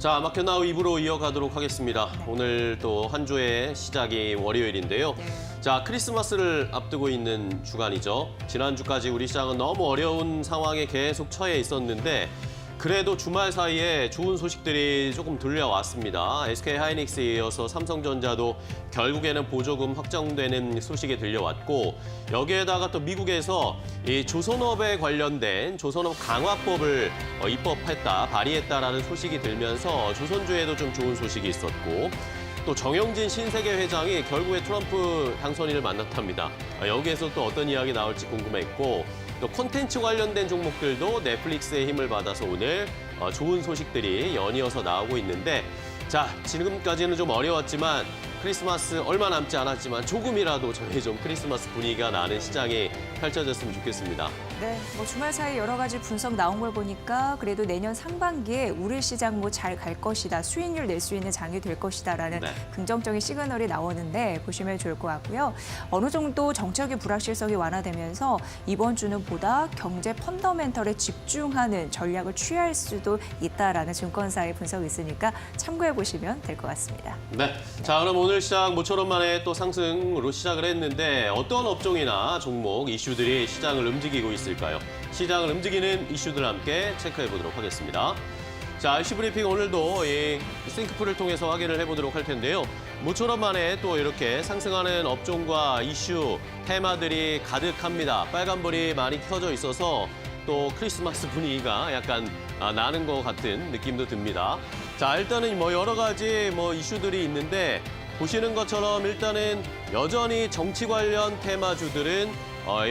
자, 마켓나우 2부로 이어가도록 하겠습니다. 오늘 또 한 주의 시작이 월요일인데요. 자, 크리스마스를 앞두고 있는 주간이죠. 지난주까지 우리 시장은 너무 어려운 상황에 계속 처해 있었는데 그래도 주말 사이에 좋은 소식들이 조금 들려왔습니다. SK하이닉스에 이어서 삼성전자도 결국에는 보조금 확정되는 소식이 들려왔고 여기에다가 또 미국에서 이 조선업에 관련된 조선업 강화법을 입법했다, 발의했다라는 소식이 들면서 조선주에도 좀 좋은 소식이 있었고 또 정영진 신세계 회장이 결국에 트럼프 당선인을 만났답니다. 여기에서 또 어떤 이야기 나올지 궁금했고 또 콘텐츠 관련된 종목들도 넷플릭스의 힘을 받아서 오늘 좋은 소식들이 연이어서 나오고 있는데 자, 지금까지는 좀 어려웠지만 크리스마스 얼마 남지 않았지만 조금이라도 저희 좀 크리스마스 분위기가 나는 시장이 펼쳐졌으면 좋겠습니다. 네, 뭐 주말 사이 여러 가지 분석 나온 걸 보니까 그래도 내년 상반기에 우리 시장 뭐 잘 갈 것이다, 수익률 낼 수 있는 장이 될 것이다라는 긍정적인 시그널이 나오는데 보시면 좋을 것 같고요. 어느 정도 정책의 불확실성이 완화되면서 이번 주는 보다 경제 펀더멘털에 집중하는 전략을 취할 수도 있다라는 증권사의 분석이 있으니까 참고해 보시면 될 것 같습니다. 네, 자 그럼 오늘 시장 모처럼 만에 또 상승으로 시작을 했는데 어떤 업종이나 종목, 이슈들이 시장을 움직이고 있을까요? 시장을 움직이는 이슈들 함께 체크해 보도록 하겠습니다. 자, 이슈 브리핑 오늘도 이 싱크풀을 통해서 확인을 해보도록 할 텐데요. 모처럼 만에 또 이렇게 상승하는 업종과 이슈, 테마들이 가득합니다. 빨간불이 많이 켜져 있어서 또 크리스마스 분위기가 약간 나는 것 같은 느낌도 듭니다. 자, 일단은 뭐 여러 가지 이슈들이 있는데 보시는 것처럼 일단은 여전히 정치 관련 테마주들은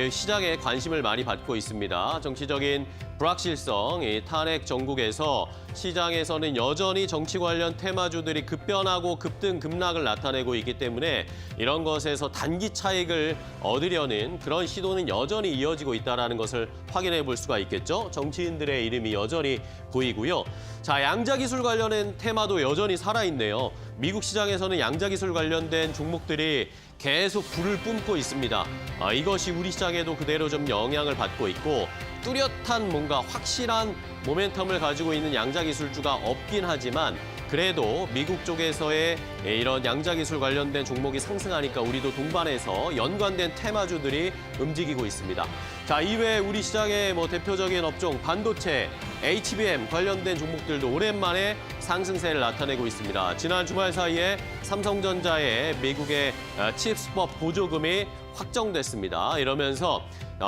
시장에 관심을 많이 받고 있습니다. 정치적인 불확실성, 탄핵 정국에서 시장에서는 여전히 정치 관련 테마주들이 급변하고 급등, 급락을 나타내고 있기 때문에 이런 것에서 단기 차익을 얻으려는 그런 시도는 여전히 이어지고 있다는 것을 확인해 볼 수가 있겠죠. 정치인들의 이름이 여전히 보이고요. 자, 양자기술 관련된 테마도 여전히 살아있네요. 미국 시장에서는 양자기술 관련된 종목들이 계속 불을 뿜고 있습니다. 이것이 우리 시장에도 그대로 좀 영향을 받고 있고 뚜렷한 뭔가 확실한 모멘텀을 가지고 있는 양자기술주가 없긴 하지만 그래도 미국 쪽에서의 이런 양자기술 관련된 종목이 상승하니까 우리도 동반해서 연관된 테마주들이 움직이고 있습니다. 자, 이외에 우리 시장의 대표적인 업종 반도체, HBM 관련된 종목들도 오랜만에 상승세를 나타내고 있습니다. 지난 주말 사이에 삼성전자의 미국의 칩스법 보조금이 확정됐습니다. 이러면서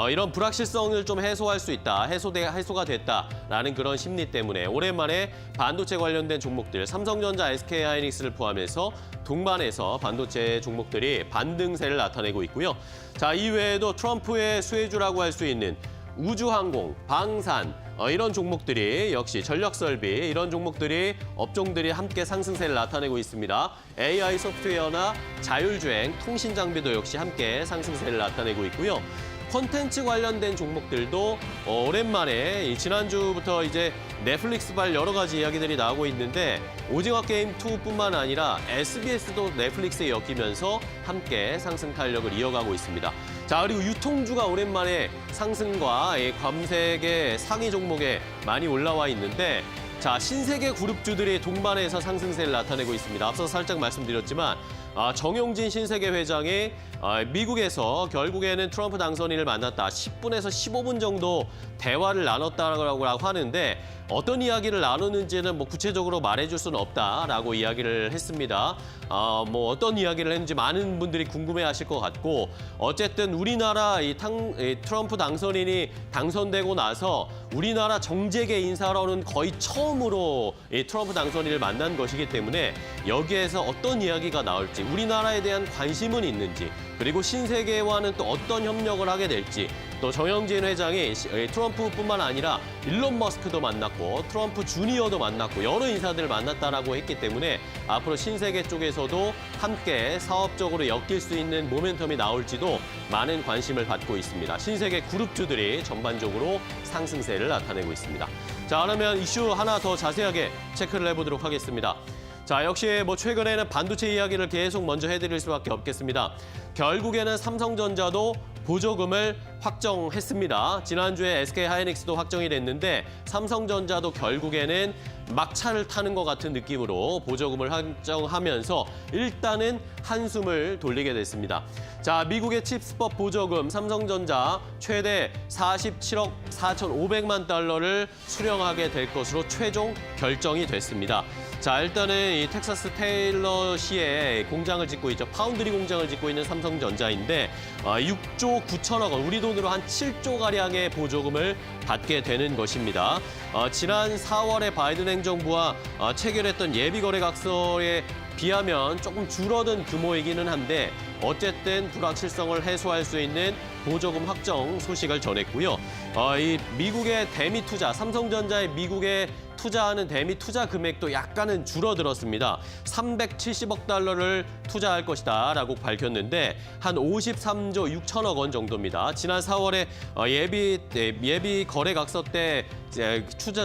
이런 불확실성을 좀 해소할 수 있다, 해소가 됐다라는 그런 심리 때문에 오랜만에 반도체 관련된 종목들, 삼성전자, SK하이닉스를 포함해서 동반해서 반도체 종목들이 반등세를 나타내고 있고요. 자, 이외에도 트럼프의 수혜주라고 할 수 있는 우주항공, 방산, 이런 종목들이 역시 전력설비, 이런 종목들이 업종들이 함께 상승세를 나타내고 있습니다. AI 소프트웨어나 자율주행, 통신장비도 역시 함께 상승세를 나타내고 있고요. 콘텐츠 관련된 종목들도 오랜만에 지난주부터 이제 넷플릭스발 여러 가지 이야기들이 나오고 있는데 오징어 게임 2뿐만 아니라 SBS도 넷플릭스에 엮이면서 함께 상승 탄력을 이어가고 있습니다. 자, 그리고 유통주가 오랜만에 상승과 검색의 상위 종목에 많이 올라와 있는데 자, 신세계 그룹주들이 동반해서 상승세를 나타내고 있습니다. 앞서 살짝 말씀드렸지만 정용진 신세계 회장이 미국에서 결국에는 트럼프 당선인을 만났다. 10분에서 15분 정도 대화를 나눴다고 하는데 어떤 이야기를 나누는지는 구체적으로 말해줄 수는 없다라고 이야기를 했습니다. 어떤 이야기를 했는지 많은 분들이 궁금해하실 것 같고 어쨌든 우리나라 트럼프 당선인이 당선되고 나서 우리나라 정재계 인사로는 거의 처음으로 이 트럼프 당선인을 만난 것이기 때문에 여기에서 어떤 이야기가 나올지 우리나라에 대한 관심은 있는지 그리고 신세계와는 또 어떤 협력을 하게 될지 또 정영진 회장이 트럼프뿐만 아니라 일론 머스크도 만났고 트럼프 주니어도 만났고 여러 인사들을 만났다라고 했기 때문에 앞으로 신세계 쪽에서도 함께 사업적으로 엮일 수 있는 모멘텀이 나올지도 많은 관심을 받고 있습니다. 신세계 그룹주들이 전반적으로 상승세를 나타내고 있습니다. 자, 그러면 이슈 하나 더 자세하게 체크를 해보도록 하겠습니다. 자, 역시 최근에는 반도체 이야기를 계속 먼저 해드릴 수밖에 없겠습니다. 결국에는 삼성전자도 보조금을 확정했습니다. 지난주에 SK하이닉스도 확정이 됐는데 삼성전자도 결국에는 막차를 타는 것 같은 느낌으로 보조금을 한정하면서 일단은 한숨을 돌리게 됐습니다. 자, 미국의 칩스법 보조금 삼성전자 최대 47억 4,500만 달러를 수령하게 될 것으로 최종 결정이 됐습니다. 자, 일단은 이 텍사스 테일러시에 공장을 짓고 있죠. 파운드리 공장을 짓고 있는 삼성전자인데 6조 9천억 원, 우리 돈으로 한 7조 가량의 보조금을 받게 되는 것입니다. 지난 4월에 바이든 행정부와 체결했던 예비거래각서에 비하면 조금 줄어든 규모이기는 한데 어쨌든 불확실성을 해소할 수 있는 보조금 확정 소식을 전했고요. 이 미국의 대미 투자, 삼성전자의 미국에 투자하는 대미 투자 금액도 약간은 줄어들었습니다. 370억 달러를 투자할 것이다라고 밝혔는데 한 53조 6천억 원 정도입니다. 지난 4월에 예비 거래각서 때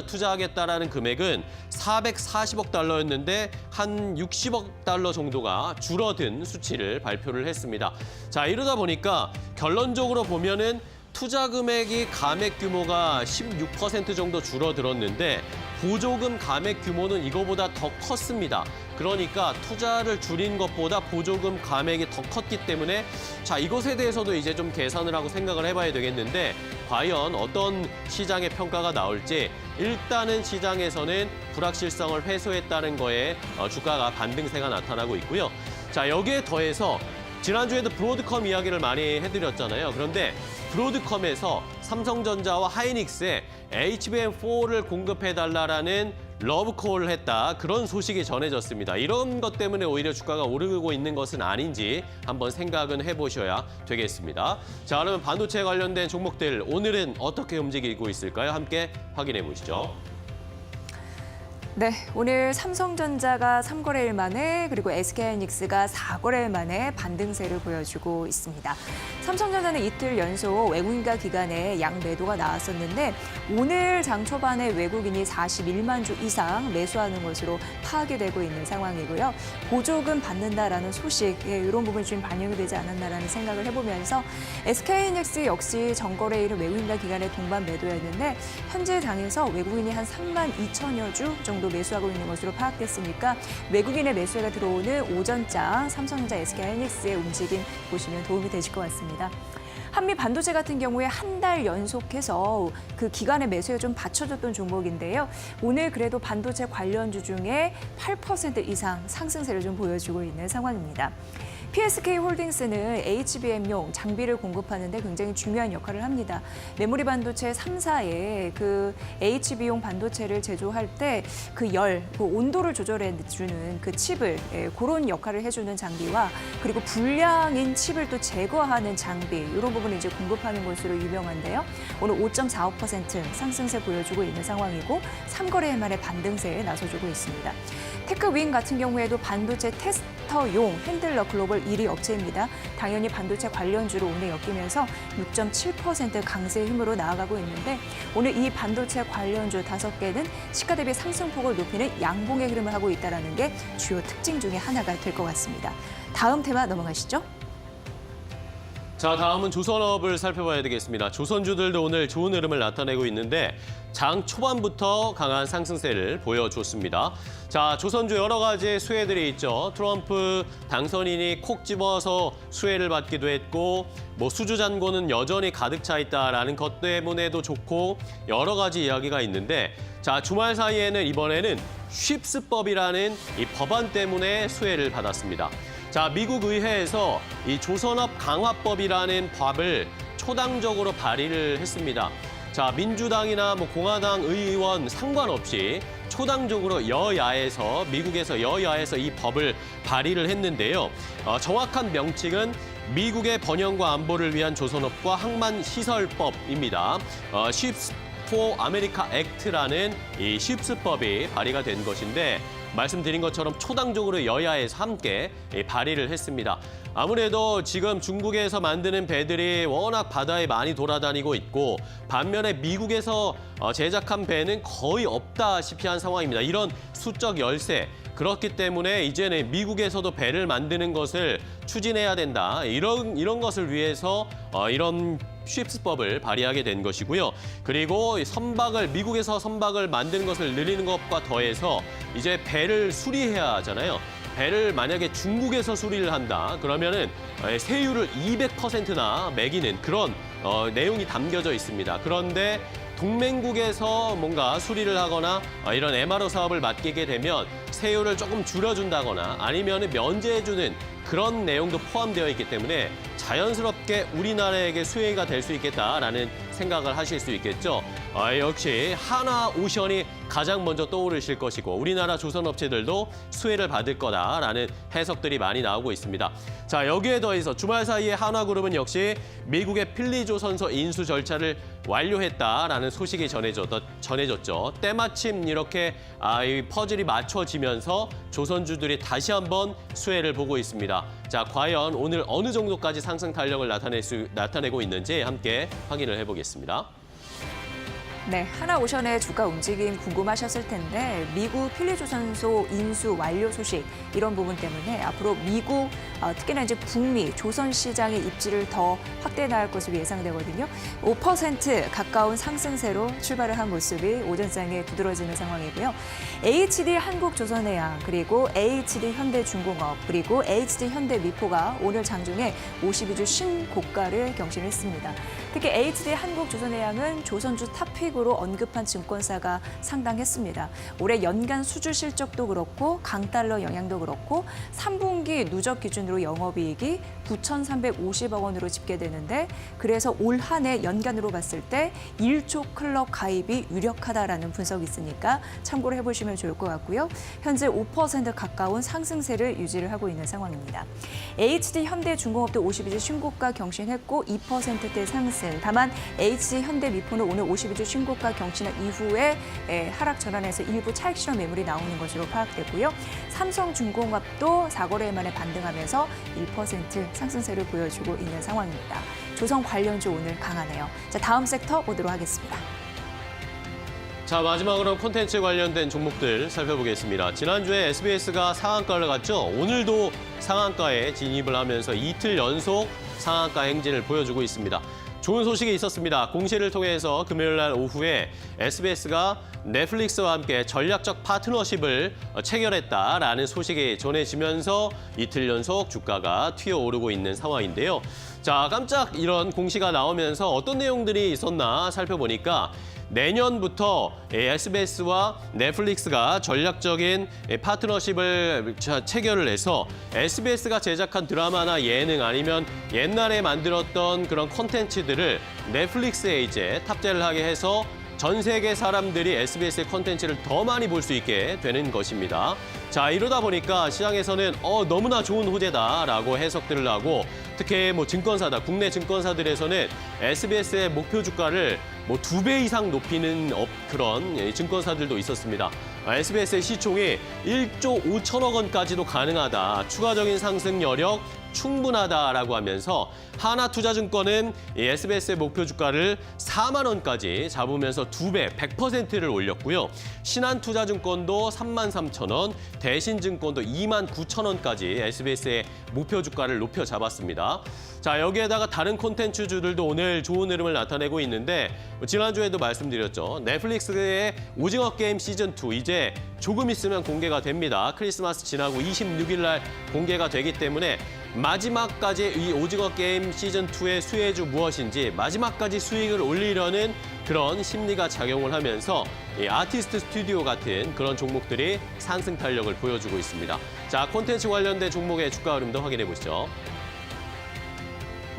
투자하겠다라는 금액은 440억 달러였는데 한 60억 달러 정도가 줄어든 수치를 발표를 했습니다. 자, 이러다 보니까 결론적으로 보면은 투자 금액이 감액 규모가 16% 정도 줄어들었는데 보조금 감액 규모는 이거보다 더 컸습니다. 그러니까 투자를 줄인 것보다 보조금 감액이 더 컸기 때문에 자, 이것에 대해서도 이제 좀 계산을 하고 생각을 해봐야 되겠는데 과연 어떤 시장의 평가가 나올지 일단은 시장에서는 불확실성을 해소했다는 거에 주가가 반등세가 나타나고 있고요. 자, 여기에 더해서 지난주에도 브로드컴 이야기를 많이 해드렸잖아요. 그런데 브로드컴에서 삼성전자와 하이닉스에 HBM4를 공급해달라는 러브콜을 했다. 그런 소식이 전해졌습니다. 이런 것 때문에 오히려 주가가 오르고 있는 것은 아닌지 한번 생각은 해보셔야 되겠습니다. 자, 그러면 반도체 관련된 종목들 오늘은 어떻게 움직이고 있을까요? 함께 확인해 보시죠. 네, 오늘 삼성전자가 3거래일 만에 그리고 SK하이닉스가 4거래일 만에 반등세를 보여주고 있습니다. 삼성전자는 이틀 연속 외국인과 기관의 양매도가 나왔었는데 오늘 장 초반에 외국인이 41만 주 이상 매수하는 것으로 파악이 되고 있는 상황이고요. 보조금 받는다라는 소식, 이런 부분이 좀 반영이 되지 않았나라는 생각을 해보면서 SK하이닉스 역시 전거래일은 외국인과 기관의 동반 매도였는데 현재 장에서 외국인이 한 3만 2천여 주 정도 매수하고 있는 것으로 파악됐으니까 외국인의 매수가 들어오는 오전장 삼성전자, SK하이닉스의 움직임 보시면 도움이 되실 것 같습니다. 한미 반도체 같은 경우에 한 달 연속해서 그 기간의 매수에 좀 받쳐줬던 종목인데요. 오늘 그래도 반도체 관련주 중에 8% 이상 상승세를 좀 보여주고 있는 상황입니다. PSK홀딩스는 HBM용 장비를 공급하는 데 굉장히 중요한 역할을 합니다. 메모리 반도체 3사에 그 HB용 반도체를 제조할 때 그 그 온도를 조절해주는 그 칩을 그런 역할을 해주는 장비와 그리고 불량인 칩을 또 제거하는 장비 이런 부분을 이제 공급하는 것으로 유명한데요. 오늘 5.45% 상승세 보여주고 있는 상황이고 3거래일 만에 반등세에 나서주고 있습니다. 테크윈 같은 경우에도 반도체 테스터용 핸들러 글로벌 1위 업체입니다. 당연히 반도체 관련주로 오늘 엮이면서 6.7% 강세 힘으로 나아가고 있는데 오늘 이 반도체 관련주 5개는 시가 대비 상승폭을 높이는 양봉의 흐름을 하고 있다는 게 주요 특징 중에 하나가 될 것 같습니다. 다음 테마 넘어가시죠. 자, 다음은 조선업을 살펴봐야 되겠습니다. 조선주들도 오늘 좋은 흐름을 나타내고 있는데 장 초반부터 강한 상승세를 보여줬습니다. 자, 조선주 여러 가지 수혜들이 있죠. 트럼프 당선인이 콕 집어서 수혜를 받기도 했고 뭐 수주 잔고는 여전히 가득 차 있다라는 것 때문에도 좋고 여러 가지 이야기가 있는데 자, 주말 사이에는 이번에는 쉽스법이라는 이 법안 때문에 수혜를 받았습니다. 자, 미국 의회에서 이 조선업 강화법이라는 법을 초당적으로 발의를 했습니다. 자, 민주당이나 뭐 공화당 의원 상관없이 초당적으로 미국에서 여야에서 이 법을 발의를 했는데요. 정확한 명칭은 미국의 번영과 안보를 위한 조선업과 항만 시설법입니다. Ships for America Act라는 이 쉽스법이 발의가 된 것인데 말씀드린 것처럼 초당적으로 여야에서 함께 발의를 했습니다. 아무래도 지금 중국에서 만드는 배들이 워낙 바다에 많이 돌아다니고 있고 반면에 미국에서 제작한 배는 거의 없다시피 한 상황입니다. 이런 수적 열세. 그렇기 때문에 이제는 미국에서도 배를 만드는 것을 추진해야 된다. 이런 것을 위해서 이런 쉽스법을 발휘하게 된 것이고요. 그리고 미국에서 선박을 만드는 것을 늘리는 것과 더해서 이제 배를 수리해야 하잖아요. 배를 만약에 중국에서 수리를 한다 그러면은 세율을 200%나 매기는 그런 내용이 담겨져 있습니다. 그런데 동맹국에서 뭔가 수리를 하거나 이런 MRO 사업을 맡기게 되면 세율을 조금 줄여준다거나 아니면 면제해주는 그런 내용도 포함되어 있기 때문에 자연스럽게 우리나라에게 수혜가 될 수 있겠다라는 생각을 하실 수 있겠죠. 역시 하나오션이 가장 먼저 떠오르실 것이고 우리나라 조선업체들도 수혜를 받을 거다라는 해석들이 많이 나오고 있습니다. 자, 여기에 더해서 주말 사이에 한화그룹은 역시 미국의 필리조선소 인수 절차를 완료했다라는 소식이 전해졌죠. 때마침 이렇게 이 퍼즐이 맞춰지면서 조선주들이 다시 한번 수혜를 보고 있습니다. 자, 과연 오늘 어느 정도까지 상승 탄력을 나타내고 있는지 함께 확인을 해보겠습니다. 네, 하나오션의 주가 움직임 궁금하셨을 텐데 미국 필리조선소 인수 완료 소식 이런 부분 때문에 앞으로 미국 특히나 이제 북미 조선 시장의 입지를 더 확대해 나갈 것으로 예상되거든요. 5% 가까운 상승세로 출발을 한 모습이 오전장에 두드러지는 상황이고요. HD 한국조선해양 그리고 HD 현대중공업 그리고 HD 현대미포가 오늘 장중에 52주 신고가를 경신했습니다. 특히 HD 한국조선해양은 조선주 탑픽으로 언급한 증권사가 상당했습니다. 올해 연간 수주 실적도 그렇고 강달러 영향도 그렇고 3분기 누적 기준으로 영업이익이 9,350억 원으로 집계되는데 그래서 올 한 해 연간으로 봤을 때 1조 클럽 가입이 유력하다라는 분석이 있으니까 참고를 해보시면 좋을 것 같고요. 현재 5% 가까운 상승세를 유지를 하고 있는 상황입니다. HD 현대중공업도 52주 신고가 경신했고 2%대 상승. 다만 HD 현대미포는 오늘 52주 신고가 경신한 이후에 하락 전환에서 일부 차익 실현 매물이 나오는 것으로 파악되고요. 삼성중공업도 4거래 만에 반등하면서 1% 상승세를 보여주고 있는 상황입니다. 조선 관련주 오늘 강하네요. 자, 다음 섹터 보도록 하겠습니다. 자, 마지막으로 콘텐츠 관련된 종목들 살펴보겠습니다. 지난주에 SBS가 상한가를 갔죠. 오늘도 상한가에 진입을 하면서 이틀 연속 상한가 행진을 보여주고 있습니다. 좋은 소식이 있었습니다. 공시를 통해서 금요일 날 오후에 SBS가 넷플릭스와 함께 전략적 파트너십을 체결했다라는 소식이 전해지면서 이틀 연속 주가가 튀어오르고 있는 상황인데요. 자, 깜짝 이런 공시가 나오면서 어떤 내용들이 있었나 살펴보니까 내년부터 SBS와 넷플릭스가 전략적인 파트너십을 체결을 해서 SBS가 제작한 드라마나 예능 아니면 옛날에 만들었던 그런 콘텐츠들을 넷플릭스에 이제 탑재를 하게 해서 전 세계 사람들이 SBS의 콘텐츠를 더 많이 볼 수 있게 되는 것입니다. 자, 이러다 보니까 시장에서는 너무나 좋은 호재다라고 해석들을 하고 특히 증권사다, 국내 증권사들에서는 SBS의 목표 주가를 2배 이상 높이는 그런 증권사들도 있었습니다. SBS의 시총이 1조 5천억 원까지도 가능하다. 추가적인 상승 여력 충분하다라고 하면서 하나투자증권은 SBS의 목표 주가를 4만 원까지 잡으면서 2배, 100%를 올렸고요. 신한투자증권도 3만 3천 원, 대신증권도 2만 9천 원까지 SBS의 목표 주가를 높여 잡았습니다. 자, 여기에다가 다른 콘텐츠주들도 오늘 좋은 흐름을 나타내고 있는데 지난주에도 말씀드렸죠. 넷플릭스의 오징어 게임 시즌2 이제 조금 있으면 공개가 됩니다. 크리스마스 지나고 26일 날 공개가 되기 때문에 마지막까지 이 오징어 게임 시즌2의 수혜주 무엇인지 마지막까지 수익을 올리려는 그런 심리가 작용을 하면서 이 아티스트 스튜디오 같은 그런 종목들이 상승 탄력을 보여주고 있습니다. 자, 콘텐츠 관련된 종목의 주가 흐름도 확인해 보시죠.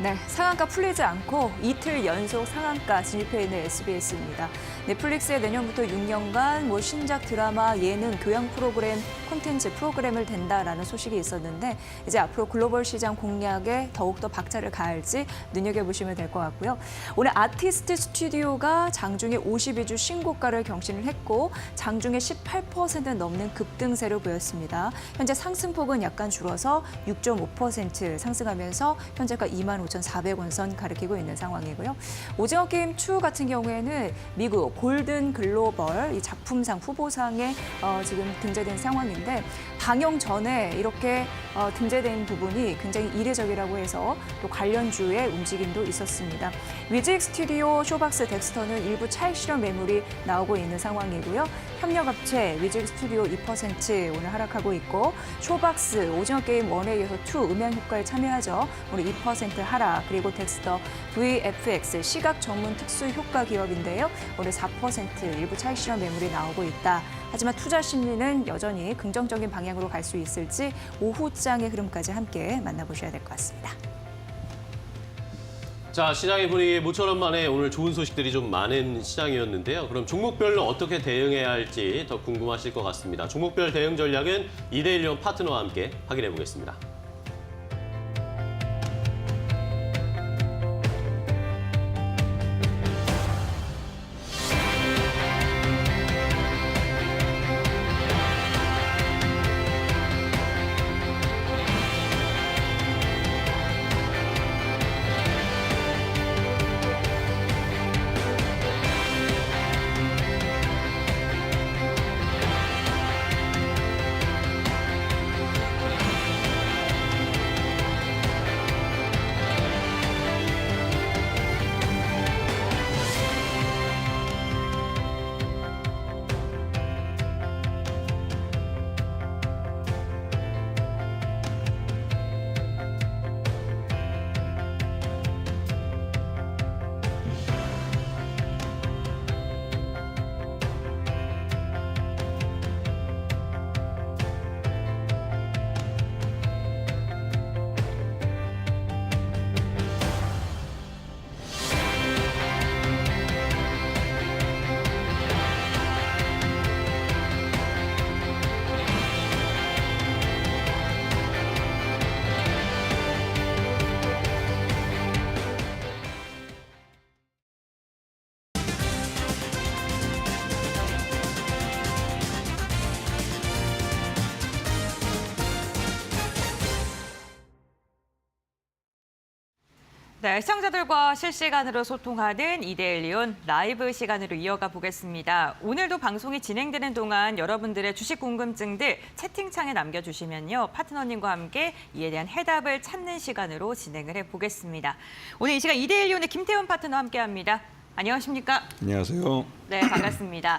네, 상한가 풀리지 않고 이틀 연속 상한가 진입해 있는 SBS입니다. 넷플릭스의 내년부터 6년간 신작 드라마, 예능, 교양 프로그램, 콘텐츠 프로그램을 댄다라는 소식이 있었는데 이제 앞으로 글로벌 시장 공략에 더욱더 박차를 가할지 눈여겨보시면 될 것 같고요. 오늘 아티스트 스튜디오가 장중에 52주 신고가를 경신을 했고 장중에 18% 넘는 급등세를 보였습니다. 현재 상승폭은 약간 줄어서 6.5% 상승하면서 현재가 25,400원 선 가리키고 있는 상황이고요. 오징어 게임 2 같은 경우에는 미국 골든 글로벌 이 작품상 후보상에 지금 등재된 상황인데 방영 전에 이렇게 등재된 부분이 굉장히 이례적이라고 해서 또 관련주의 움직임도 있었습니다. 위직 스튜디오, 쇼박스, 덱스터는 일부 차익 실현 매물이 나오고 있는 상황이고요. 협력업체 위직 스튜디오 2% 오늘 하락하고 있고, 쇼박스 오징어 게임 1에 이어서 2 음향 효과에 참여하죠. 오늘 2% 하락. 그리고 덱스터 VFX 시각 전문 특수 효과 기업인데요. 오늘 4% 일부 차익 실현 매물이 나오고 있다. 하지만 투자 심리는 여전히 긍정적인 방향으로 갈 수 있을지 오후장의 흐름까지 함께 만나보셔야 될 것 같습니다. 자, 시장의 분위기 모처럼 만에 오늘 좋은 소식들이 좀 많은 시장이었는데요. 그럼 종목별로 어떻게 대응해야 할지 더 궁금하실 것 같습니다. 종목별 대응 전략은 이데일리온 파트너와 함께 확인해 보겠습니다. 네, 시청자들과 실시간으로 소통하는 이데일리온 라이브 시간으로 이어가 보겠습니다. 오늘도 방송이 진행되는 동안 여러분들의 주식 궁금증들 채팅창에 남겨주시면요. 파트너님과 함께 이에 대한 해답을 찾는 시간으로 진행을 해보겠습니다. 오늘 이 시간 이데일리온의 김태훈 파트너와 함께합니다. 안녕하십니까? 안녕하세요. 네, 반갑습니다.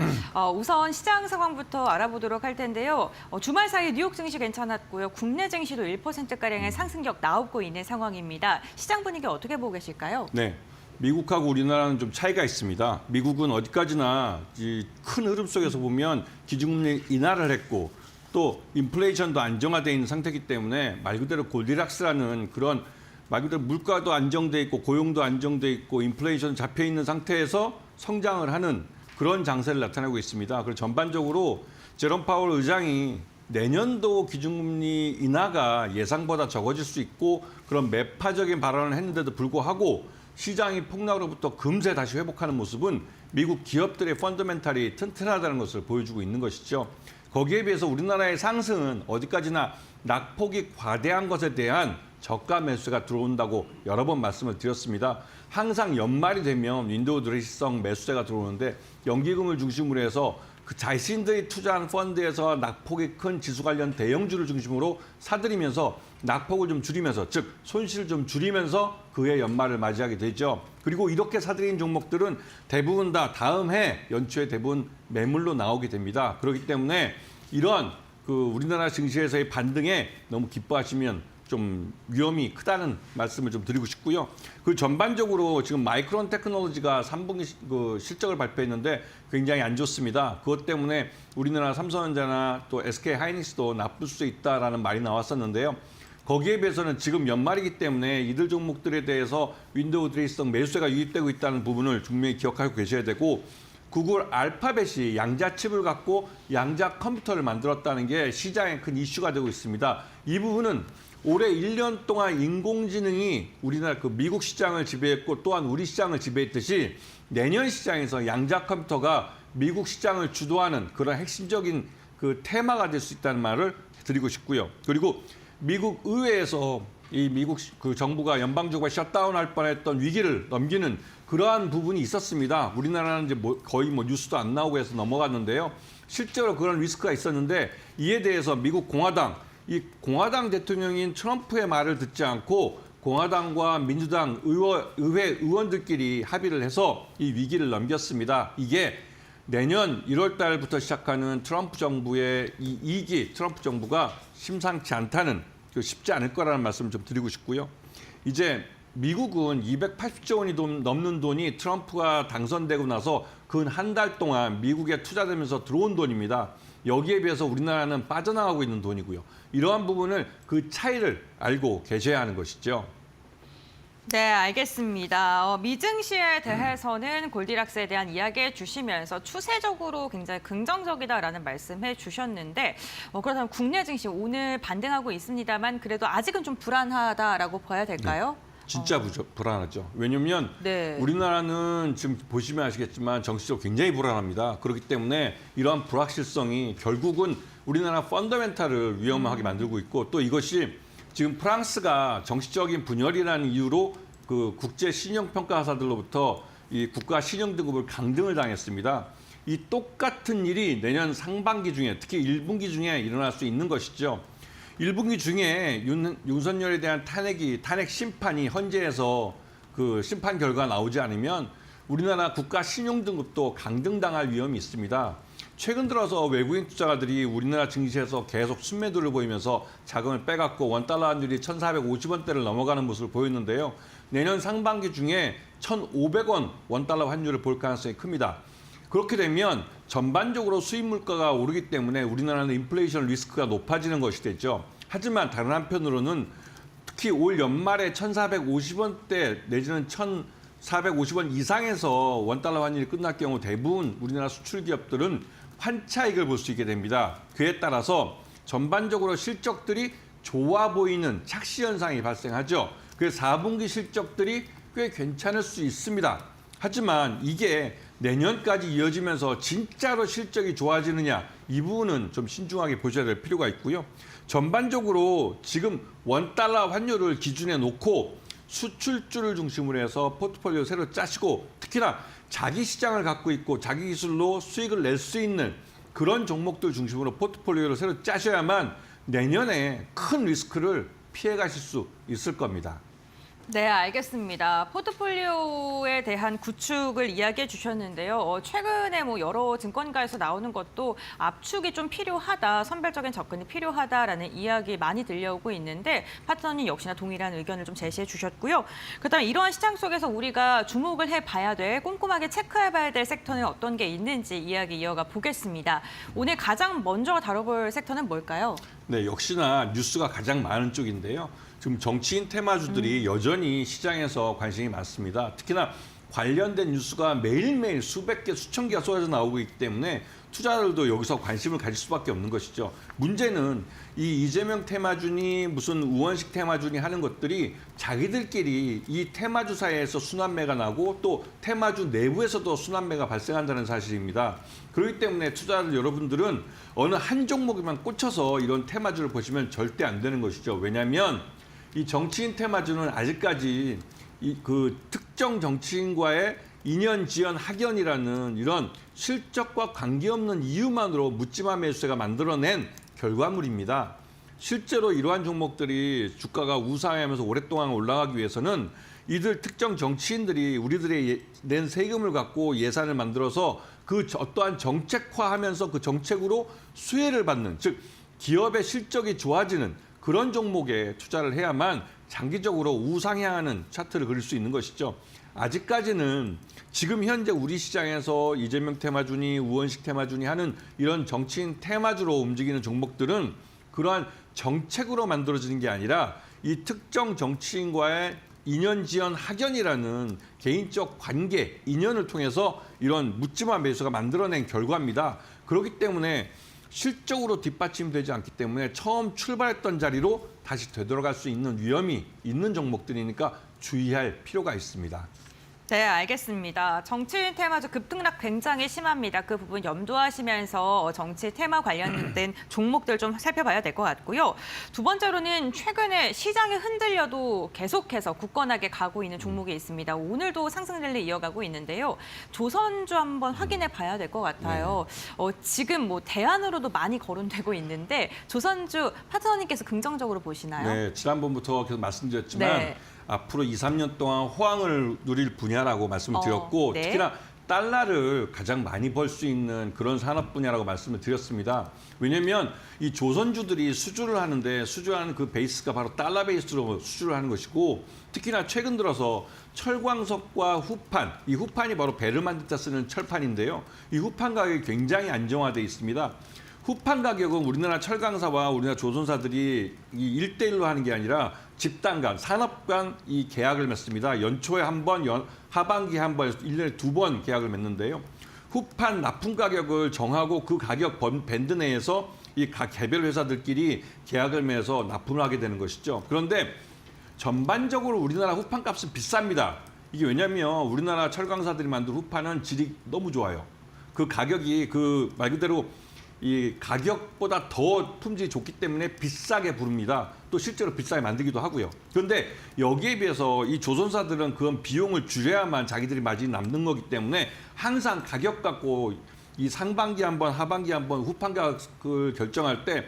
우선 시장 상황부터 알아보도록 할 텐데요. 주말 사이 뉴욕 증시 괜찮았고요. 국내 증시도 1%가량의 상승력 나오고 있는 상황입니다. 시장 분위기 어떻게 보고 계실까요? 네, 미국하고 우리나라는 좀 차이가 있습니다. 미국은 어디까지나 이 큰 흐름 속에서 보면 기준금리 인하를 했고 또 인플레이션도 안정화되어 있는 상태이기 때문에 말 그대로 골디락스라는 그런 말 그대로 물가도 안정돼 있고 고용도 안정돼 있고 인플레이션 잡혀 있는 상태에서 성장을 하는 그런 장세를 나타내고 있습니다. 그리고 전반적으로 제롬 파월 의장이 내년도 기준금리 인하가 예상보다 적어질 수 있고 그런 매파적인 발언을 했는데도 불구하고 시장이 폭락으로부터 금세 다시 회복하는 모습은 미국 기업들의 펀더멘탈이 튼튼하다는 것을 보여주고 있는 것이죠. 거기에 비해서 우리나라의 상승은 어디까지나 낙폭이 과대한 것에 대한 저가 매수가 들어온다고 여러 번 말씀을 드렸습니다. 항상 연말이 되면 윈도우 드레시성 매수세가 들어오는데 연기금을 중심으로 해서 그 자신들이 투자한 펀드에서 낙폭이 큰 지수 관련 대형주를 중심으로 사들이면서 낙폭을 좀 줄이면서 즉 손실을 좀 줄이면서 그해 연말을 맞이하게 되죠. 그리고 이렇게 사들인 종목들은 대부분 다 다음 해 연초에 대부분 매물로 나오게 됩니다. 그렇기 때문에 이러한 그 우리나라 증시에서의 반등에 너무 기뻐하시면 좀 위험이 크다는 말씀을 좀 드리고 싶고요. 그 전반적으로 지금 마이크론 테크놀로지가 3분기 그 실적을 발표했는데 굉장히 안 좋습니다. 그것 때문에 우리나라 삼성전자나 또 SK 하이닉스도 나쁠 수 있다라는 말이 나왔었는데요. 거기에 비해서는 지금 연말이기 때문에 이들 종목들에 대해서 윈도우 드레이스성 매수세가 유입되고 있다는 부분을 분명히 기억하고 계셔야 되고 구글 알파벳이 양자칩을 갖고 양자 컴퓨터를 만들었다는 게 시장의 큰 이슈가 되고 있습니다. 이 부분은 올해 1년 동안 인공지능이 우리나라 그 미국 시장을 지배했고 또한 우리 시장을 지배했듯이 내년 시장에서 양자 컴퓨터가 미국 시장을 주도하는 그런 핵심적인 그 테마가 될 수 있다는 말을 드리고 싶고요. 그리고 미국 의회에서 이 미국 그 정부가 연방정부가 셧다운할 뻔했던 위기를 넘기는 그러한 부분이 있었습니다. 우리나라는 이제 거의 뉴스도 안 나오고 해서 넘어갔는데요. 실제로 그런 리스크가 있었는데 이에 대해서 미국 이 공화당 대통령인 트럼프의 말을 듣지 않고 공화당과 민주당 의회 의원들끼리 합의를 해서 이 위기를 넘겼습니다. 이게 내년 1월 달부터 시작하는 트럼프 정부의 이 2기 트럼프 정부가 심상치 않다는, 쉽지 않을 거라는 말씀을 좀 드리고 싶고요. 이제 미국은 280조 원이 넘는 돈이 트럼프가 당선되고 나서 근 한 달 동안 미국에 투자되면서 들어온 돈입니다. 여기에 비해서 우리나라는 빠져나가고 있는 돈이고요. 이러한 부분을 그 차이를 알고 계셔야 하는 것이죠. 네, 알겠습니다. 미증시에 대해서는 골디락스에 대한 이야기해 주시면서 추세적으로 굉장히 긍정적이다라는 말씀해 주셨는데 그렇다면 국내 증시 오늘 반등하고 있습니다만 그래도 아직은 좀 불안하다라고 봐야 될까요? 진짜 불안하죠. 왜냐하면 네. 우리나라는 지금 보시면 아시겠지만 정치적으로 굉장히 불안합니다. 그렇기 때문에 이러한 불확실성이 결국은 우리나라 펀더멘탈을 위험하게 만들고 있고, 또 이것이 지금 프랑스가 정치적인 분열이라는 이유로 그 국제 신용평가사들로부터 이 국가 신용 등급을 강등을 당했습니다. 이 똑같은 일이 내년 상반기 중에, 특히 1분기 중에 일어날 수 있는 것이죠. 1분기 중에 윤석열에 대한 탄핵 심판이 헌재에서 그 심판 결과 나오지 않으면 우리나라 국가 신용 등급도 강등당할 위험이 있습니다. 최근 들어서 외국인 투자가들이 우리나라 증시에서 계속 순매도를 보이면서 자금을 빼갖고 원달러 환율이 1,450원대를 넘어가는 모습을 보였는데요. 내년 상반기 중에 1,500원 원달러 환율을 볼 가능성이 큽니다. 그렇게 되면 전반적으로 수입 물가가 오르기 때문에 우리나라는 인플레이션 리스크가 높아지는 것이 되죠. 하지만 다른 한편으로는 특히 올 연말에 1,450원대 내지는 1,450원 이상에서 원달러 환율이 끝날 경우 대부분 우리나라 수출 기업들은 환차익을 볼 수 있게 됩니다. 그에 따라서 전반적으로 실적들이 좋아 보이는 착시 현상이 발생하죠. 그래서 4분기 실적들이 꽤 괜찮을 수 있습니다. 하지만 이게 내년까지 이어지면서 진짜로 실적이 좋아지느냐, 이 부분은 좀 신중하게 보셔야 될 필요가 있고요. 전반적으로 지금 원달러 환율을 기준에 놓고 수출주를 중심으로 해서 포트폴리오 새로 짜시고, 특히나 자기 시장을 갖고 있고 자기 기술로 수익을 낼 수 있는 그런 종목들 중심으로 포트폴리오를 새로 짜셔야만 내년에 큰 리스크를 피해 가실 수 있을 겁니다. 네, 알겠습니다. 포트폴리오에 대한 구축을 이야기해 주셨는데요. 최근에 여러 증권가에서 나오는 것도 압축이 좀 필요하다, 선별적인 접근이 필요하다라는 이야기 많이 들려오고 있는데 파트너님 역시나 동일한 의견을 좀 제시해 주셨고요. 그렇다면 이러한 시장 속에서 우리가 주목을 해봐야 될, 꼼꼼하게 체크해봐야 될 섹터는 어떤 게 있는지 이야기 이어가 보겠습니다. 오늘 가장 먼저 다뤄볼 섹터는 뭘까요? 네, 역시나 뉴스가 가장 많은 쪽인데요. 지금 정치인 테마주들이 여전히 시장에서 관심이 많습니다. 특히나 관련된 뉴스가 매일매일 수백 개, 수천 개가 쏟아져 나오고 있기 때문에 투자자들도 여기서 관심을 가질 수밖에 없는 것이죠. 문제는 이 이재명 테마주니 무슨 우원식 테마주니 하는 것들이 자기들끼리 이 테마주 사이에서 순환매가 나고 또 테마주 내부에서도 순환매가 발생한다는 사실입니다. 그렇기 때문에 투자자들 여러분들은 어느 한 종목에만 꽂혀서 이런 테마주를 보시면 절대 안 되는 것이죠. 왜냐하면 이 정치인 테마주는 아직까지 그 특정 정치인과의 인연, 지연, 학연이라는 이런 실적과 관계없는 이유만으로 묻지마 매수세가 만들어낸 결과물입니다. 실제로 이러한 종목들이 주가가 우상하면서 오랫동안 올라가기 위해서는 이들 특정 정치인들이 우리들의 낸 세금을 갖고 예산을 만들어서 그 어떠한 정책화하면서 그 정책으로 수혜를 받는, 즉 기업의 실적이 좋아지는 그런 종목에 투자를 해야만 장기적으로 우상향하는 차트를 그릴 수 있는 것이죠. 아직까지는 지금 현재 우리 시장에서 이재명 테마주니 우원식 테마주니 하는 이런 정치인 테마주로 움직이는 종목들은 그러한 정책으로 만들어지는 게 아니라 이 특정 정치인과의 인연, 지연, 학연이라는 개인적 관계, 인연을 통해서 이런 묻지마 매수가 만들어낸 결과입니다. 그렇기 때문에 실적으로 뒷받침되지 않기 때문에 처음 출발했던 자리로 다시 되돌아갈 수 있는 위험이 있는 종목들이니까 주의할 필요가 있습니다. 네, 알겠습니다. 정치 테마주 급등락 굉장히 심합니다. 그 부분 염두하시면서 정치 테마 관련된 종목들 좀 살펴봐야 될 것 같고요. 두 번째로는 최근에 시장이 흔들려도 계속해서 굳건하게 가고 있는 종목이 있습니다. 오늘도 상승 랠리 이어가고 있는데요. 조선주 한번 확인해 봐야 될 것 같아요. 지금 뭐 대안으로도 많이 거론되고 있는데 조선주 파트너님께서 긍정적으로 보시나요? 네, 지난번부터 계속 말씀드렸지만 네. 앞으로 2, 3년 동안 호황을 누릴 분야라고 말씀을 드렸고 네. 특히나 달러를 가장 많이 벌 수 있는 그런 산업 분야라고 말씀을 드렸습니다. 왜냐하면 이 조선주들이 수주를 하는데 수주하는 그 베이스가 바로 달러 베이스로 수주를 하는 것이고 특히나 최근 들어서 철광석과 후판, 이 후판이 바로 배를 만들 때 쓰는 철판인데요. 이 후판 가격이 굉장히 안정화되어 있습니다. 후판 가격은 우리나라 철강사와 우리나라 조선사들이 이 1대1로 하는 게 아니라 집단 간, 산업 간 이 계약을 맺습니다. 연초에 한 번, 하반기에 한 번, 1년에 2번 계약을 맺는데요. 후판 납품 가격을 정하고 그 가격 밴드 내에서 이 각 개별 회사들끼리 계약을 맺어서 납품을 하게 되는 것이죠. 그런데 전반적으로 우리나라 후판 값은 비쌉니다. 이게 왜냐하면 우리나라 철강사들이 만든 후판은 질이 너무 좋아요. 그 가격이 그 말 그대로 이 가격보다 더 품질이 좋기 때문에 비싸게 부릅니다. 또 실제로 비싸게 만들기도 하고요. 그런데 여기에 비해서 이 조선사들은 그런 비용을 줄여야만 자기들이 마진이 남는 거기 때문에 항상 가격 갖고 이 상반기 한 번, 하반기 한 번 후판 가격을 결정할 때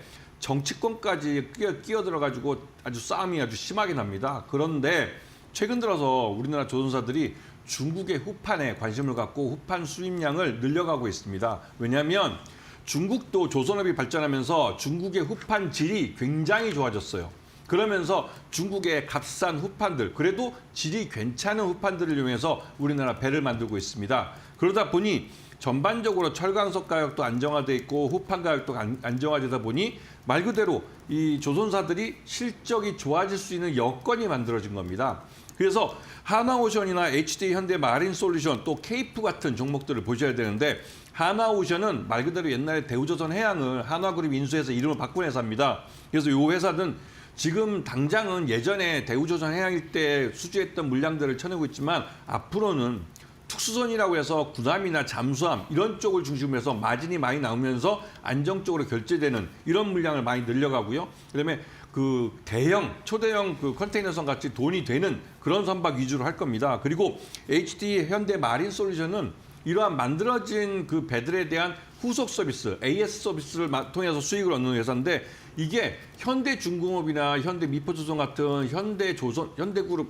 정치권까지 끼어들어가지고 아주 싸움이 아주 심하게 납니다. 그런데 최근 들어서 우리나라 조선사들이 중국의 후판에 관심을 갖고 후판 수입량을 늘려가고 있습니다. 왜냐하면 중국도 조선업이 발전하면서 중국의 후판 질이 굉장히 좋아졌어요. 그러면서 중국의 값싼 후판들, 그래도 질이 괜찮은 후판들을 이용해서 우리나라 배를 만들고 있습니다. 그러다 보니 전반적으로 철강석 가격도 안정화돼 있고 후판 가격도 안정화되다 보니 말 그대로 이 조선사들이 실적이 좋아질 수 있는 여건이 만들어진 겁니다. 그래서 하나오션이나 HD 현대 마린솔루션 또 케이프 같은 종목들을 보셔야 되는데 하나오션은 말 그대로 옛날에 대우조선 해양을 한화그룹 인수해서 이름을 바꾼 회사입니다. 그래서 이 회사는 지금 당장은 예전에 대우조선 해양일 때 수주했던 물량들을 쳐내고 있지만 앞으로는 특수선이라고 해서 군함이나 잠수함 이런 쪽을 중심으로 해서 마진이 많이 나오면서 안정적으로 결제되는 이런 물량을 많이 늘려가고요. 그다음에 그 대형, 초대형 그 컨테이너선 같이 돈이 되는 그런 선박 위주로 할 겁니다. 그리고 HD 현대 마린솔루션은 이러한 만들어진 그 배들에 대한 후속 서비스, AS 서비스를 통해서 수익을 얻는 회사인데 이게 현대중공업이나 현대미포조선 같은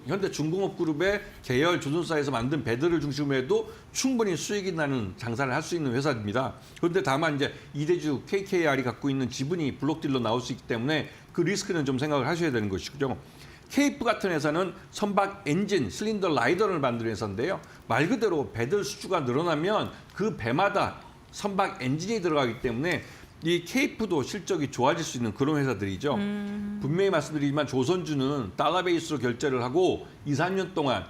현대중공업 그룹의 계열 조선사에서 만든 배들을 중심으로 해도 충분히 수익이 나는 장사를 할 수 있는 회사입니다. 그런데 다만 이제 이대주 KKR이 갖고 있는 지분이 블록딜로 나올 수 있기 때문에 그 리스크는 좀 생각을 하셔야 되는 것이죠. 케이프 같은 회사는 선박 엔진, 실린더 라이더를 만드는 회사인데요. 말 그대로 배들 수주가 늘어나면 그 배마다 선박 엔진이 들어가기 때문에 이 케이프도 실적이 좋아질 수 있는 그런 회사들이죠. 분명히 말씀드리지만 조선주는 달러 베이스로 결제를 하고 2, 3년 동안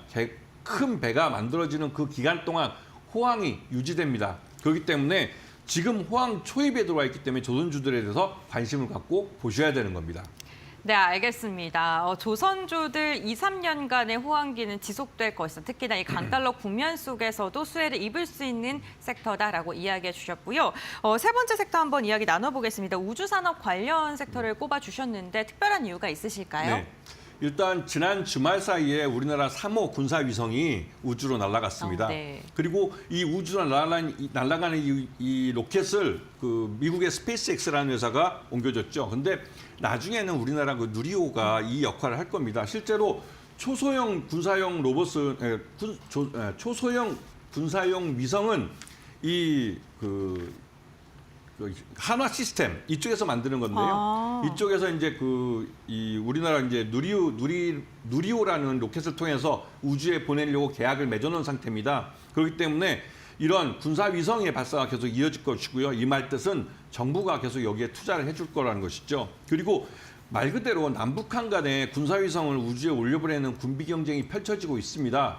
큰 배가 만들어지는 그 기간 동안 호황이 유지됩니다. 그렇기 때문에 지금 호황 초입에 들어와 있기 때문에 조선주들에 대해서 관심을 갖고 보셔야 되는 겁니다. 네, 알겠습니다. 조선주들 2, 3년간의 호황기는 지속될 것이다. 특히나 이 강달러 국면 속에서도 수혜를 입을 수 있는 섹터다라고 이야기해 주셨고요. 세 번째 섹터 한번 이야기 나눠보겠습니다. 우주산업 관련 섹터를 꼽아주셨는데 특별한 이유가 있으실까요? 네. 일단 지난 주말 사이에 우리나라 3호 군사위성이 우주로 날아갔습니다. 네. 그리고 이 우주로 날아가는 이 로켓을 그 미국의 스페이스X라는 회사가 옮겨줬죠. 근데 나중에는 우리나라 그 누리호가 이 역할을 할 겁니다. 실제로 초소형 군사용 초소형 군사용 위성은 한화 시스템 이쪽에서 만드는 건데요. 이쪽에서 이제 이 우리나라 이제 누리호라는 로켓을 통해서 우주에 보내려고 계약을 맺어놓은 상태입니다. 그렇기 때문에 이런 군사 위성의 발사가 계속 이어질 것이고요. 이 말 뜻은 정부가 계속 여기에 투자를 해줄 거라는 것이죠. 그리고 말 그대로 남북한 간에 군사 위성을 우주에 올려보내는 군비 경쟁이 펼쳐지고 있습니다.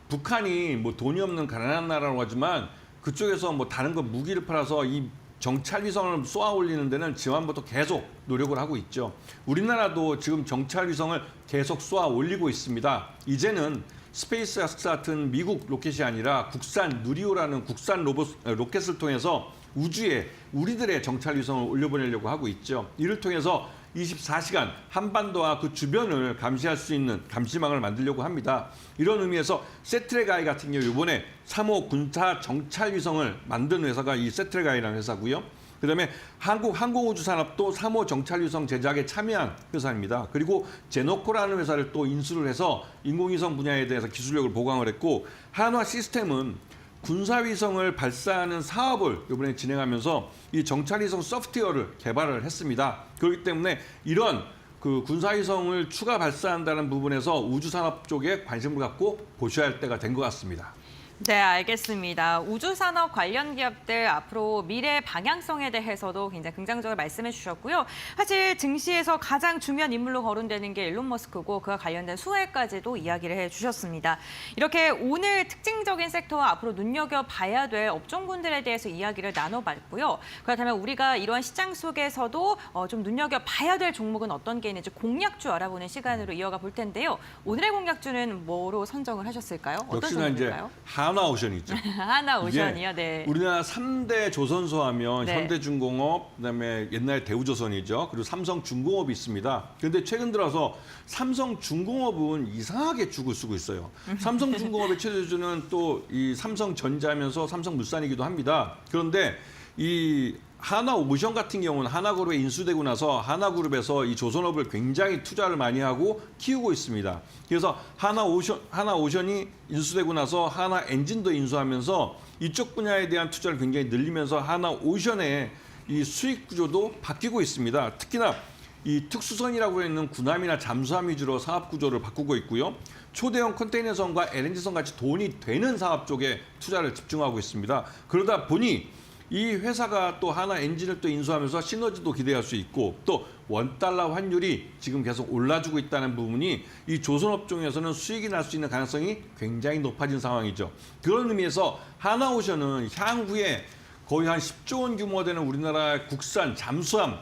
북한이 뭐 돈이 없는 가난한 나라라고 하지만 그쪽에서 뭐 다른 거 무기를 팔아서 이 정찰 위성을 쏘아 올리는 데는 지난번부터 계속 노력을 하고 있죠. 우리나라도 지금 정찰 위성을 계속 쏘아 올리고 있습니다. 이제는 스페이스X 같은 미국 로켓이 아니라 국산 누리호라는 국산 로켓을 통해서 우주에 우리들의 정찰 위성을 올려보내려고 하고 있죠. 이를 통해서 24시간 한반도와 그 주변을 감시할 수 있는 감시망을 만들려고 합니다. 이런 의미에서 세트레가이 같은 경우 이번에 3호 군사 정찰 위성을 만든 회사가 이 세트레가이라는 회사고요. 그다음에 한국 항공우주산업도 3호 정찰 위성 제작에 참여한 회사입니다. 그리고 제노코라는 회사를 또 인수를 해서 인공위성 분야에 대해서 기술력을 보강을 했고, 한화 시스템은 군사위성을 발사하는 사업을 이번에 진행하면서 이 정찰위성 소프트웨어를 개발을 했습니다. 그렇기 때문에 이런 그 군사위성을 추가 발사한다는 부분에서 우주산업 쪽에 관심을 갖고 보셔야 할 때가 된 것 같습니다. 네, 알겠습니다. 우주산업 관련 기업들 앞으로 미래 방향성에 대해서도 굉장히 긍정적으로 말씀해 주셨고요. 사실 증시에서 가장 중요한 인물로 거론되는 게 일론 머스크고 그와 관련된 수혜까지도 이야기를 해 주셨습니다. 이렇게 오늘 특징적인 섹터와 앞으로 눈여겨봐야 될 업종군들에 대해서 이야기를 나눠봤고요. 그렇다면 우리가 이러한 시장 속에서도 좀 눈여겨봐야 될 종목은 어떤 게 있는지 공략주 알아보는 시간으로 이어가 볼 텐데요. 오늘의 공략주는 뭐로 선정을 하셨을까요? 어떤 역시나 종목일까요? 이제 하나오션이 있죠. 하나오션이요, 네. 우리나라 3대 조선소 하면 네. 현대중공업, 그다음에 옛날 대우조선이죠. 그리고 삼성중공업이 있습니다. 그런데 최근 들어서 삼성중공업은 이상하게 죽을 쓰고 있어요. 삼성중공업의 최대주는 또 이 삼성전자면서 삼성물산이기도 합니다. 그런데 이 하나오션 같은 경우는 하나그룹에 인수되고 나서 하나그룹에서 이 조선업을 굉장히 투자를 많이 하고 키우고 있습니다. 그래서 하나오션이 인수되고 나서 하나엔진도 인수하면서 이쪽 분야에 대한 투자를 굉장히 늘리면서 하나오션의 이 수익 구조도 바뀌고 있습니다. 특히나 이 특수선이라고 있는 군함이나 잠수함 위주로 사업 구조를 바꾸고 있고요. 초대형 컨테이너선과 LNG선 같이 돈이 되는 사업 쪽에 투자를 집중하고 있습니다. 그러다 보니 이 회사가 또 하나 엔진을 또 인수하면서 시너지도 기대할 수 있고, 또 원달러 환율이 지금 계속 올라주고 있다는 부분이 이 조선업종에서는 수익이 날 수 있는 가능성이 굉장히 높아진 상황이죠. 그런 의미에서 하나오션은 향후에 거의 한 10조 원 규모 되는 우리나라 국산 잠수함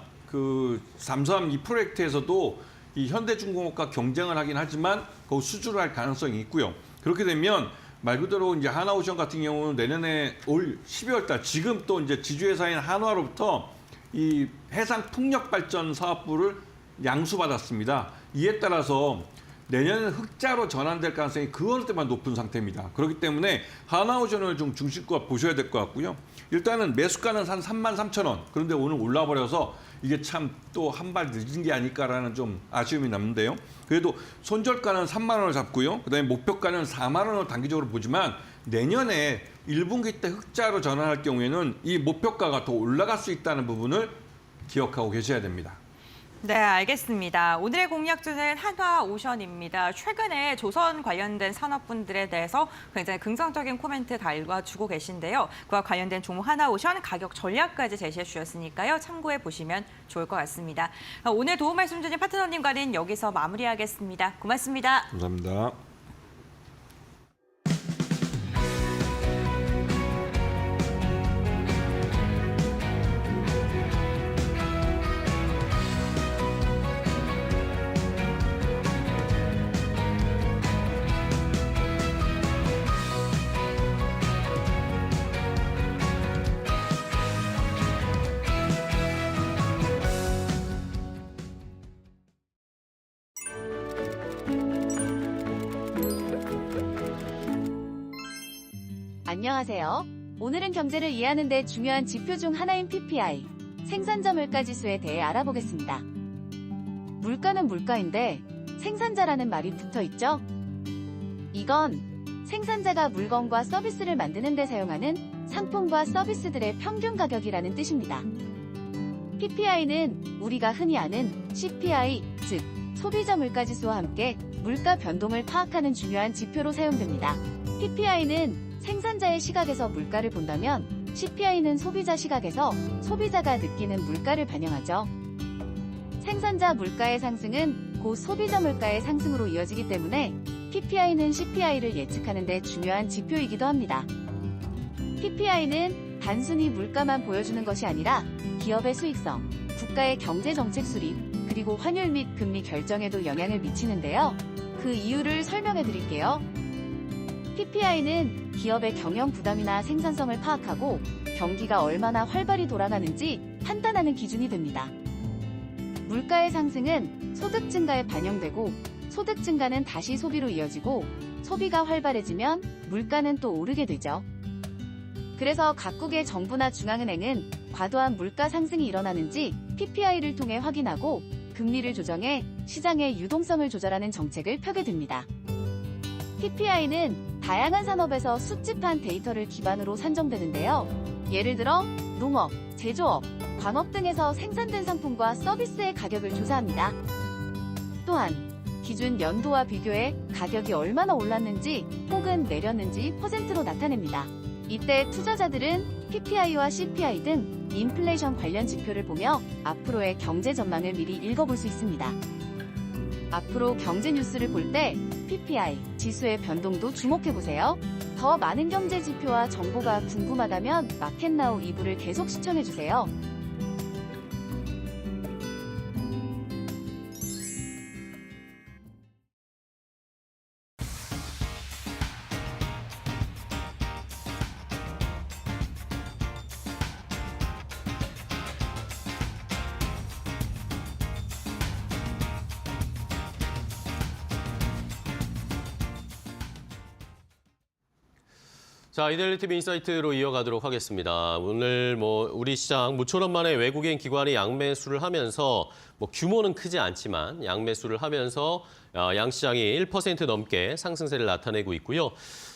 이 프로젝트에서도 이 현대중공업과 경쟁을 하긴 하지만 거기 수주를 할 가능성이 있고요. 그렇게 되면 말 그대로 이제 하나오션 같은 경우는 내년에 올 12월 달 지금 또 이제 지주회사인 한화로부터 이 해상 풍력 발전 사업부를 양수받았습니다. 이에 따라서 내년에는 흑자로 전환될 가능성이 그 어느 때만 높은 상태입니다. 그렇기 때문에 하나오션을 좀 중심껏 보셔야 될 것 같고요. 일단은 매수가는 한 33,000원. 그런데 오늘 올라버려서 이게 참 또 한 발 늦은 게 아닐까라는 좀 아쉬움이 남는데요. 그래도 손절가는 3만 원을 잡고요. 그다음에 목표가는 4만 원을 단기적으로 보지만 내년에 1분기 때 흑자로 전환할 경우에는 이 목표가가 더 올라갈 수 있다는 부분을 기억하고 계셔야 됩니다. 네, 알겠습니다. 오늘의 공략주는 한화오션입니다. 최근에 조선 관련된 산업분들에 대해서 굉장히 긍정적인 코멘트 달아주고 계신데요. 그와 관련된 종목 한화오션 가격 전략까지 제시해 주셨으니까요. 참고해 보시면 좋을 것 같습니다. 오늘 도움 말씀 주신 파트너님과는 여기서 마무리하겠습니다. 고맙습니다. 감사합니다. 안녕하세요. 오늘은 경제를 이해하는 데 중요한 지표 중 하나인 PPI, 생산자 물가지수에 대해 알아보겠습니다. 물가는 물가인데 생산자라는 말이 붙어 있죠? 이건 생산자가 물건과 서비스를 만드는 데 사용하는 상품과 서비스들의 평균 가격이라는 뜻입니다. PPI는 우리가 흔히 아는 CPI, 즉 소비자 물가지수와 함께 물가 변동을 파악하는 중요한 지표로 사용됩니다. PPI는 생산자의 시각에서 물가를 본다면 CPI는 소비자 시각에서 소비자가 느끼는 물가를 반영하죠. 생산자 물가의 상승은 곧 소비자 물가의 상승으로 이어지기 때문에 PPI는 CPI를 예측하는 데 중요한 지표이기도 합니다. PPI는 단순히 물가만 보여주는 것이 아니라 기업의 수익성, 국가의 경제정책 수립, 그리고 환율 및 금리 결정에도 영향을 미치는데요. 그 이유를 설명해 드릴게요. PPI는 기업의 경영 부담이나 생산성을 파악하고 경기가 얼마나 활발히 돌아가는지 판단하는 기준이 됩니다. 물가의 상승은 소득 증가에 반영되고 소득 증가는 다시 소비로 이어지고 소비가 활발해지면 물가는 또 오르게 되죠. 그래서 각국의 정부나 중앙은행은 과도한 물가 상승이 일어나는지 PPI를 통해 확인하고 금리를 조정해 시장의 유동성을 조절하는 정책을 펴게 됩니다. PPI는 다양한 산업에서 수집한 데이터를 기반으로 산정되는데요. 예를 들어 농업, 제조업, 광업 등에서 생산된 상품과 서비스의 가격을 조사합니다. 또한 기준 연도와 비교해 가격이 얼마나 올랐는지 혹은 내렸는지 퍼센트로 나타냅니다. 이때 투자자들은 PPI와 CPI 등 인플레이션 관련 지표를 보며 앞으로의 경제 전망을 미리 읽어볼 수 있습니다. 앞으로 경제 뉴스를 볼 때 PPI 지수의 변동도 주목해보세요. 더 많은 경제 지표와 정보가 궁금하다면 마켓나우 2부를 계속 시청해주세요. 자, 이데일리 TV 인사이트로 이어가도록 하겠습니다. 오늘 우리 시장 모처럼 만에 외국인 기관이 양매수를 하면서 규모는 크지 않지만 양매수를 하면서 양시장이 1% 넘게 상승세를 나타내고 있고요.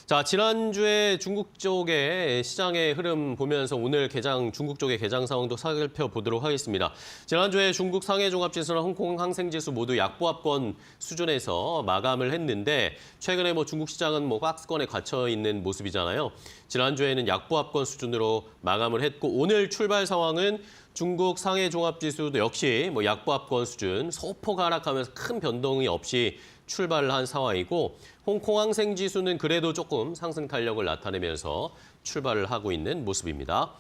자, 지난주에 중국 쪽의 시장의 흐름 보면서 오늘 중국 쪽의 개장 상황도 살펴보도록 하겠습니다. 지난주에 중국 상해종합지수나 홍콩 항생지수 모두 약보합권 수준에서 마감을 했는데 최근에 중국 시장은 박스권에 갇혀 있는 모습이잖아요. 지난주에는 약보합권 수준으로 마감을 했고 오늘 출발 상황은 중국 상해종합지수도 역시 약보합권 수준, 소폭 하락하면서 큰 변동이 없이 출발을 한 상황이고 홍콩 항생지수는 그래도 조금 상승 탄력을 나타내면서 출발을 하고 있는 모습입니다.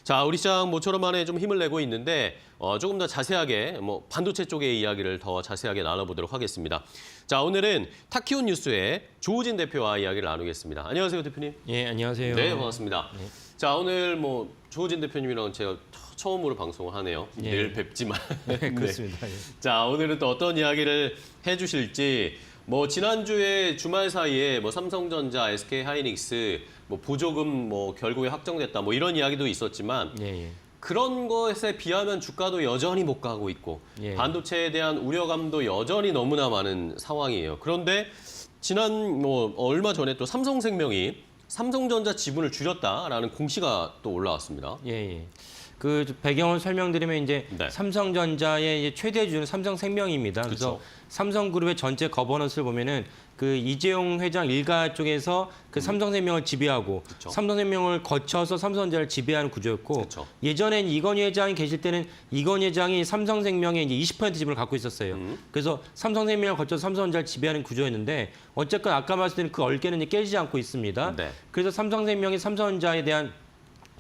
자, 우리 시장 모처럼 만에 좀 힘을 내고 있는데 조금 더 자세하게 반도체 쪽의 이야기를 더 자세하게 나눠보도록 하겠습니다. 자, 오늘은 타키온 뉴스의 조우진 대표와 이야기를 나누겠습니다. 안녕하세요, 대표님. 예, 안녕하세요. 네, 반갑습니다. 네. 자, 오늘 조우진 대표님이랑 제가 처음으로 방송을 하네요. 예. 늘 뵙지만. 네, 그렇습니다. 예. 자, 오늘은 또 어떤 이야기를 해주실지 지난주에 주말 사이에 삼성전자, SK하이닉스 보조금 결국에 확정됐다 이런 이야기도 있었지만 예, 예. 그런 것에 비하면 주가도 여전히 못 가고 있고 예. 반도체에 대한 우려감도 여전히 너무나 많은 상황이에요. 그런데 지난 얼마 전에 또 삼성생명이 삼성전자 지분을 줄였다라는 공시가 또 올라왔습니다. 예, 예. 그 배경을 설명드리면 이제 네. 삼성전자의 이제 최대 주주는 삼성생명입니다. 그래서 그쵸. 삼성그룹의 전체 거버넌스를 보면은 그 이재용 회장 일가 쪽에서 그 삼성생명을 지배하고 그쵸. 삼성생명을 거쳐서 삼성전자를 지배하는 구조였고 그쵸. 예전엔 이건희 회장이 계실 때는 이건희 회장이 삼성생명의 이제 20% 지분을 갖고 있었어요. 그래서 삼성생명을 거쳐서 삼성전자를 지배하는 구조였는데 어쨌건 아까 말씀드린 그 얼개는 이제 깨지지 않고 있습니다. 네. 그래서 삼성생명이 삼성전자에 대한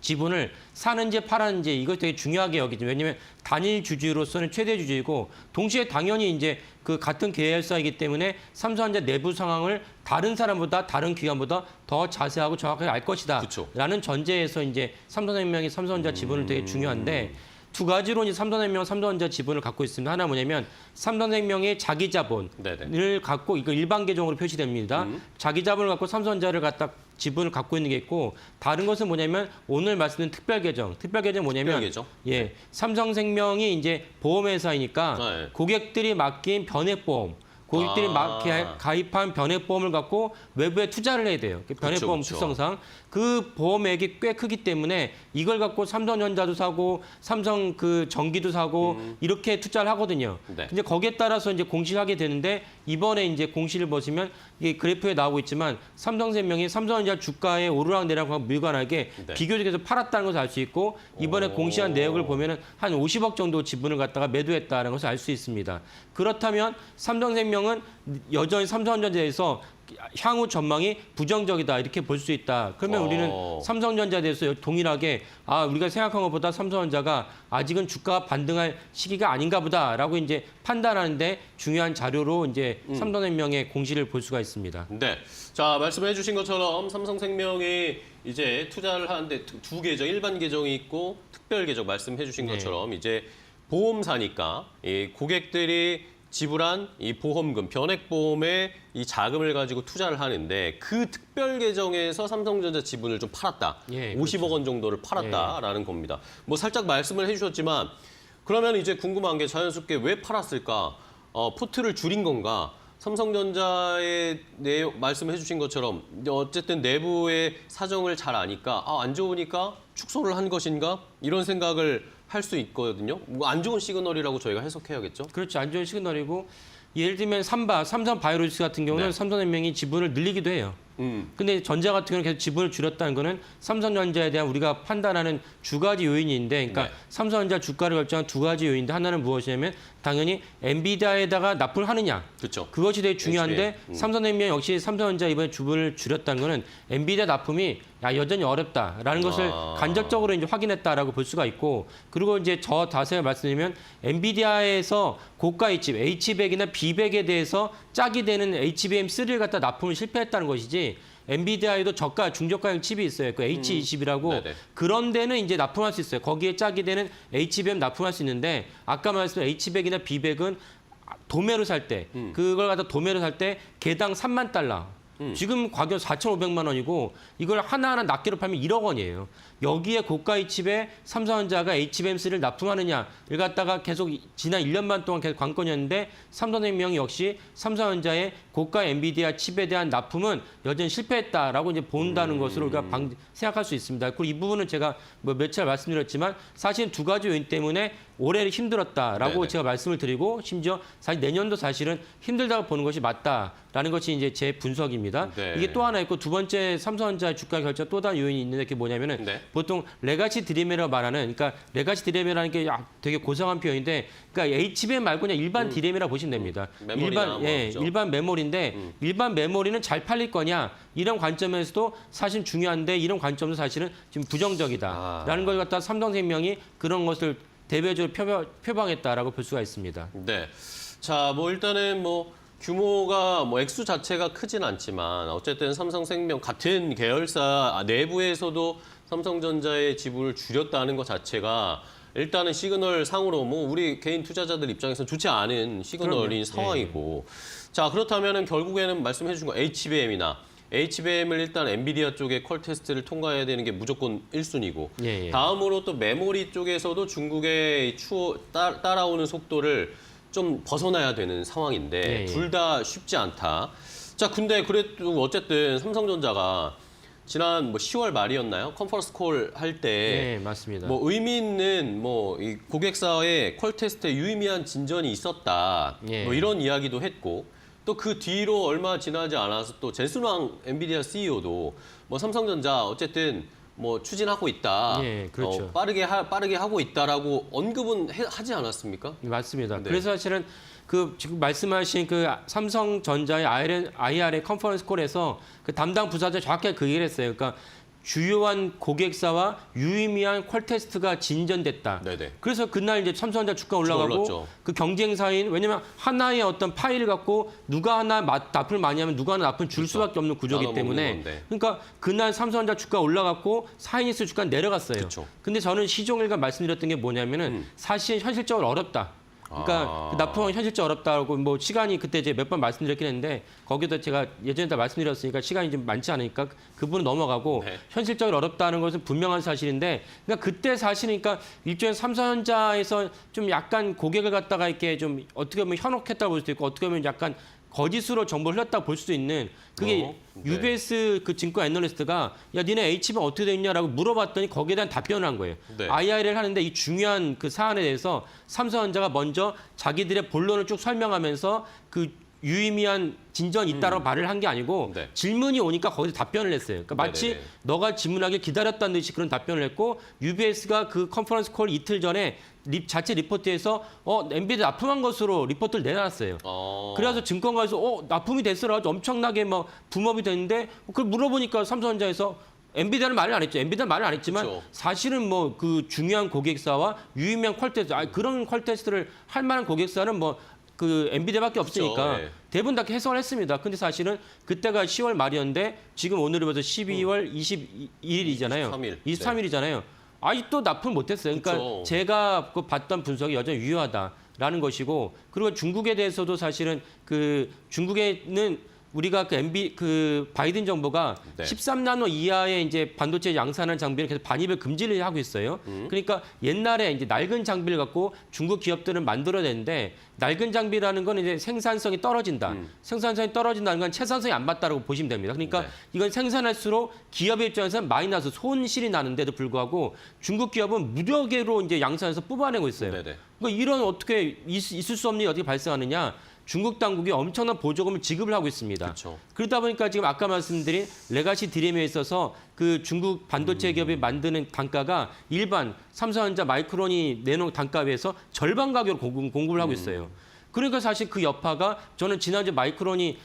지분을 사는지 팔았는지 이것 되게 중요하게 여기죠. 왜냐하면 단일 주주로서는 최대 주주이고 동시에 당연히 이제 그 같은 계열사이기 때문에 삼성전자 내부 상황을 다른 사람보다 다른 기관보다 더 자세하고 정확하게 알 것이다. 그쵸. 라는 전제에서 이제 삼성생명이 삼성전자 지분을 되게 중요한데 두 가지로 이제 삼성생명, 삼성전자 지분을 갖고 있습니다. 하나 뭐냐면 삼성생명의 자기 자본을 네네. 갖고 이거 일반 계정으로 표시됩니다. 자기 자본을 갖고 삼성전자를 갖다 지분을 갖고 있는 게 있고 다른 것은 뭐냐면 오늘 말씀드린 특별 계정. 특별 계정 뭐냐면 특별 계정? 예, 삼성생명이 이제 보험회사이니까 네. 고객들이 맡긴 변액보험. 고객들이 가입한 변액보험을 갖고 외부에 투자를 해야 돼요. 변액보험 그쵸. 특성상. 그 보험액이 꽤 크기 때문에 이걸 갖고 삼성전자도 사고 삼성 그 전기도 사고 이렇게 투자를 하거든요. 네. 이제 거기에 따라서 이제 공시를 하게 되는데 이번에 이제 공시를 보시면 이게 그래프에 나오고 있지만 삼성생명이 삼성전자 주가의 오르락내락과 무관하게 네. 비교적에서 팔았다는 것을 알 수 있고 이번에 공시한 내역을 보면은 한 50억 정도 지분을 갖다가 매도했다는 것을 알 수 있습니다. 그렇다면 삼성생명 설명은 여전히 삼성전자에서 향후 전망이 부정적이다 이렇게 볼 수 있다. 그러면 우리는 삼성전자에 대해서 동일하게 우리가 생각한 것보다 삼성전자가 아직은 주가가 반등할 시기가 아닌가 보다라고 이제 판단하는데 중요한 자료로 이제 삼성생명의 공시를 볼 수가 있습니다. 네. 자, 말씀해 주신 것처럼 삼성생명이 이제 투자를 하는데 두 계정, 일반 계정이 있고 특별 계정 말씀해 주신 것처럼 이제 보험사니까 이 고객들이 지불한 이 보험금, 변액보험에 이 자금을 가지고 투자를 하는데 그 특별 계정에서 삼성전자 지분을 좀 팔았다. 예, 50억 원 정도를 팔았다라는 겁니다. 뭐 살짝 말씀을 해주셨지만 그러면 이제 궁금한 게 자연스럽게 왜 팔았을까? 포트를 줄인 건가? 삼성전자의 말씀해 주신 것처럼 어쨌든 내부의 사정을 잘 아니까 안 좋으니까 축소를 한 것인가? 이런 생각을 할 수 있거든요. 뭐 안 좋은 시그널이라고 저희가 해석해야겠죠. 그렇죠. 안 좋은 시그널이고 예를 들면 삼성 바이오로직스 같은 경우는 삼성생명이 지분을 늘리기도 해요. 근데 전자 같은 경우는 계속 지분을 줄였다는 거는 삼성전자에 대한 우리가 판단하는 두 가지 요인인데, 그러니까 삼성전자 주가를 결정한 두 가지 요인인데 하나는 무엇이냐면 당연히 엔비디아에다가 납품을 하느냐. 그렇죠. 그것이 되게 중요한데 삼성생명 역시 삼성전자 이번에 주분을 줄였다는 거는 엔비디아 납품이 여전히 어렵다라는 것을 간접적으로 이제 확인했다라고 볼 수가 있고, 그리고 이제 저 자세히 말씀드리면 엔비디아에서 고가 H칩, H100이나 B100에 대해서 짝이 되는 HBM3를 갖다 납품을 실패했다는 것이지, 엔비디아에도 중저가형 칩이 있어요. 그 H20이라고. 그런 데는 이제 납품할 수 있어요. 거기에 짝이 되는 HBM 납품할 수 있는데, 아까 말씀드린 H100이나 B100은 도매로 살 때, 그걸 갖다 도매로 살 때 개당 3만 달러. 지금 가격 4,500만 원이고 이걸 하나하나 낱개로 팔면 1억 원이에요. 여기에 고가 H칩에 삼성전자가 HBM3를 납품하느냐를 갖다가 계속 지난 1년 반 동안 계속 관건이었는데, 삼성생명이 역시 삼성전자의 고가 엔비디아 칩에 대한 납품은 여전히 실패했다라고 이제 본다는 것으로 우리가 생각할 수 있습니다. 그리고 이 부분은 제가 뭐 몇 차례 말씀드렸지만 사실 두 가지 요인 때문에 올해 힘들었다라고 제가 말씀을 드리고, 심지어 사실 내년도 사실은 힘들다고 보는 것이 맞다라는 것이 이제 제 분석입니다. 이게 또 하나 있고, 두 번째 삼성전자 주가 결정 또 다른 요인이 있는데 그게 뭐냐면은 보통 레가시 디램이라고 말하는, 그러니까 레가시 디램이라는 게 되게 고상한 표현인데, 그러니까 HBM 말고 그냥 일반 디램이라고 보시면 됩니다. 일반 메모리인데 일반 메모리는 잘 팔릴 거냐 이런 관점에서도 사실 중요한데, 이런 관점도 사실은 지금 부정적이다라는 걸 갖다 삼성생명이 그런 것을 대외적으로 표방했다라고 볼 수가 있습니다. 네. 자, 뭐 일단은 뭐 규모가 뭐 액수 자체가 크진 않지만 어쨌든 삼성생명 같은 계열사 내부에서도 삼성전자의 지분을 줄였다는 것 자체가 일단은 시그널 상으로 뭐 우리 개인 투자자들 입장에서는 좋지 않은 시그널인 상황이고, 자, 그렇다면은 결국에는 말씀해 주신 거 HBM을 일단 엔비디아 쪽에 퀄 테스트를 통과해야 되는 게 무조건 1순위고 다음으로 또 메모리 쪽에서도 중국의 따라오는 속도를 좀 벗어나야 되는 상황인데 둘 다 쉽지 않다. 자, 근데 그래도 어쨌든 삼성전자가 지난 뭐 10월 말이었나요? 컨퍼런스 콜 할 때 맞습니다. 뭐 의미 있는 뭐 이 고객사의 퀄 테스트에 유의미한 진전이 있었다. 뭐 이런 이야기도 했고, 또 그 뒤로 얼마 지나지 않아서 또 젠슨왕 엔비디아 CEO도 뭐 삼성전자 어쨌든 뭐 추진하고 있다. 그렇죠. 빠르게 하고 있다라고 언급은 하지 않았습니까? 맞습니다. 그래서 사실은 그 지금 말씀하신 그 삼성전자의 IR의 컨퍼런스 콜에서 그 담당 부사장 정확하게 그 얘기를 했어요. 그러니까 주요한 고객사와 유의미한 퀄 테스트가 진전됐다. 그래서 그날 이제 삼성전자 주가 올라가고, 그 경쟁사인, 왜냐면 하나의 어떤 파일을 갖고 누가 하나 납품을 많이 하면 누가 하나 납품 줄 수밖에 없는 구조이기 때문에, 그러니까 그날 삼성전자 주가 올라갔고 사이니스 주가 내려갔어요. 근데 저는 시종일관 말씀드렸던 게 뭐냐면은 사실 현실적으로 어렵다. 그러니까 납품은 현실적으로 어렵다고 뭐 시간이 그때 이제 몇 번 말씀드렸긴 했는데, 거기도 제가 예전에 다 말씀드렸으니까 시간이 좀 많지 않으니까 그 부분은 넘어가고, 현실적으로 어렵다는 것은 분명한 사실인데, 그러니까 그때 사실이니까 일종의 삼성전자에서 좀 약간 고객을 갖다가 이렇게 좀 어떻게 보면 현혹했다고 볼 수도 있고, 어떻게 보면 약간 거짓으로 정보를 흘렸다고 볼 수도 있는, 그게 UBS 그 증권 애널리스트가 야 니네 HBM 어떻게 돼 있냐라고 물어봤더니 거기에 대한 답변을 한 거예요. IR을 하는데 이 중요한 그 사안에 대해서 삼성전자가 먼저 자기들의 본론을 쭉 설명하면서 그 유의미한 진전이 있다라고 말을 한 게 아니고 네. 질문이 오니까 거기서 답변을 했어요. 그러니까 마치 네네네. 너가 질문하길 기다렸다는 듯이 그런 답변을 했고 UBS가 그 컨퍼런스 콜 이틀 전에 자체 리포트에서 엔비디아 납품한 것으로 리포트를 내놨어요. 그래서 증권가에서 납품이 됐어라고 엄청나게 막 붐업이 됐는데 그걸 물어보니까 삼성전자에서 엔비디아는 말을 안 했죠. 엔비디아는 말을 안 했지만 그쵸. 사실은 뭐 그 중요한 고객사와 유의미한 퀄테스트, 그런 퀄테스트를 할 만한 고객사는 뭐 그 엔비디아밖에 없으니까 네. 대부분 다 해석을 했습니다. 근데 사실은 그때가 10월 말이었는데 지금 오늘을 봐서 12월 21일이잖아요. 23일이잖아요. 아직도 납품을 못했어요. 그러니까 그쵸. 제가 그 봤던 분석이 여전히 유효하다라는 것이고 그리고 중국에 대해서도 사실은 그 중국에는 우리가 그 바이든 정부가 네. 13나노 이하의 이제 반도체 양산하는 장비를 계속 반입을 금지를 하고 있어요. 그러니까 옛날에 이제 낡은 장비를 갖고 중국 기업들은 만들어냈는데 낡은 장비라는 건 이제 생산성이 떨어진다. 생산성이 떨어진다는 건 채산성이 안 맞다라고 보시면 됩니다. 그러니까 네. 이건 생산할수록 기업의 입장에서는 마이너스 손실이 나는데도 불구하고 중국 기업은 무력으로 이제 양산해서 뽑아내고 있어요. 네네. 그러니까 이런 어떻게 있을 수 없는 일이 어떻게 발생하느냐? 중국 당국이 엄청난 보조금을 지급을 하고 있습니다. 그렇죠. 그러다 보니까 지금 아까 말씀드린 레가시 디램에 있어서 그 중국 반도체 기업이 만드는 단가가 일반 삼성전자 마이크론이 내놓은 단가에 비해서 절반 가격으로 공급을 하고 있어요. 그러니까 사실 그 여파가 저는 지난주 마이크론이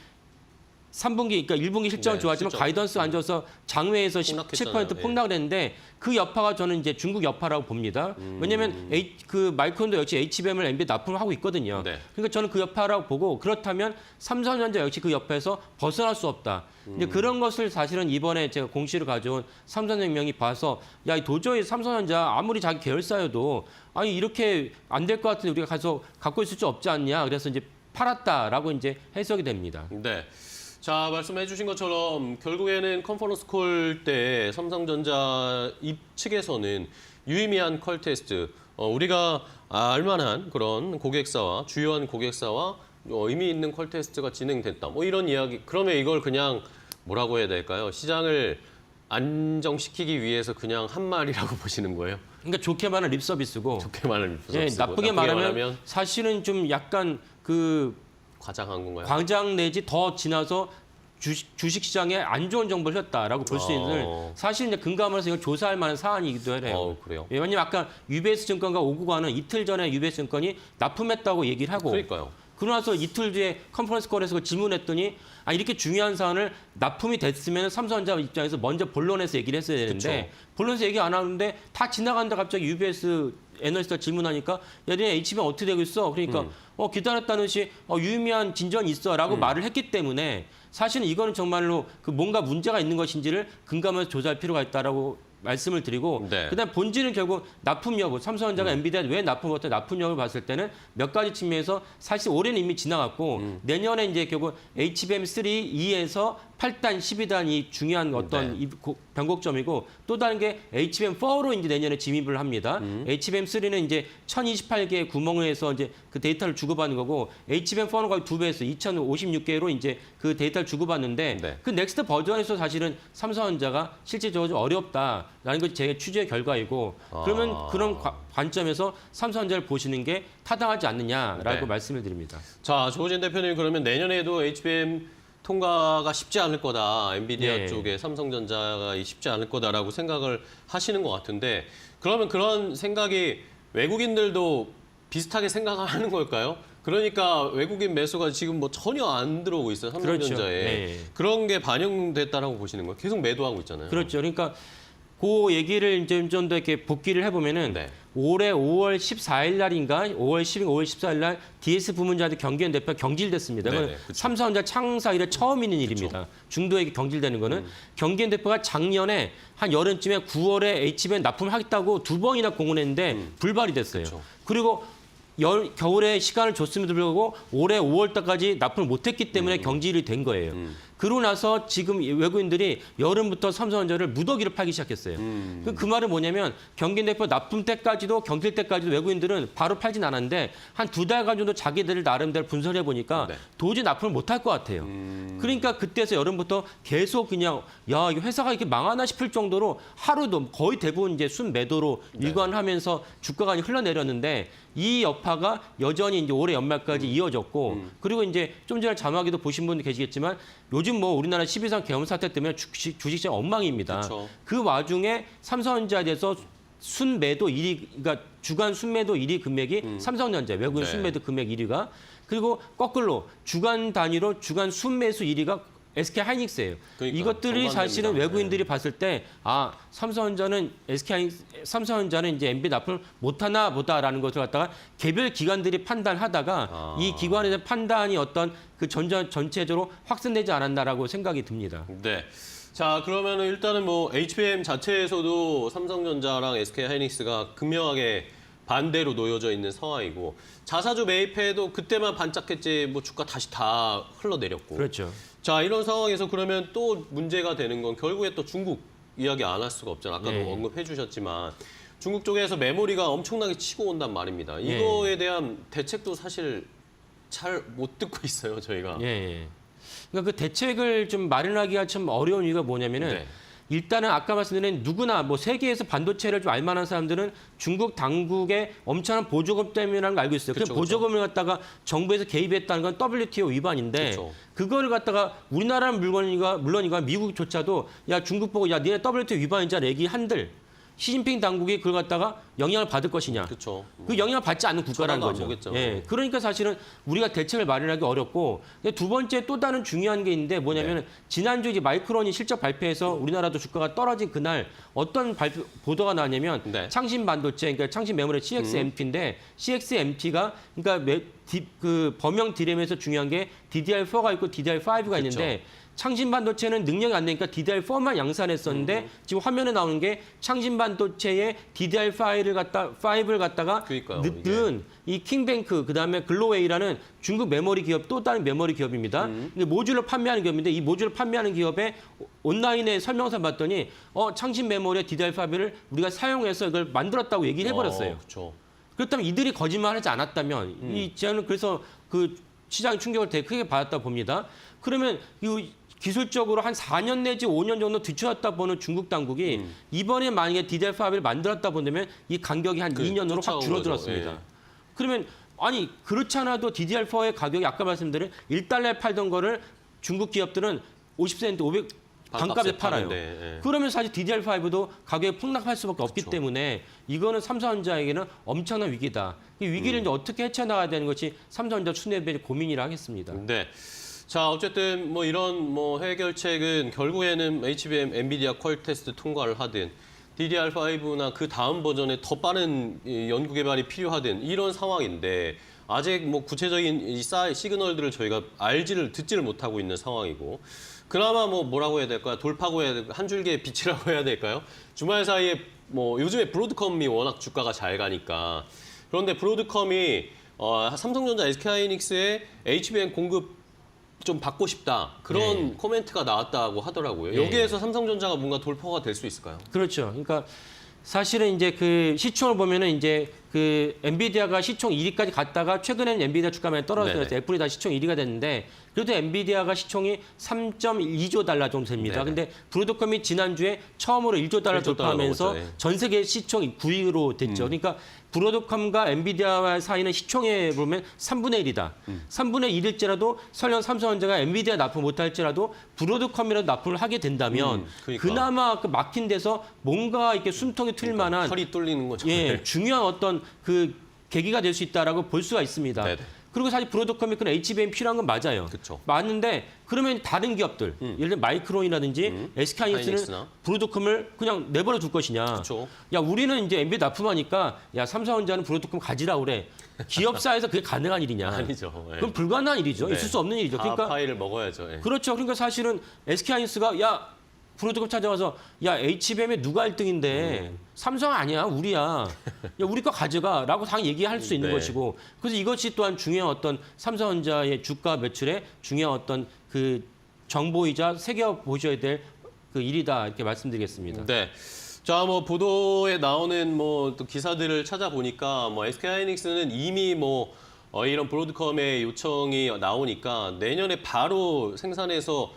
3분기, 그러니까 1분기 실적은 네, 좋았지만 실적. 가이던스 안 줘서 장외에서 폭락했잖아요. 17% 폭락을 했는데 그 여파가 저는 이제 중국 여파라고 봅니다. 왜냐하면 그 마이크론도 역시 HBM을 엔비디아 납품을 하고 있거든요. 네. 그러니까 저는 그 여파라고 보고 그렇다면 삼성전자 역시 그 여파에서 벗어날 수 없다. 이제 그런 것을 사실은 이번에 제가 공시를 가져온 삼성생명이 봐서 야 도저히 삼성전자 아무리 자기 계열사여도 아니 이렇게 안 될 것 같은데 우리가 가서 갖고 있을 수 없지 않냐. 그래서 이제 팔았다라고 이제 해석이 됩니다. 네. 자, 말씀해 주신 것처럼 결국에는 컨퍼런스 콜 때 삼성전자 측에서는 유의미한 퀄 테스트, 우리가 알만한 그런 고객사와 주요한 고객사와 의미 있는 퀄 테스트가 진행됐다. 뭐 이런 이야기. 그러면 이걸 그냥 뭐라고 해야 될까요? 시장을 안정시키기 위해서 그냥 한 말이라고 보시는 거예요? 그러니까 좋게 말하면 립 서비스고 좋게 말하면 예, 나쁘게 말하면 사실은 좀 약간 그 과장한 건가요? 광장 내지 더 지나서 주식 시장에 안 좋은 정보를 했다라고 볼 수 있는 사실 이제 근거하면서 이걸 조사할 만한 사안이기도 해요. 그래요? 예, 왜냐면 아까 UBS 증권과 오구간은 이틀 전에 UBS 증권이 납품했다고 얘기를 하고 그러니까요. 그러고 나서 이틀 뒤에 컨퍼런스 콜에서 그걸 질문했더니 이렇게 중요한 사안을 납품이 됐으면 삼성전자 입장에서 먼저 본론에서 얘기를 했어야 되는데 본론에서 얘기 안 하는데 다 지나간다 갑자기 UBS 애널리스트가 질문하니까 얘네 HBM 어떻게 되고 있어? 그러니까 기다렸다는 듯이 유의미한 진전이 있어라고 말을 했기 때문에 사실은 이거는 정말로 그 뭔가 문제가 있는 것인지를 근거하면서 조사할 필요가 있다라고 말씀을 드리고 네. 그다음 본질은 결국 납품 여부, 삼성전자가 엔비디아 왜 납품 못해 납품 여부를 봤을 때는 몇 가지 측면에서 사실 올해는 이미 지나갔고 내년에 이제 결국 HBM3, 2에서 8단, 12단 이 중요한 어떤 이 변곡점이고 또 다른 게 HBM4로 이제 내년에 진입을 합니다. HBM3는 이제 1028개의 구멍을 해서 이제 그 데이터를 주고받는 거고 HBM4는 거의 2배에서 2056개로 이제 그 데이터를 주고받는데 네. 그 넥스트 버전에서 사실은 삼성전자가 실질적으로 좀 어렵다라는 것이 제 취재의 결과이고 그러면 그런 관점에서 삼성전자를 보시는 게 타당하지 않느냐라고 네. 말씀을 드립니다. 자, 조호진 대표님 그러면 내년에도 HBM 통과가 쉽지 않을 거다. 엔비디아 네. 쪽에 삼성전자가 쉽지 않을 거다라고 생각을 하시는 것 같은데 그러면 그런 생각이 외국인들도 비슷하게 생각하는 걸까요? 그러니까 외국인 매수가 지금 뭐 전혀 안 들어오고 있어요. 삼성전자에. 그렇죠. 네. 그런 게 반영됐다라고 보시는 거예요. 계속 매도하고 있잖아요. 그렇죠. 그러니까 그 얘기를 이제 좀 더 이렇게 복기를 해보면은 네. 올해 5월 14일 날인가 5월 10일, 5월 14일 날 DS 부문자한테 경기현 대표 경질됐습니다. 네네, 그건 그쵸. 삼성전자 창사 이래 처음 있는 일입니다. 중도에게 경질되는 거는 경기현 대표가 작년에 한 여름쯤에 9월에 HBM 납품하겠다고 2번이나 공언했는데 불발이 됐어요. 그쵸. 그리고 겨울에 시간을 줬음에도 불구하고 올해 5월 달까지 납품을 못했기 때문에 경질이 된 거예요. 그러고 나서 지금 외국인들이 여름부터 삼성전자를 무더기로 팔기 시작했어요. 그 말은 뭐냐면 경기대표 납품 때까지도 경질 때까지도 외국인들은 바로 팔진 않았는데 한 2달간 정도 자기들 나름대로 분석해 보니까 네. 도저히 납품을 못할 것 같아요. 그러니까 그때서 여름부터 계속 그냥 야 이거 회사가 이렇게 망하나 싶을 정도로 하루도 거의 대부분 이제 순매도로 일관하면서 주가가 흘러내렸는데 이 여파가 여전히 이제 올해 연말까지 이어졌고 그리고 이제 좀 전에 자막에도 보신 분들 계시겠지만 요즘 뭐 우리나라 12상 계엄 사태 때문에 주식시장 엉망입니다. 그쵸. 그 와중에 삼성전자에 대해서 순매도 1위, 그러니까 주간 순매도 1위 금액이 삼성전자 외국인 네. 순매도 금액 1위가 그리고 거꾸로 주간 단위로 주간 순매수 1위가 SK 하이닉스예요. 그러니까요. 이것들이 정반대입니다. 사실은 외국인들이 네. 봤을 때 아 삼성전자는 삼성전자는 이제 MB 납품을 못하나 보다라는 것을 갖다가 개별 기관들이 판단하다가 이 기관의 판단이 어떤 그 전체적으로 확산되지 않았나라고 생각이 듭니다. 네. 자, 그러면은 일단은 뭐 HBM 자체에서도 삼성전자랑 SK하이닉스가 극명하게 반대로 놓여져 있는 상황이고 자사주 매입해도 그때만 반짝했지 뭐 주가 다시 다 흘러내렸고. 그렇죠. 자, 이런 상황에서 그러면 또 문제가 되는 건 결국에 또 중국 이야기 안 할 수가 없잖아요. 아까도 네. 언급해 주셨지만 중국 쪽에서 메모리가 엄청나게 치고 온단 말입니다. 이거에 대한 대책도 사실 잘 못 듣고 있어요, 저희가. 예, 예. 그러니까 그 대책을 좀 마련하기가 참 어려운 이유가 뭐냐면은 네. 일단은 아까 말씀드린 누구나 뭐 세계에서 반도체를 좀 알만한 사람들은 중국 당국의 엄청난 보조금 때문이라는 걸 알고 있어요. 그 그쵸, 그쵸. 보조금을 갖다가 정부에서 개입했다는 건 WTO 위반인데 그쵸. 그거를 갖다가 우리나라는 물론이가 미국조차도 야 중국 보고 야 니네 WTO 위반이자 얘기한들 시진핑 당국이 그걸 갖다가 영향을 받을 것이냐. 그렇죠. 그 영향을 받지 않는 국가라는 쳐다도 안 거죠. 보겠죠. 예, 그러니까 사실은 우리가 대책을 마련하기 어렵고 근데 두 번째 또 다른 중요한 게 있는데 뭐냐면 지난주 이제 마이크론이 실적 발표해서 우리나라도 주가가 떨어진 그날 어떤 보도가 나왔냐면 네. 창신 반도체 그러니까 창신 메모리 CXMT인데 CXMT가 그러니까 그 범용 디램에서 중요한 게 DDR4가 있고 DDR5가 있는데 창신 반도체는 능력이 안 되니까 DDR4만 양산했었는데 지금 화면에 나오는 게 창신 반도체의 DDR5를 갖다가 그러니까요, 넣은 이 킹뱅크 그다음에 글로웨이라는 중국 메모리 기업 또 다른 메모리 기업입니다. 근데 모듈을 판매하는 기업인데 이 모듈을 판매하는 기업의 온라인에 설명서 봤더니 창신 메모리의 DDR5를 우리가 사용해서 이걸 만들었다고 얘기를 해버렸어요. 그렇죠. 그렇다면 이들이 거짓말하지 않았다면 이 저는 그래서 그 시장 충격을 되게 크게 받았다 봅니다. 그러면 이 기술적으로 한 4년 내지 5년 정도 뒤쳐졌다 보는 중국 당국이 이번에 만약에 DDR5를 만들었다 본다면 이 간격이 한 2년으로 확 쫓아온 줄어들었습니다. 거죠. 예. 그러면 아니 그렇지 않아도 DDR4의 가격이 아까 말씀드린 1달러에 팔던 거를 중국 기업들은 50센트, 500 반값에 팔아요. 파는데, 예. 그러면 사실 DDR5도 가격이 폭락할 수밖에 없기 그렇죠. 때문에 이거는 삼성전자에게는 엄청난 위기다. 이 위기를 이제 어떻게 헤쳐나가야 되는 것이 삼성전자 수뇌부의 고민이라 하겠습니다. 네. 자, 어쨌든 뭐 이런 뭐 해결책은 결국에는 HBM, 엔비디아 퀄 테스트 통과를 하든 DDR5나 그 다음 버전에 더 빠른 연구 개발이 필요하든 이런 상황인데 아직 뭐 구체적인 이 시그널들을 저희가 듣지를 못하고 있는 상황이고 그나마 뭐 뭐라고 해야 될까요? 돌파고 해야 될까요? 한 줄기의 빛이라고 해야 될까요? 주말 사이에 뭐 요즘에 브로드컴이 워낙 주가가 잘 가니까 그런데 브로드컴이 삼성전자, SK하이닉스의 HBM 공급 좀 받고 싶다. 그런 코멘트가 나왔다고 하더라고요. 네. 여기에서 삼성전자가 뭔가 돌파가 될 수 있을까요? 그렇죠. 그러니까 사실은 이제 그 시총을 보면은 이제 그 엔비디아가 시총 1위까지 갔다가 최근에는 엔비디아 주가 많이 떨어져서 네네. 애플이 다 시총 1위가 됐는데 그래도 엔비디아가 시총이 3.2조 달러 정도 됩니다. 네네. 근데 브로드컴이 지난주에 처음으로 1조 달러 1조 달러 돌파하면서 넘었죠. 예. 전 세계 시총 9위로 됐죠. 그러니까 브로드컴과 엔비디아 사이는 시총에 보면 3분의 1이다. 3분의 1일지라도 설령 삼성전자가 엔비디아 납품 못할지라도 브로드컴이라도 납품을 하게 된다면 그러니까. 그나마 그 막힌 데서 뭔가 이렇게 숨통이 트일 만한 털이 뚫리는 거죠. 예, 중요한 어떤 그 계기가 될 수 있다라고 볼 수가 있습니다. 네네. 그리고 사실 브로드컴이 그런 HBM 필요한 건 맞아요. 그쵸. 맞는데 그러면 다른 기업들, 예를 들어 마이크론이라든지 SK하이닉스는 하이닉스나. 브로드컴을 그냥 내버려 둘 것이냐. 그쵸. 야 우리는 이제 엔비 납품하니까 야 삼성전자는 브로드컴 가지라 그래. 기업사에서 그게 가능한 일이냐. 아니죠. 예. 그럼 불가능한 일이죠. 네. 있을 수 없는 일이죠. 다 그러니까 파일을 먹어야죠. 예. 그렇죠. 그러니까 사실은 SK하이닉스가 야 브로드컴 찾아와서 야 HBM에 누가 1등인데 삼성 아니야 우리야. 야 우리 거 가져가라고 당연히 얘기할 수 있는 네. 것이고 그래서 이것이 또한 중요한 어떤 삼성전자의 주가 매출에 중요한 어떤 그 정보이자 새겨 보셔야 될 그 일이다 이렇게 말씀드리겠습니다. 네. 자, 뭐 보도에 나오는 뭐 또 기사들을 찾아보니까 뭐 SK하이닉스는 이미 뭐 이런 브로드컴의 요청이 나오니까 내년에 바로 생산해서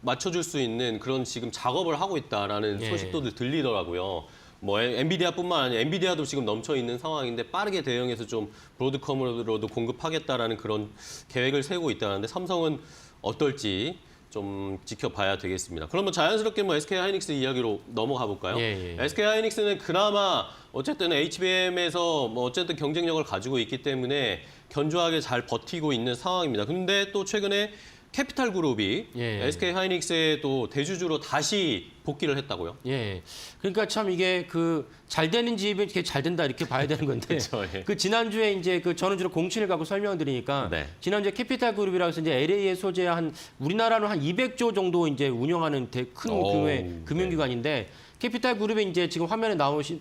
맞춰줄 수 있는 그런 지금 작업을 하고 있다라는 예. 소식도 들리더라고요. 뭐 엔비디아뿐만 아니라 엔비디아도 지금 넘쳐 있는 상황인데 빠르게 대응해서 좀 브로드컴으로도 공급하겠다라는 그런 계획을 세우고 있다는데 삼성은 어떨지 좀 지켜봐야 되겠습니다. 그러면 자연스럽게 뭐 SK하이닉스 이야기로 넘어가 볼까요? 예. SK하이닉스는 그나마 어쨌든 HBM에서 뭐 어쨌든 경쟁력을 가지고 있기 때문에 견조하게 잘 버티고 있는 상황입니다. 근데 또 최근에 캐피탈 그룹이 예. SK하이닉스의 또 대주주로 다시 복귀를 했다고요? 예. 그러니까 참 이게 그 잘 되는 집이 이렇게 잘 된다 이렇게 봐야 되는 건데. 그쵸, 예. 그 지난주에 이제 그 저는 주로 공신을 갖고 설명드리니까 네. 지난주에 캐피탈 그룹이라고 해서 이제 LA에 소재한 우리나라로 한 200조 정도 이제 운영하는 큰 오, 규모의 금융기관인데 캐피탈 그룹이 이제 지금 화면에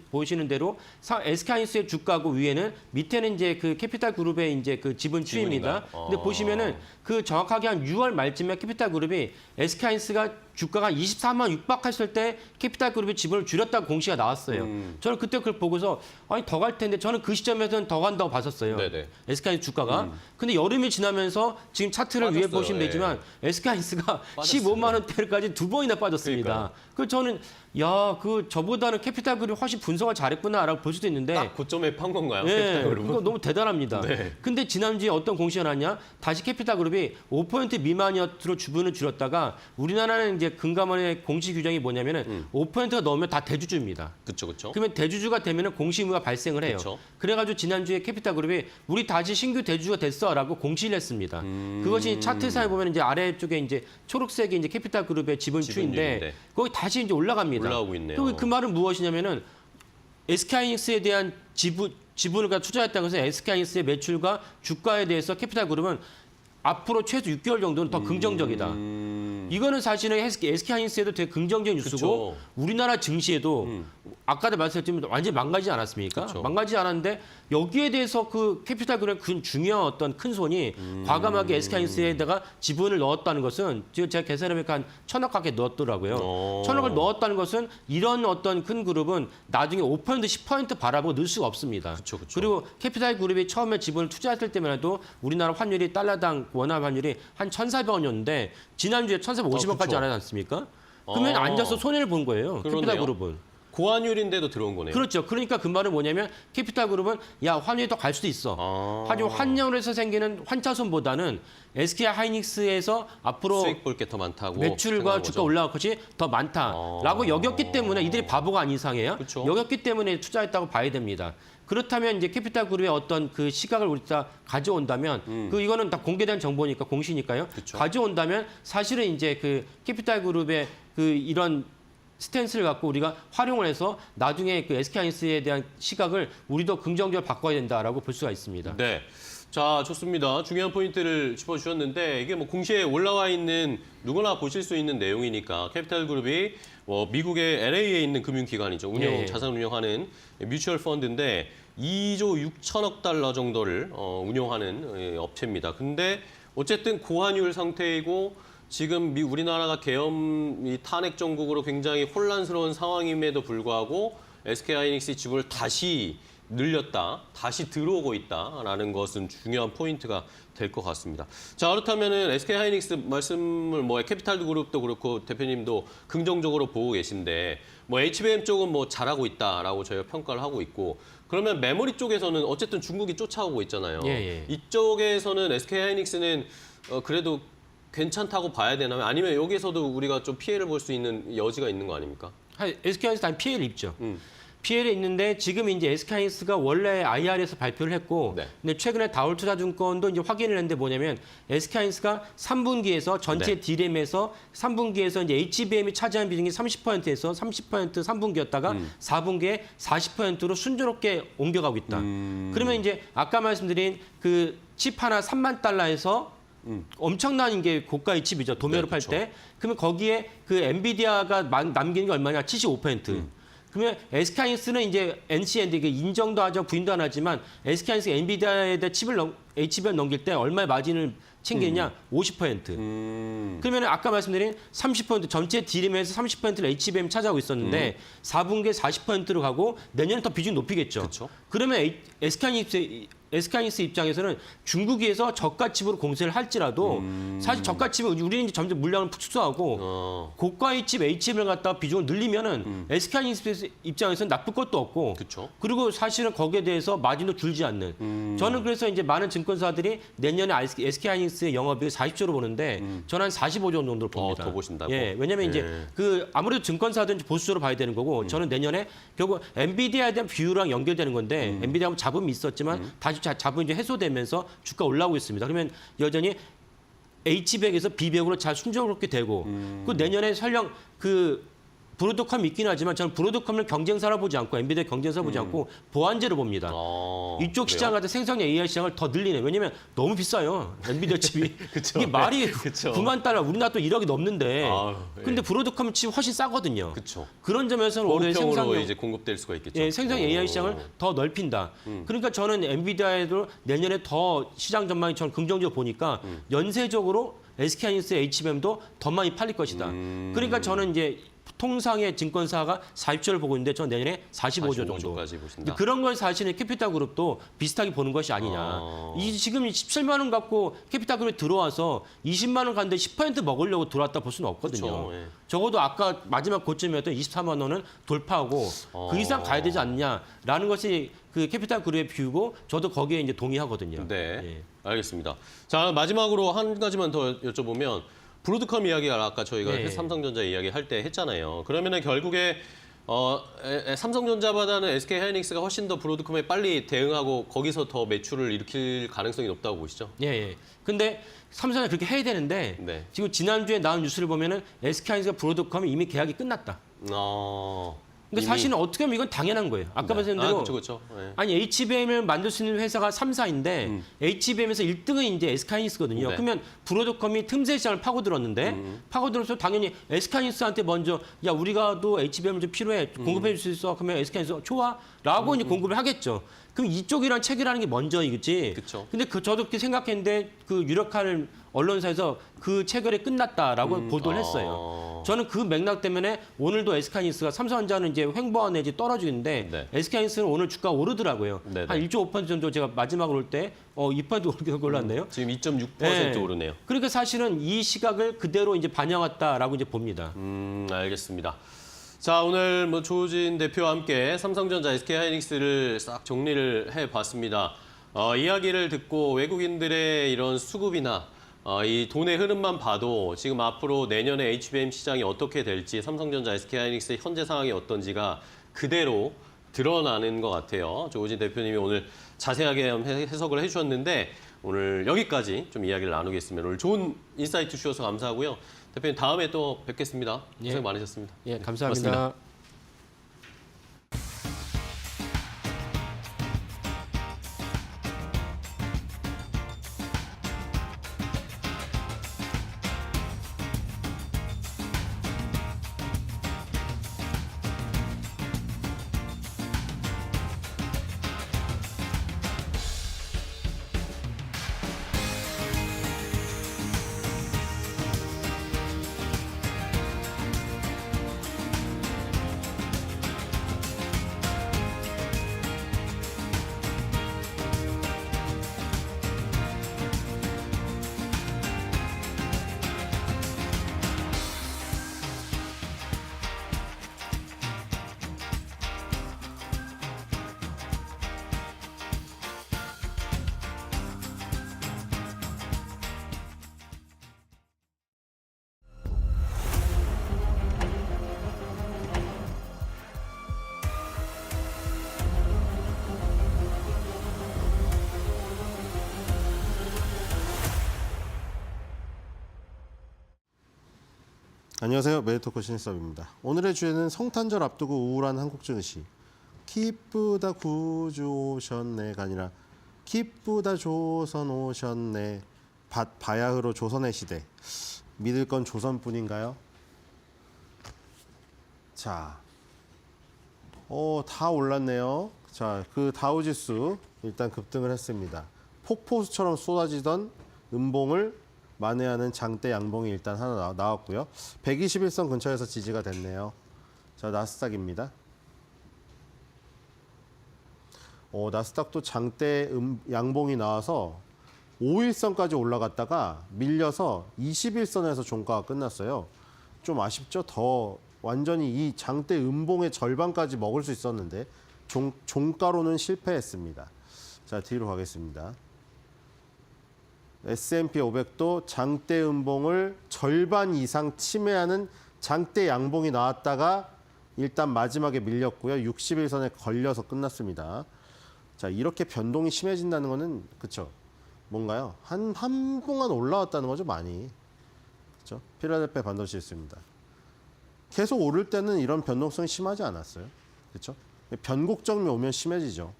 보시는 대로 SK하이닉스의 주가고 위에는 밑에는 이제 그 캐피탈 그룹의 이제 그 지분 추이입니다. 지분인가요? 근데 보시면은 그 정확하게 한 6월 말쯤에 캐피탈 그룹이 SK하이닉스가 주가가 24만 육박했을 때 캐피탈 그룹이 지분을 줄였다고 공시가 나왔어요. 저는 그때 그걸 보고서 아니 더 갈 텐데 저는 그 시점에서는 더 간다고 봤었어요. 네네. SK하이닉스 주가가. 근데 여름이 지나면서 지금 차트를 위에 빠졌어요. 보시면 예. 되지만 SK하이닉스가 빠졌어요. 15만 원대까지 2번이나 빠졌습니다. 그래서 저는 야, 그 저보다는 캐피탈 그룹이 훨씬 분석을 잘했구나라고 볼 수도 있는데 딱 고점에 판 건가요? 예, 캐피탈 그룹은? 그거 너무 대단합니다. 네. 근데 지난주에 어떤 공시가 나왔냐? 다시 캐피탈 그룹이 5% 미만이었으로 주분을 줄였다가 우리나라는 이제 금감원의 공시 규정이 뭐냐면은 5%가 넘으면 다 대주주입니다. 그렇죠. 그러면 대주주가 되면은 공시 의무가 발생을 해요. 그쵸. 그래가지고 지난주에 캐피탈 그룹이 우리 다시 신규 대주주가 됐어라고 공시를 했습니다. 그것이 차트상에 보면 이제 아래쪽에 이제 초록색이 이제 캐피탈 그룹의 지분 추인데 지분율인데. 거기 다시 이제 올라갑니다. 올라오고 있네요. 그 말은 무엇이냐면은 SK하이닉스에 대한 지분을 투자했다고 해서 SK하이닉스의 매출과 주가에 대해서 캐피탈 그룹은 앞으로 최소 6개월 정도는 더 긍정적이다. 이거는 사실은 SK하이닉스에도 되게 긍정적인 뉴스고 그쵸. 우리나라 증시에도 아까도 말씀드렸지만 완전히 망가지지 않았습니까? 그쵸. 망가지지 않았는데 여기에 대해서 그 캐피탈 그룹의 중요한 어떤 큰 손이 과감하게 SK하이닉스에다가 지분을 넣었다는 것은 지금 제가 계산해보니까 한 1,000억 가까이 넣었더라고요. 오. 1,000억을 넣었다는 것은 이런 어떤 큰 그룹은 나중에 5% 10% 바라보고 넣을 수가 없습니다. 그쵸. 그리고 캐피탈 그룹이 처음에 지분을 투자했을 때만 해도 우리나라 환율이 달러당 원화 환율이 한 1,400원이었는데 지난주에 1,450원까지 그쵸. 안 하지 않습니까? 그러면 앉아서 손해를 본 거예요. 캐피탈 그러네요. 그룹은. 고환율인데도 들어온 거네요. 그렇죠. 그러니까 그 말은 뭐냐면 캐피탈 그룹은 야 환율이 더 갈 수도 있어. 하지만 환율에서 생기는 환차손보다는 SK하이닉스에서 앞으로 수익 볼 게 더 많다고 매출과 생각한 주가 거죠. 올라갈 것이 더 많다라고 여겼기 때문에 이들이 바보가 아닌 이상해요. 그쵸. 여겼기 때문에 투자했다고 봐야 됩니다. 그렇다면 이제 캐피탈 그룹의 어떤 그 시각을 우리가 가져온다면 그 이거는 다 공개된 정보니까 공시니까요. 그쵸. 가져온다면 사실은 이제 그 캐피탈 그룹의 그 이런 스탠스를 갖고 우리가 활용을 해서 나중에 그 SK하이닉스에 대한 시각을 우리도 긍정적으로 바꿔야 된다라고 볼 수가 있습니다. 네. 자, 좋습니다. 중요한 포인트를 짚어주셨는데 이게 뭐 공시에 올라와 있는 누구나 보실 수 있는 내용이니까 캐피탈 그룹이 뭐 미국의 LA에 있는 금융기관이죠. 예. 자산 운영하는 뮤추얼 펀드인데 2조 6천억 달러 정도를 운영하는 업체입니다. 근데 어쨌든 고환율 상태이고 지금 우리나라가 계엄 탄핵 정국으로 굉장히 혼란스러운 상황임에도 불구하고 SK하이닉스 지분을 다시 늘렸다, 다시 들어오고 있다라는 것은 중요한 포인트가 될 것 같습니다. 자, 그렇다면은 SK하이닉스 말씀을 뭐 캐피탈 그룹도 그렇고 대표님도 긍정적으로 보고 계신데 뭐 HBM 쪽은 뭐 잘하고 있다라고 저희가 평가를 하고 있고 그러면 메모리 쪽에서는 어쨌든 중국이 쫓아오고 있잖아요. 예. 이쪽에서는 SK하이닉스는 그래도 괜찮다고 봐야 되나요? 아니면 여기서도 우리가 좀 피해를 볼 수 있는 여지가 있는 거 아닙니까? SK하이닉스 단 피해를 입죠. 피해를 입는데 지금 이제 SK하이닉스가 원래 IR에서 발표를 했고, 네. 근데 최근에 다올투자증권도 이제 확인을 했는데 뭐냐면 SK하이닉스가 3분기에서 전체 네. D램에서 3분기에서 이제 HBM이 차지한 비중이 30%에서 30% 3분기였다가 4분기에 40%로 순조롭게 옮겨가고 있다. 그러면 이제 아까 말씀드린 그 칩 하나 3만 달러에서 엄청난 게 고가의 칩이죠. 도매로 네, 팔 그쵸. 때. 그러면 거기에 그 엔비디아가 남기는 게 얼마냐? 75%. 그러면 SK하이닉스는 이제 NCND 인정도 하죠, 부인도 안 하지만 SK하이닉스 엔비디아에다 칩을 HBM 넘길 때 얼마의 마진을 챙기느냐? 50%. 그러면 아까 말씀드린 30% 전체 D램에서 30%를 HBM 차지하고 있었는데 4분기에 40%로 가고 내년에 더 비중 높이겠죠. 그쵸. 그러면 SK하이닉스 입장에서는 중국에서 저가칩으로 공세를 할지라도 사실 저가칩은 우리는 이제 점점 물량을 축소하고 고가의 칩 HBM을 갖다가 비중을 늘리면은 SK하이닉스 입장에서는 나쁠 것도 없고 그쵸. 그리고 사실은 거기에 대해서 마진도 줄지 않는. 저는 그래서 이제 많은 증권사들이 내년에 SK하이닉스의 영업이익 40조로 보는데 저는 한 45조 정도로 봅니다. 더 보신다고? 예, 왜냐면 이제 그 아무래도 증권사들은 보수적으로 봐야 되는 거고 저는 내년에 결국 엔비디아에 대한 비율랑 연결되는 건데 엔비디아 잡음이 있었지만 다시 잡음이 이제 해소되면서 주가 올라오고 있습니다. 그러면 여전히 H백에서 B백으로 잘 순조롭게 되고 그 내년에 설령 그 브로드컴이 있긴 하지만 저는 브로드컴을 경쟁사로 보지 않고 엔비디아 경쟁사로 보지 않고 보완제로 봅니다. 이쪽 그래요? 시장 같은 생성형 AI 시장을 더 늘리네. 왜냐면 너무 비싸요. 엔비디아 칩이. 그쵸. 이게 말이 그쵸. 9만 달러, 우리나라 또 1억이 넘는데. 아유, 예. 근데 브로드컴 칩 훨씬 싸거든요. 그쵸. 그런 점에서는 올해 공평으로 생성형 이제 공급될 수가 있겠죠. 예, 생성 AI 시장을 더 넓힌다. 그러니까 저는 엔비디아에도 내년에 더 시장 전망이 저는 긍정적으로 보니까 연쇄적으로 SK하이닉스 HBM도 더 많이 팔릴 것이다. 그러니까 저는 이제 통상의 증권사가 40조를 보고 있는데 저는 내년에 45조 정도. 45조까지 보신다. 그런 걸 사실은 캐피탈 그룹도 비슷하게 보는 것이 아니냐. 지금 17만 원 갖고 캐피탈 그룹에 들어와서 20만 원 갔는데 10% 먹으려고 들어왔다 볼 수는 없거든요. 그쵸, 예. 적어도 아까 마지막 고점이었던 24만 원은 돌파하고 그 이상 가야 되지 않느냐라는 것이 그 캐피탈 그룹의 뷰고 저도 거기에 이제 동의하거든요. 네, 예. 알겠습니다. 자, 마지막으로 한 가지만 더 여쭤보면 브로드컴 이야기가 아까 저희가 네. 삼성전자 이야기 할 때 했잖아요. 그러면은 결국에 삼성전자보다는 SK하이닉스가 훨씬 더 브로드컴에 빨리 대응하고 거기서 더 매출을 일으킬 가능성이 높다고 보시죠? 예, 예. 근데 삼성이 그렇게 해야 되는데 네. 지금 지난주에 나온 뉴스를 보면은 SK하이닉스가 브로드컴이 이미 계약이 끝났다. 그러니까 사실은 어떻게 보면 이건 당연한 거예요. 아까 말씀드린 대로 그렇죠. 네. 아니 HBM을 만들 수 있는 회사가 3사인데 HBM에서 1등은 이제 SK하이닉스거든요. 네. 그러면 브로드컴이 틈새 시장을 파고들었는데 파고들어서 당연히 SK하이닉스한테 먼저 야 우리가도 HBM 좀 필요해 공급해 줄 수 있어. 그러면 SK하이닉스 좋아라고 이제 공급을 하겠죠. 그럼 이쪽이랑 체결하는 게 먼저이겠지. 그쵸. 근데 저도 그렇게 생각했는데 그 유력한 언론사에서 그 체결이 끝났다라고 보도를 했어요. 저는 그 맥락 때문에 오늘도 SK하이닉스가 삼성전자는 이제 횡보한 내지 떨어지는데 네. SK하이닉스는 오늘 주가 오르더라고요. 네네. 한 1.5% 정도 제가 마지막으로 올 때 2% 올랐네요. 지금 2.6% 네. 오르네요. 그러니까 사실은 이 시각을 그대로 이제 반영했다라고 이제 봅니다. 알겠습니다. 자, 오늘 뭐 조우진 대표와 함께 삼성전자, SK하이닉스를 싹 정리를 해봤습니다. 이야기를 듣고 외국인들의 이런 수급이나 이 돈의 흐름만 봐도 지금 앞으로 내년에 HBM 시장이 어떻게 될지 삼성전자, SK하이닉스의 현재 상황이 어떤지가 그대로 드러나는 것 같아요. 조우진 대표님이 오늘 자세하게 해석을 해주셨는데 오늘 여기까지 좀 이야기를 나누겠습니다. 오늘 좋은 인사이트 주셔서 감사하고요. 대표님 다음에 또 뵙겠습니다. 고생 예. 많으셨습니다. 예, 감사합니다. 고맙습니다. 안녕하세요. 메디토크 신입사입니다. 오늘의 주제는 성탄절 앞두고 우울한 한국 증시. 기쁘다 구주 오셨네가 아니라 기쁘다 조선 오셨네. 바야흐로 조선의 시대. 믿을 건 조선뿐인가요? 자, 다 올랐네요. 자, 그 다우지수 일단 급등을 했습니다. 폭포수처럼 쏟아지던 음봉을 만회하는 장대 양봉이 일단 하나 나왔고요. 121선 근처에서 지지가 됐네요. 자, 나스닥입니다. 나스닥도 장대 양봉이 나와서 5일선까지 올라갔다가 밀려서 21선에서 종가가 끝났어요. 좀 아쉽죠? 더 완전히 이 장대 음봉의 절반까지 먹을 수 있었는데 종가로는 실패했습니다. 자, 뒤로 가겠습니다. S&P 500도 장대 음봉을 절반 이상 침해하는 장대 양봉이 나왔다가 일단 마지막에 밀렸고요. 61선에 걸려서 끝났습니다. 자, 이렇게 변동이 심해진다는 거는 그쵸? 뭔가요? 한 동안 올라왔다는 거죠, 많이. 그쵸? 필라델피아 반도체였습니다. 계속 오를 때는 이런 변동성이 심하지 않았어요. 그쵸? 변곡점이 오면 심해지죠.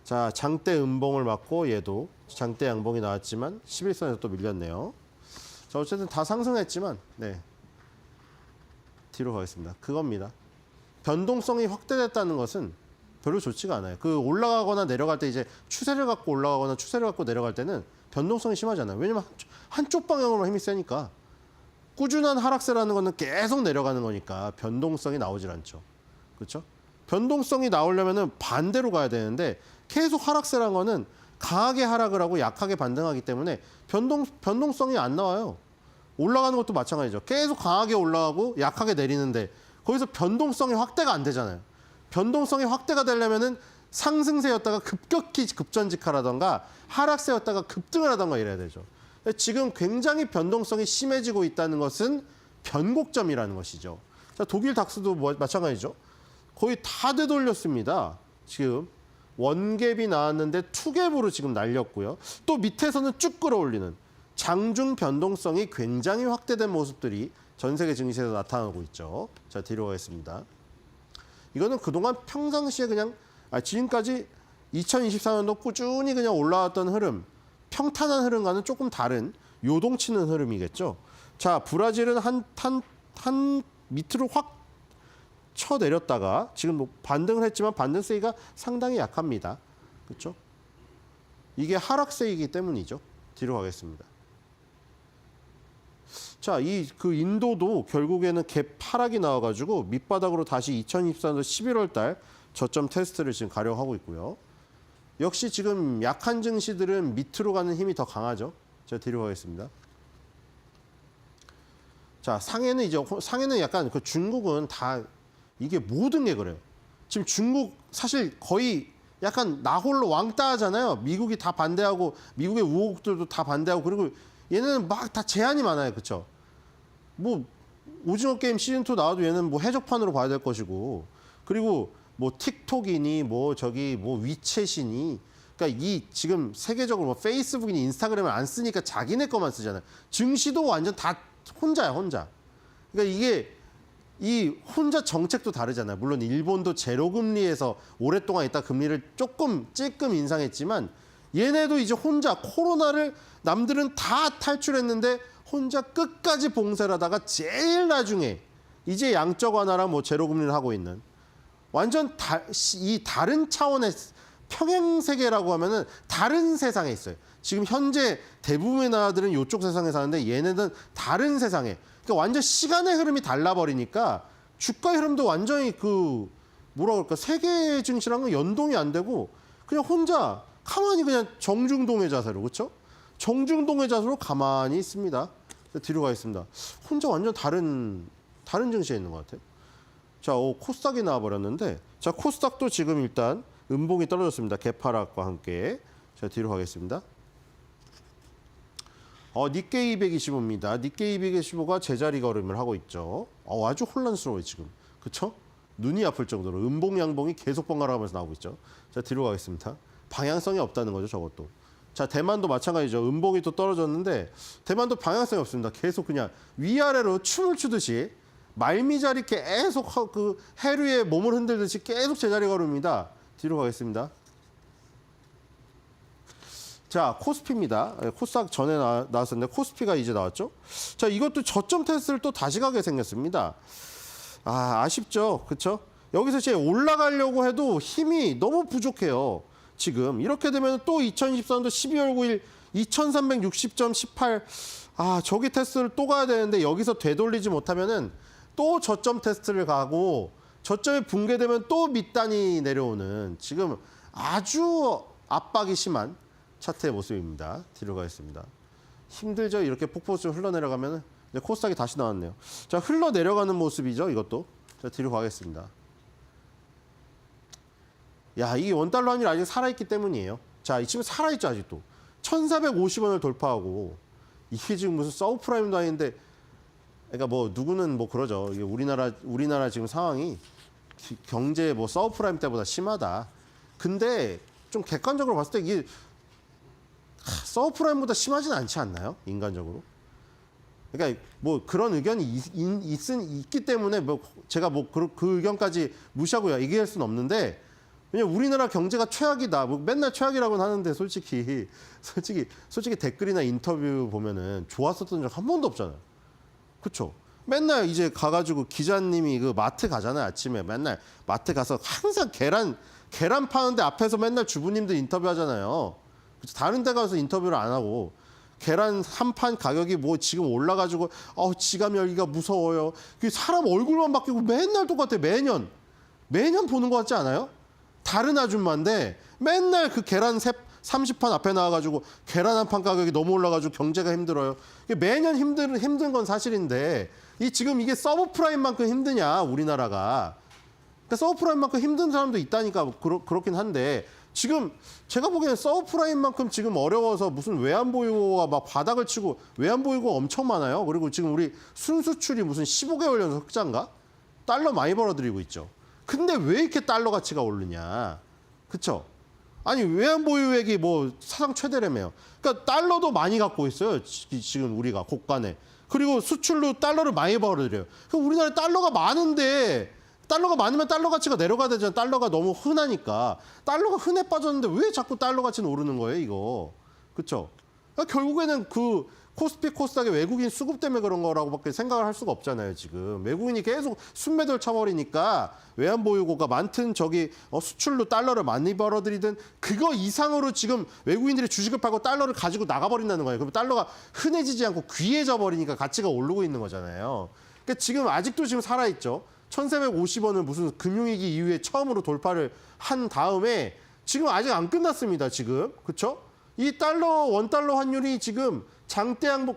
자, 장대 음봉을 맞고 얘도 장대 양봉이 나왔지만 11선에서 또 밀렸네요. 자, 어쨌든 다 상승했지만 네. 뒤로 가겠습니다. 그겁니다. 변동성이 확대됐다는 것은 별로 좋지가 않아요. 그 올라가거나 내려갈 때 이제 추세를 갖고 올라가거나 추세를 갖고 내려갈 때는 변동성이 심하잖아요. 왜냐면 한쪽 방향으로 힘이 세니까. 꾸준한 하락세라는 거는 계속 내려가는 거니까 변동성이 나오질 않죠. 그렇죠? 변동성이 나오려면은 반대로 가야 되는데 계속 하락세라는 거는 강하게 하락을 하고 약하게 반등하기 때문에 변동성이 안 나와요. 올라가는 것도 마찬가지죠. 계속 강하게 올라가고 약하게 내리는데 거기서 변동성이 확대가 안 되잖아요. 변동성이 확대가 되려면은 상승세였다가 급격히 급전직하라던가 하락세였다가 급등을 하던가 이래야 되죠. 지금 굉장히 변동성이 심해지고 있다는 것은 변곡점이라는 것이죠. 자, 독일 닥스도 마찬가지죠. 거의 다 되돌렸습니다. 지금 원갭이 나왔는데 투갭으로 지금 날렸고요. 또 밑에서는 쭉 끌어올리는 장중 변동성이 굉장히 확대된 모습들이 전 세계 증시에서 나타나고 있죠. 자, 뒤로 가겠습니다. 이거는 그동안 평상시에 그냥 지금까지 2024년도 꾸준히 그냥 올라왔던 흐름, 평탄한 흐름과는 조금 다른 요동치는 흐름이겠죠. 자, 브라질은 한 밑으로 확 쳐내렸다가 지금 뭐 반등을 했지만 반등 세기가 상당히 약합니다. 그렇죠? 이게 하락세이기 때문이죠. 뒤로 가겠습니다. 자, 그 인도도 결국에는 갭 하락이 나와가지고 밑바닥으로 다시 2024년도 11월 달 저점 테스트를 지금 가려고 하고 있고요. 역시 지금 약한 증시들은 밑으로 가는 힘이 더 강하죠. 제가 뒤로 가겠습니다. 자, 상해는 약간 그 중국은 다 이게 모든 게 그래요. 지금 중국 사실 거의 약간 나홀로 왕따하잖아요. 미국이 다 반대하고 미국의 우호국들도 다 반대하고 그리고 얘네는 막 다 제한이 많아요. 그렇죠? 뭐 오징어 게임 시즌 2 나와도 얘는 뭐 해적판으로 봐야 될 것이고 그리고 뭐 틱톡이니 뭐 저기 뭐 위챗이니 그러니까 이 지금 세계적으로 뭐 페이스북이니 인스타그램을 안 쓰니까 자기네 거만 쓰잖아요. 증시도 완전 다 혼자야, 혼자. 그러니까 이게 이 혼자 정책도 다르잖아요. 물론 일본도 제로금리에서 오랫동안 있다 금리를 찔끔 인상했지만 얘네도 이제 혼자 코로나를 남들은 다 탈출했는데 혼자 끝까지 봉쇄를 하다가 제일 나중에 이제 양적 완화랑 뭐 제로금리를 하고 있는 완전 이 다른 차원의 평행세계라고 하면은 다른 세상에 있어요. 지금 현재 대부분의 나라들은 이쪽 세상에 사는데 얘네는 다른 세상에 그러니까 완전 시간의 흐름이 달라버리니까 주가 흐름도 완전히 뭐라 그럴까 세계 증시랑은 연동이 안 되고 그냥 혼자 가만히 그냥 정중동의 자세로 그렇죠? 정중동의 자세로 가만히 있습니다. 뒤로 가겠습니다. 혼자 완전 다른 증시에 있는 것 같아요. 자, 코스닥이 나와버렸는데 자, 코스닥도 지금 일단 음봉이 떨어졌습니다. 개파락과 함께. 자, 뒤로 가겠습니다. 니케이 225입니다. 니케이 225가 제자리 걸음을 하고 있죠. 아주 혼란스러워요, 지금. 그쵸? 눈이 아플 정도로 음봉, 양봉이 계속 번갈아가면서 나오고 있죠. 자, 뒤로 가겠습니다. 방향성이 없다는 거죠, 저것도. 자, 대만도 마찬가지죠. 음봉이 또 떨어졌는데 대만도 방향성이 없습니다. 계속 그냥 위아래로 춤을 추듯이 말미잘이 계속 그 해류에 몸을 흔들듯이 계속 제자리 걸음입니다. 뒤로 가겠습니다. 자, 코스피입니다. 코스닥 전에 나왔었는데 코스피가 이제 나왔죠. 자, 이것도 저점 테스트를 또 다시 가게 생겼습니다. 아쉽죠. 그렇죠? 여기서 이제 올라가려고 해도 힘이 너무 부족해요. 지금 이렇게 되면 또 2024년도 12월 9일 2360.18 저기 테스트를 또 가야 되는데 여기서 되돌리지 못하면은 또 저점 테스트를 가고 저점이 붕괴되면 또 밑단이 내려오는 지금 아주 압박이 심한 차트의 모습입니다. 뒤로 가겠습니다. 힘들죠. 이렇게 폭포수 흘러내려가면 코스닥이 다시 나왔네요. 자, 흘러내려가는 모습이죠. 이것도. 자, 뒤로 가겠습니다. 야, 이게 원달러 환율이 아직 살아있기 때문이에요. 자, 지금 살아있죠. 아직도. 1450원을 돌파하고 이게 지금 무슨 서브프라임도 아닌데 그러니까 뭐 누구는 뭐 그러죠. 이게 우리나라 지금 상황이 경제 뭐 서브프라임 때보다 심하다. 근데 좀 객관적으로 봤을 때 이게 서브프라임보다 심하진 않지 않나요? 인간적으로. 그러니까 뭐 그런 의견이 있기 때문에 뭐 제가 뭐 그 의견까지 무시하고 얘기할 수는 없는데 왜냐면 우리나라 경제가 최악이다. 뭐 맨날 최악이라고는 하는데 솔직히 댓글이나 인터뷰 보면은 좋았었던 적 한 번도 없잖아요. 그렇죠? 맨날 이제 가가지고 기자님이 그 마트 가잖아요. 아침에 맨날 마트 가서 항상 계란 파는데 앞에서 맨날 주부님들 인터뷰하잖아요. 그렇죠? 다른 데 가서 인터뷰를 안 하고 계란 한 판 가격이 뭐 지금 올라가지고 지갑 열기가 무서워요. 사람 얼굴만 바뀌고 맨날 똑같아요. 매년 보는 것 같지 않아요? 다른 아줌마인데 맨날 그 계란 30판 앞에 나와가지고 계란 한 판 가격이 너무 올라가지고 경제가 힘들어요. 매년 힘든 건 사실인데 지금 이게 서브프라임만큼 힘드냐 우리나라가. 그러니까 서브프라임만큼 힘든 사람도 있다니까 그렇긴 한데 지금 제가 보기에는 서브프라임만큼 지금 어려워서 무슨 외환보유고가 막 바닥을 치고 외환보유고가 엄청 많아요. 그리고 지금 우리 순수출이 무슨 15개월 연속 흑자인가? 달러 많이 벌어들이고 있죠. 근데 왜 이렇게 달러 가치가 오르냐? 그쵸? 아니 외환보유액이 뭐 사상 최대라며요. 그러니까 달러도 많이 갖고 있어요. 지금 우리가 곳간에. 그리고 수출로 달러를 많이 벌어들여요. 그럼 우리나라에 달러가 많은데 달러가 많으면 달러 가치가 내려가야 되잖아요. 달러가 너무 흔하니까. 달러가 흔해 빠졌는데 왜 자꾸 달러 가치는 오르는 거예요, 이거. 그렇죠? 그러니까 결국에는 그 코스피 코스닥의 외국인 수급 때문에 그런 거라고밖에 생각을 할 수가 없잖아요, 지금. 외국인이 계속 순매도를 쳐버리니까 외환보유고가 많든 수출로 달러를 많이 벌어들이든 그거 이상으로 지금 외국인들이 주식을 팔고 달러를 가지고 나가버린다는 거예요. 그럼 달러가 흔해지지 않고 귀해져 버리니까 가치가 오르고 있는 거잖아요. 그러니까 지금 아직도 지금 살아있죠. 1450원을 무슨 금융위기 이후에 처음으로 돌파를 한 다음에 지금 아직 안 끝났습니다. 지금. 그렇죠? 이 원달러 환율이 지금 장대양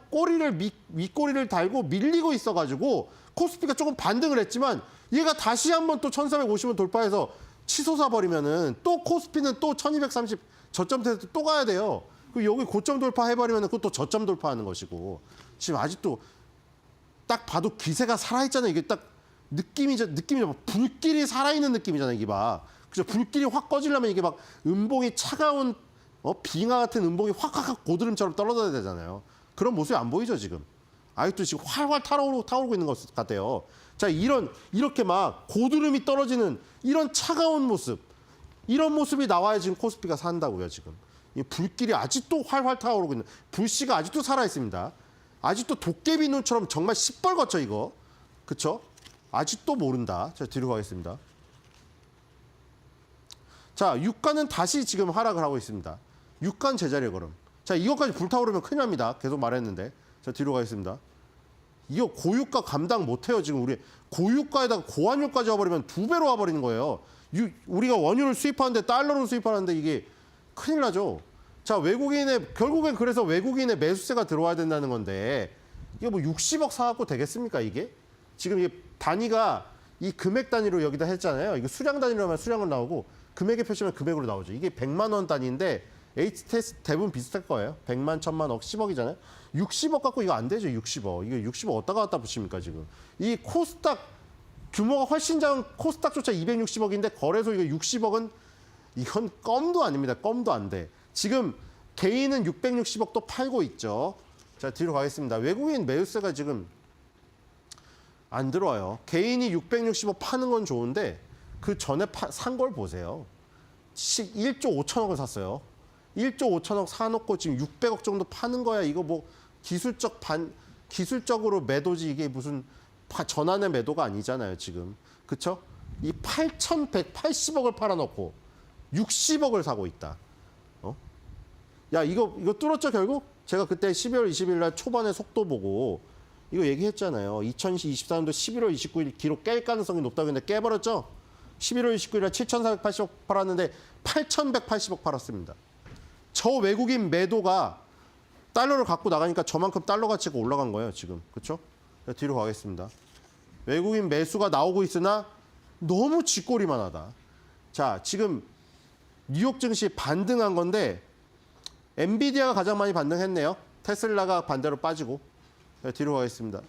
윗꼬리를 달고 밀리고 있어가지고 코스피가 조금 반등을 했지만 얘가 다시 한번 또 1450원 돌파해서 치솟아 버리면은 또 코스피는 또 1230 저점 테스트 또 가야 돼요. 그리고 여기 고점 돌파해버리면 그것도 저점 돌파하는 것이고 지금 아직도 딱 봐도 기세가 살아있잖아요. 이게 딱 느낌이죠. 불길이 살아있는 느낌이잖아요. 이게 막. 그죠? 불길이 확 꺼지려면 이게 막 음봉이 차가운 빙하 같은 음봉이 확 고드름처럼 떨어져야 되잖아요. 그런 모습이 안 보이죠, 지금. 아직도 지금 활활 타오르고 있는 것 같아요. 자, 이렇게 막 고드름이 떨어지는 이런 차가운 모습, 이런 모습이 나와야 지금 코스피가 산다고요, 지금. 이 불길이 아직도 활활 타오르고 있는, 불씨가 아직도 살아있습니다. 아직도 도깨비 눈처럼 정말 시뻘겋죠, 이거. 그쵸? 아직도 모른다. 자, 뒤로 가겠습니다. 자, 유가는 다시 지금 하락을 하고 있습니다. 유가는 제자리에 걸음. 자, 이것까지 불타오르면 큰일 납니다. 계속 말했는데. 자, 뒤로 가겠습니다. 이거 고유가 감당 못해요. 지금 우리 고유가에다가 고환율까지 와버리면 2배로 와버리는 거예요. 우리가 원유를 수입하는데 달러로 수입하는데 이게 큰일 나죠. 자, 결국엔 그래서 외국인의 매수세가 들어와야 된다는 건데 이게 뭐 60억 사갖고 되겠습니까, 이게? 지금 이게 단위가 이 금액 단위로 여기다 했잖아요. 이거 수량 단위로 하면 수량으로 나오고 금액에 표시면 금액으로 나오죠. 이게 100만 원 단위인데 H테스트 대부분 비슷할 거예요. 100만, 1000만, 억, 10억이잖아요. 60억 갖고 이거 안 되죠. 60억. 이거 60억 어디다가 갖다 붙입니까, 지금. 이 코스닥 규모가 훨씬 작은 코스닥조차 260억인데 거래소 이거 60억은 이건 껌도 아닙니다. 껌도 안 돼. 지금 개인은 660억 또 팔고 있죠. 자, 뒤로 가겠습니다. 외국인 매수세가 지금 안 들어와요. 개인이 660억 파는 건 좋은데 그 전에 산 걸 보세요. 1조 5천억을 샀어요. 1조 5천억 사놓고 지금 600억 정도 파는 거야. 이거 뭐 기술적으로 매도지 이게 무슨 전환의 매도가 아니잖아요, 지금. 그쵸? 이 8,180억을 팔아놓고 60억을 사고 있다. 야, 이거 뚫었죠, 결국? 제가 그때 12월 20일 날 초반에 속도 보고 이거 얘기했잖아요. 2024년도 11월 29일 기록 깰 가능성이 높다고 했는데 깨버렸죠? 11월 29일 날 7,480억 팔았는데 8,180억 팔았습니다. 저 외국인 매도가 달러를 갖고 나가니까 저만큼 달러 가치가 올라간 거예요, 지금. 그렇죠? 뒤로 가겠습니다. 외국인 매수가 나오고 있으나 너무 쥐꼬리만 하다. 자, 지금 뉴욕 증시 반등한 건데 엔비디아가 가장 많이 반등했네요. 테슬라가 반대로 빠지고. 뒤로 가겠습니다.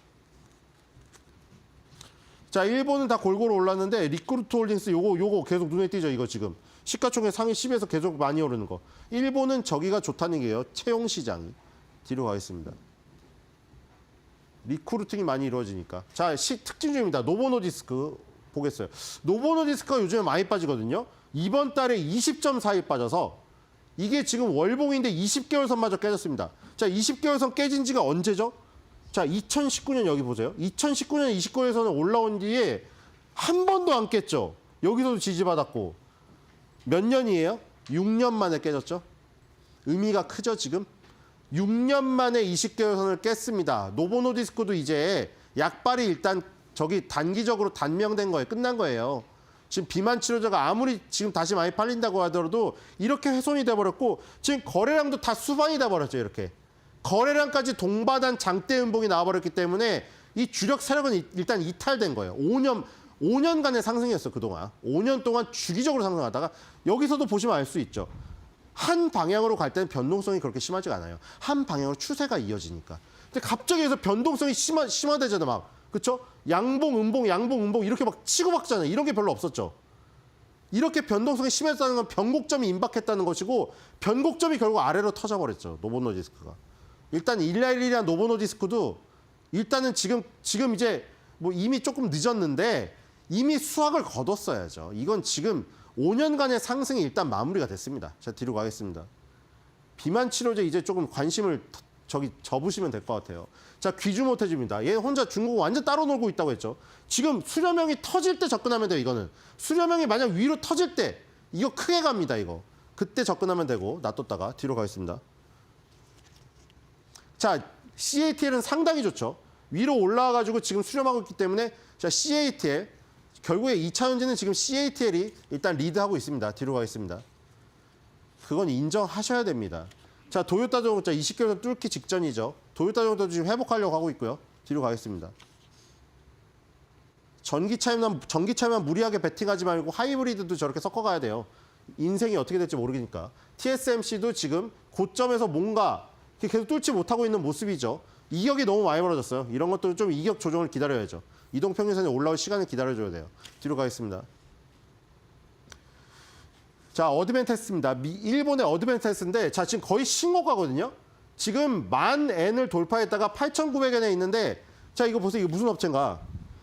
자, 일본은 다 골고루 올랐는데 리크루트 홀딩스 요거 계속 눈에 띄죠, 이거 지금. 시가총액 상위 10에서 계속 많이 오르는 거. 일본은 저기가 좋다는 게요. 채용 시장이. 뒤로 가겠습니다. 리크루팅이 많이 이루어지니까. 자, 특징 중입니다. 노보노디스크 보겠어요. 노보노디스크가 요즘에 많이 빠지거든요. 이번 달에 20.41 빠져서 이게 지금 월봉인데 20개월 선마저 깨졌습니다. 자, 20개월 선 깨진 지가 언제죠? 자, 2019년 여기 보세요. 2019년 20개월 선을 올라온 뒤에 한 번도 안 깼죠. 여기서도 지지받았고. 몇 년이에요? 6년 만에 깨졌죠. 의미가 크죠, 지금? 6년 만에 20개월 선을 깼습니다. 노보노디스크도 이제 약발이 일단 저기 단기적으로 단명된 거예요. 끝난 거예요. 지금 비만 치료제가 아무리 지금 다시 많이 팔린다고 하더라도 이렇게 훼손이 돼버렸고 지금 거래량도 다 수반이 돼버렸죠. 이렇게. 거래량까지 동반한 장대 음봉이 나와버렸기 때문에 이 주력 세력은 일단 이탈된 거예요. 5년간의 상승이었어, 그동안. 5년 동안 주기적으로 상승하다가 여기서도 보시면 알 수 있죠. 한 방향으로 갈 때는 변동성이 그렇게 심하지가 않아요. 한 방향으로 추세가 이어지니까. 근데 갑자기 해서 변동성이 심화되잖아요, 막. 그렇죠? 양봉, 음봉 이렇게 막 치고박잖아요. 이런 게 별로 없었죠. 이렇게 변동성이 심했다는 건 변곡점이 임박했다는 것이고 변곡점이 결국 아래로 터져버렸죠. 노보노디스크가. 일단 111이란 노보노디스크도 일단은 지금 이제 뭐 이미 조금 늦었는데 이미 수확을 거뒀어야죠. 이건 지금 5년간의 상승이 일단 마무리가 됐습니다. 자, 뒤로 가겠습니다. 비만 치료제 이제 조금 관심을 접으시면 될 것 같아요. 자, 귀주모태주입니다. 얘 혼자 중국 완전 따로 놀고 있다고 했죠. 지금 수렴형이 터질 때 접근하면 돼요, 이거는. 수렴형이 만약 위로 터질 때 이거 크게 갑니다, 이거. 그때 접근하면 되고 놔뒀다가 뒤로 가겠습니다. 자, CATL은 상당히 좋죠. 위로 올라와가지고 지금 수렴하고 있기 때문에 자, CATL 결국에 2차 전지는 지금 CATL이 일단 리드하고 있습니다. 뒤로 가겠습니다. 그건 인정하셔야 됩니다. 자, 도요타 자동차 20개월 뚫기 직전이죠. 도요타 자동차도 지금 회복하려고 하고 있고요. 뒤로 가겠습니다. 전기차에만 무리하게 베팅하지 말고 하이브리드도 저렇게 섞어가야 돼요. 인생이 어떻게 될지 모르니까. TSMC도 지금 고점에서 뭔가 계속 뚫지 못하고 있는 모습이죠. 이격이 너무 많이 벌어졌어요. 이런 것도 좀 이격 조정을 기다려야죠. 이동평균선이 올라올 시간을 기다려줘야 돼요. 뒤로 가겠습니다. 자, 어드밴테스입니다. 일본의 어드밴테스인데 자, 지금 거의 신고가거든요. 지금 10,000엔을 돌파했다가 8,900엔에 있는데 자, 이거 보세요. 이거 무슨 업체인가?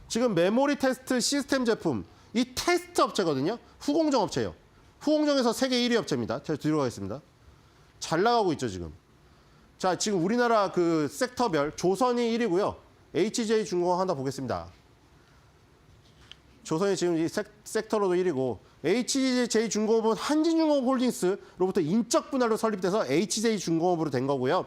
지금 메모리 테스트 시스템 제품. 이 테스트 업체거든요. 후공정 업체예요. 후공정에서 세계 1위 업체입니다. 자, 뒤로 가겠습니다. 잘 나가고 있죠, 지금. 자, 지금 우리나라 그 섹터별 조선이 1위고요. HJ중공업 하나 보겠습니다. 조선이 지금 이 섹터로도 1위고 HJ중공업은 한진중공업홀딩스로부터 인적 분할로 설립돼서 HJ중공업으로 된 거고요.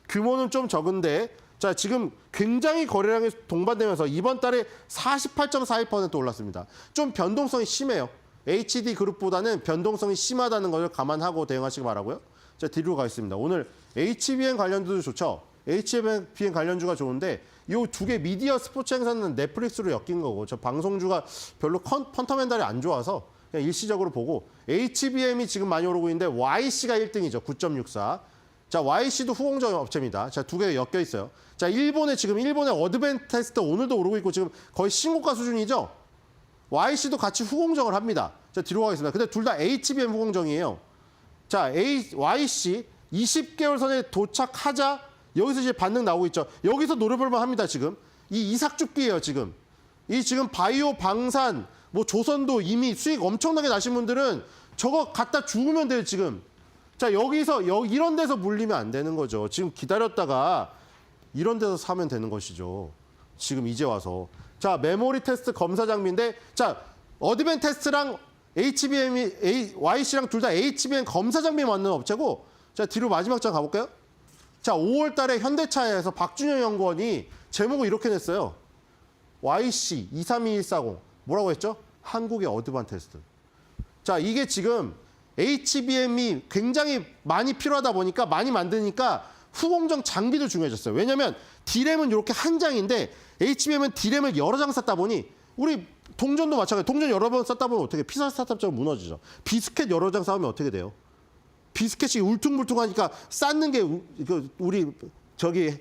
규모는 좀 적은데 자, 지금 굉장히 거래량이 동반되면서 이번 달에 48.41% 올랐습니다. 좀 변동성이 심해요. HD그룹보다는 변동성이 심하다는 것을 감안하고 대응하시기 바라고요. 자, 뒤로 가겠습니다. 오늘 HBN 관련주도 좋죠. HBN 관련주가 좋은데 이 두 개 미디어 스포츠 행사는 넷플릭스로 엮인 거고 저 방송주가 별로 펀더멘탈이 안 좋아서 그냥 일시적으로 보고 HBM이 지금 많이 오르고 있는데 YC가 1등이죠. 9.64. 자, YC도 후공정 업체입니다. 자, 두 개 엮여 있어요. 자, 일본의 어드밴테스트 오늘도 오르고 있고 지금 거의 신고가 수준이죠. YC도 같이 후공정을 합니다. 자, 뒤로 가겠습니다. 근데 둘 다 HBM 후공정이에요. 자, YC 20개월 선에 도착하자 여기서 이제 반등 나오고 있죠. 여기서 노려볼만 합니다, 지금. 이 이삭죽기예요, 지금. 이 지금 바이오, 방산, 뭐 조선도 이미 수익 엄청나게 나신 분들은 저거 갖다 죽으면 돼요, 지금. 자, 여기서 이런 데서 물리면 안 되는 거죠. 지금 기다렸다가 이런 데서 사면 되는 것이죠. 지금 이제 와서. 자, 메모리 테스트 검사 장비인데 자, 어드밴 테스트랑 YC랑 둘 다 HBM 검사 장비 만드는 업체고, 자, 뒤로 마지막 장 가볼까요? 자, 5월 달에 현대차에서 박준영 연구원이 제목을 이렇게 냈어요. YC 232140 뭐라고 했죠? 한국의 어드밴티스트. 자, 이게 지금 HBM이 굉장히 많이 필요하다 보니까 많이 만드니까 후공정 장비도 중요해졌어요. 왜냐하면 D램은 이렇게 한 장인데 HBM은 D램을 여러 장 쌓다 보니 우리 동전도 마찬가지예요. 동전 여러 번 쌓다 보면 어떻게 피사 스타트업처럼 무너지죠. 비스켓 여러 장 쌓으면 어떻게 돼요? 비스켓이 울퉁불퉁하니까 쌓는 게 우리 저기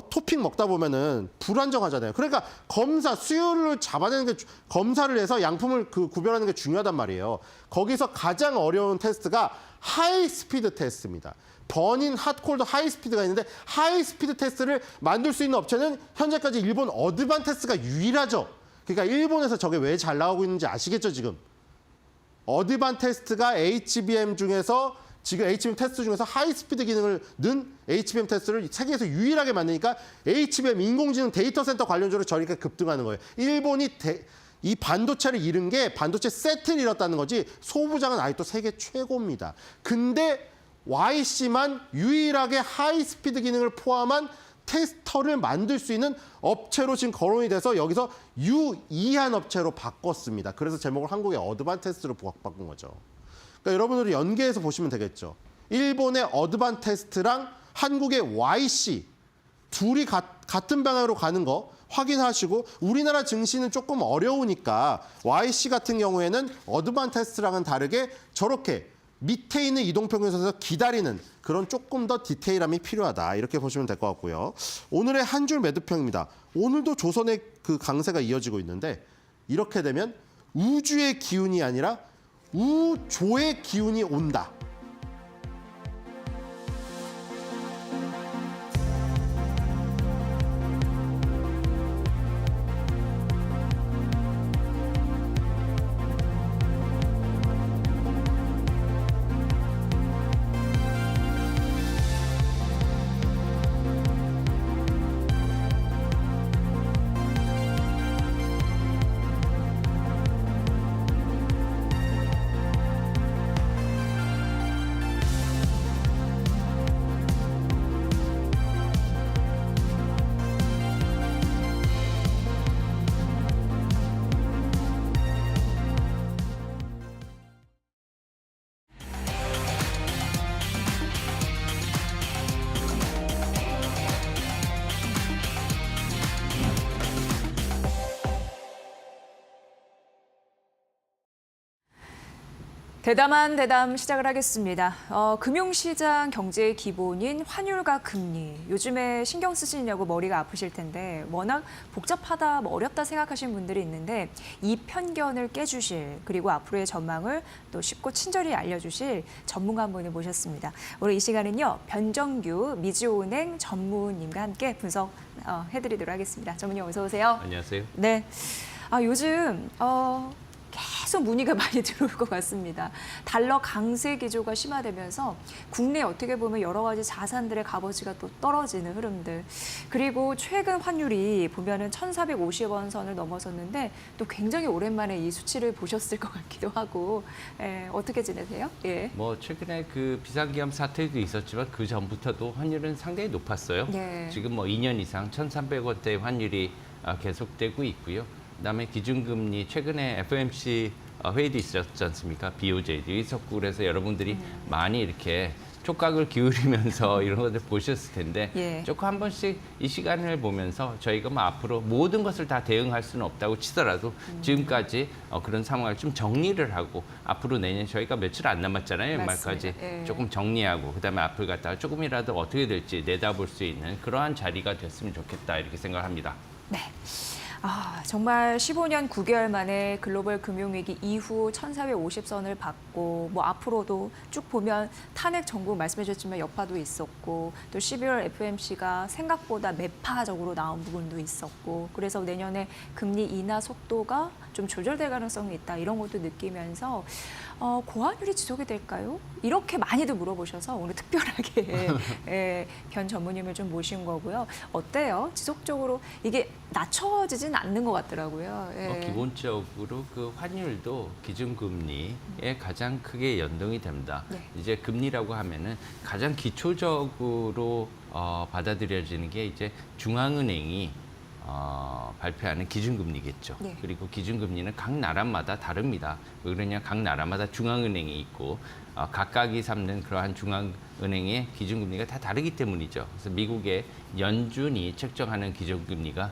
토핑 먹다 보면은 불안정하잖아요. 그러니까 검사 수율을 잡아내는 게 검사를 해서 양품을 구별하는 게 중요하단 말이에요. 거기서 가장 어려운 테스트가 하이 스피드 테스트입니다. 버닌, 핫콜드, 하이 스피드가 있는데 하이 스피드 테스트를 만들 수 있는 업체는 현재까지 일본 어드밴테스트가 유일하죠. 그러니까 일본에서 저게 왜 잘 나오고 있는지 아시겠죠, 지금? 어드밴테스트가 HBM 중에서 지금 HBM 테스트 중에서 하이 스피드 기능을 넣은 HBM 테스트를 세계에서 유일하게 만드니까 HBM 인공지능 데이터 센터 관련주로 저렇게 급등하는 거예요. 일본이 이 반도체를 잃은 게 반도체 세트를 잃었다는 거지 소부장은 아직도 세계 최고입니다. 근데 YC만 유일하게 하이 스피드 기능을 포함한 테스터를 만들 수 있는 업체로 지금 거론이 돼서 여기서 유의한 업체로 바꿨습니다. 그래서 제목을 한국의 어드밴테스트로 바꾼 거죠. 그러니까 여러분들이 연계해서 보시면 되겠죠. 일본의 어드밴테스트랑 한국의 YC 둘이 같은 방향으로 가는 거 확인하시고 우리나라 증시는 조금 어려우니까 YC 같은 경우에는 어드밴테스트랑은 다르게 저렇게 밑에 있는 이동평균선에서 기다리는 그런 조금 더 디테일함이 필요하다. 이렇게 보시면 될 것 같고요. 오늘의 한 줄 매도평입니다. 오늘도 조선의 그 강세가 이어지고 있는데 이렇게 되면 우주의 기운이 아니라 우조의 기운이 온다. 대담한 대담 시작을 하겠습니다. 금융시장 경제의 기본인 환율과 금리. 요즘에 신경 쓰시냐고 머리가 아프실 텐데 워낙 복잡하다, 어렵다 생각하시는 분들이 있는데 이 편견을 깨주실 그리고 앞으로의 전망을 또 쉽고 친절히 알려주실 전문가 한 분을 모셨습니다. 오늘 이 시간은요. 변정규 미주은행 전무님과 함께 분석해드리도록 하겠습니다. 전무님 어서 오세요. 안녕하세요. 네. 요즘 계속 문의가 많이 들어올 것 같습니다. 달러 강세 기조가 심화되면서 국내 어떻게 보면 여러 가지 자산들의 값어치가 또 떨어지는 흐름들. 그리고 최근 환율이 보면은 1,450원 선을 넘어섰는데 또 굉장히 오랜만에 이 수치를 보셨을 것 같기도 하고. 어떻게 지내세요? 예. 뭐 최근에 그 비상기업 사태도 있었지만 그 전부터도 환율은 상당히 높았어요. 네. 지금 뭐 2년 이상 1,300원대 환율이 계속되고 있고요. 그다음에 기준금리 최근에 FOMC 회의도 있었지 않습니까? BOJ도 있었고 그래서 여러분들이 많이 이렇게 촉각을 기울이면서 이런 것들 보셨을 텐데 예. 조금 한 번씩 이 시간을 보면서 저희가 뭐 앞으로 모든 것을 다 대응할 수는 없다고 치더라도 지금까지 그런 상황을 좀 정리를 하고 앞으로 내년 저희가 며칠 안 남았잖아요. 연말까지 예. 조금 정리하고 그다음에 앞을 갖다가 조금이라도 어떻게 될지 내다볼 수 있는 그러한 자리가 됐으면 좋겠다 이렇게 생각합니다. 네. 정말 15년 9개월 만에 글로벌 금융위기 이후 1,450선을 받고 뭐 앞으로도 쭉 보면 탄핵 정국 말씀해 주셨지만 여파도 있었고 또 12월 FOMC가 생각보다 매파적으로 나온 부분도 있었고 그래서 내년에 금리 인하 속도가 좀 조절될 가능성이 있다 이런 것도 느끼면서 고환율이 지속이 될까요? 이렇게 많이들 물어보셔서 오늘 특별하게 예, 변 전무님을 좀 모신 거고요. 어때요? 지속적으로 이게 낮춰지진 않는 것 같더라고요. 예. 기본적으로 그 환율도 기준금리에 가장 크게 연동이 됩니다. 네. 이제 금리라고 하면은 가장 기초적으로 받아들여지는 게 이제 중앙은행이 발표하는 기준금리겠죠. 네. 그리고 기준금리는 각 나라마다 다릅니다. 왜 그러냐? 각 나라마다 중앙은행이 있고 각각이 삼는 그러한 중앙은행의 기준금리가 다 다르기 때문이죠. 그래서 미국의 연준이 책정하는 기준금리가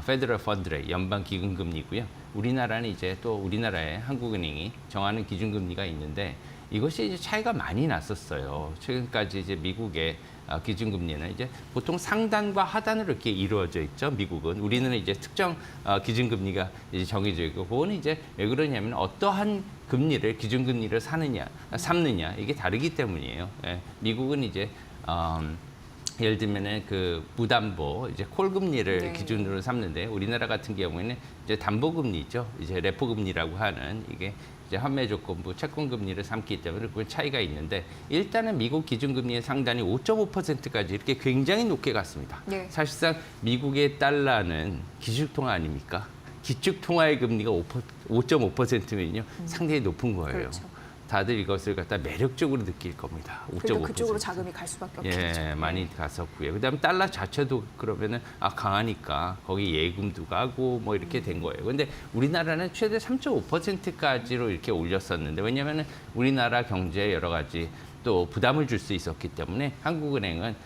페더럴 펀드 레이트, 연방 기금금리고요. 우리나라는 이제 또 우리나라의 한국은행이 정하는 기준금리가 있는데 이것이 이제 차이가 많이 났었어요. 최근까지 이제 미국의 기준금리는 이제 보통 상단과 하단으로 이렇게 이루어져 있죠. 미국은 우리는 이제 특정 기준금리가 이제 정해져 있고, 그거는 이제 왜 그러냐면 어떠한 금리를 기준금리를 삼느냐 이게 다르기 때문이에요. 예, 미국은 이제 예를 들면은 그 무담보 이제 콜금리를 네. 기준으로 삼는데 우리나라 같은 경우에는 이제 담보금리죠. 이제 레포금리라고 하는 이게 이제 환매조건부 채권금리를 삼기 때문에 그 차이가 있는데 일단은 미국 기준금리의 상단이 5.5%까지 이렇게 굉장히 높게 갔습니다. 네. 사실상 미국의 달러는 기축통화 아닙니까? 기축통화의 금리가 5.5%면요 상당히 높은 거예요. 그렇죠. 다들 이것을 갖다 매력적으로 느낄 겁니다. 5.5%. 그래도 그쪽으로 자금이 갈 수밖에 없겠죠. 예, 많이 갔었고요. 그다음에 달러 자체도 그러면은 강하니까 거기 예금도 가고 뭐 이렇게 된 거예요. 근데 우리나라는 최대 3.5%까지로 이렇게 올렸었는데 왜냐면은 우리나라 경제에 여러 가지 또 부담을 줄 수 있었기 때문에 한국은행은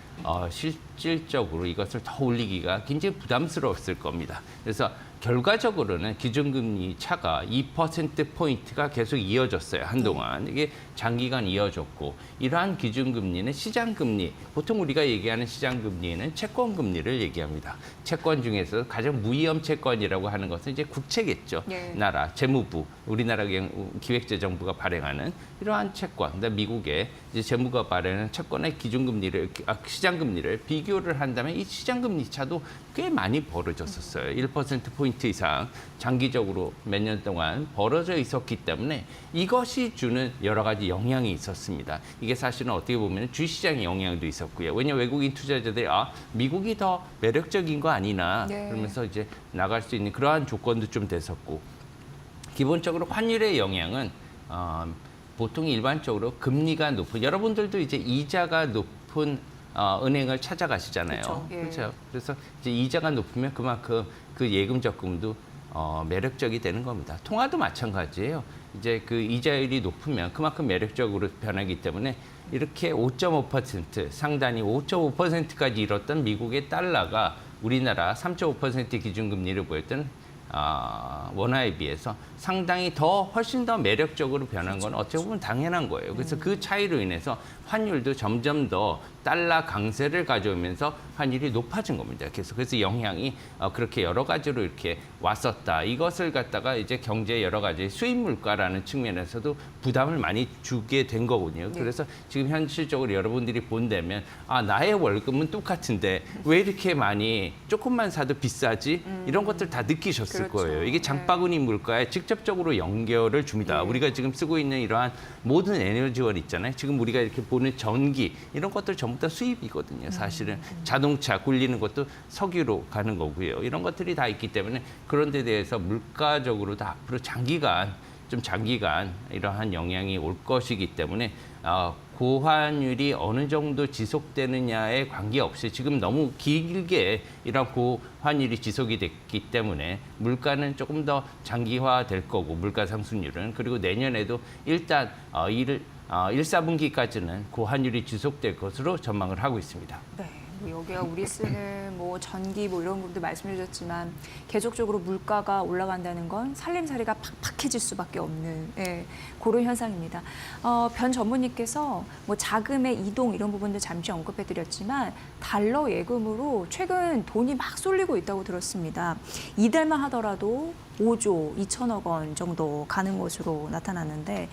실질적으로 이것을 더 올리기가 굉장히 부담스러웠을 겁니다. 그래서 결과적으로는 기준금리 차가 2%포인트가 계속 이어졌어요. 한동안. 이게 장기간 이어졌고 이러한 기준금리는 시장금리, 보통 우리가 얘기하는 시장금리는 채권금리를 얘기합니다. 채권 중에서 가장 무위험 채권이라고 하는 것은 이제 국채겠죠. 네. 나라, 재무부, 우리나라 기획재정부가 발행하는 이러한 채권, 그다음에 미국의 이제 재무가 발행하는 채권의 기준금리를, 시장금리를 비교를 한다면 이 시장금리 차도 꽤 많이 벌어졌었어요. 1%포인트 이상 장기적으로 몇 년 동안 벌어져 있었기 때문에 이것이 주는 여러 가지 영향이 있었습니다. 이게 사실은 어떻게 보면 주시장의 영향도 있었고요. 왜냐하면 외국인 투자자들이 미국이 더 매력적인 거 아니나 네. 그러면서 이제 나갈 수 있는 그러한 조건도 좀 됐었고 기본적으로 환율의 영향은 보통 일반적으로 금리가 높은 여러분들도 이제 이자가 높은 은행을 찾아가시잖아요. 그렇죠. 예. 그렇죠. 그래서 이제 이자가 높으면 그만큼 그 예금 적금도 매력적이 되는 겁니다. 통화도 마찬가지예요. 이제 그 이자율이 높으면 그만큼 매력적으로 변하기 때문에 이렇게 5.5% 상단이 5.5%까지 이뤘던 미국의 달러가 우리나라 3.5% 기준금리를 보였던 원화에 비해서 상당히 훨씬 더 매력적으로 변한 건 어떻게 보면 당연한 거예요. 그래서 그 차이로 인해서 환율도 점점 더 달러 강세를 가져오면서 환율이 높아진 겁니다. 그래서 영향이 그렇게 여러 가지로 이렇게 왔었다. 이것을 갖다가 이제 경제 여러 가지 수입 물가라는 측면에서도 부담을 많이 주게 된 거거든요. 네. 그래서 지금 현실적으로 여러분들이 본다면 나의 월급은 똑같은데 왜 이렇게 많이 조금만 사도 비싸지? 이런 것들 다 느끼셨을 그렇죠. 거예요. 이게 장바구니 물가에 직접적으로 연결을 줍니다. 네. 우리가 지금 쓰고 있는 이러한 모든 에너지원 있잖아요. 지금 우리가 이렇게 보는 전기 이런 것들 전부 다 수입이거든요. 사실은 자동차 굴리는 것도 석유로 가는 거고요. 이런 것들이 다 있기 때문에 그런 데 대해서 물가적으로도 앞으로 장기간 이러한 영향이 올 것이기 때문에 고환율이 어느 정도 지속되느냐에 관계없이 지금 너무 길게 이런 고환율이 지속이 됐기 때문에 물가는 조금 더 장기화될 거고 물가 상승률은 그리고 내년에도 일단 1사분기까지는 고환율이 지속될 것으로 전망을 하고 있습니다. 네. 여기가 우리 쓰는 뭐 전기 뭐 이런 부분도 말씀해 주셨지만 계속적으로 물가가 올라간다는 건 살림살이가 팍팍해질 수밖에 없는 그런 현상입니다. 변 전무님께서 뭐 자금의 이동 이런 부분도 잠시 언급해 드렸지만 달러 예금으로 최근 돈이 막 쏠리고 있다고 들었습니다. 이달만 하더라도 5조 2천억 원 정도 가는 것으로 나타났는데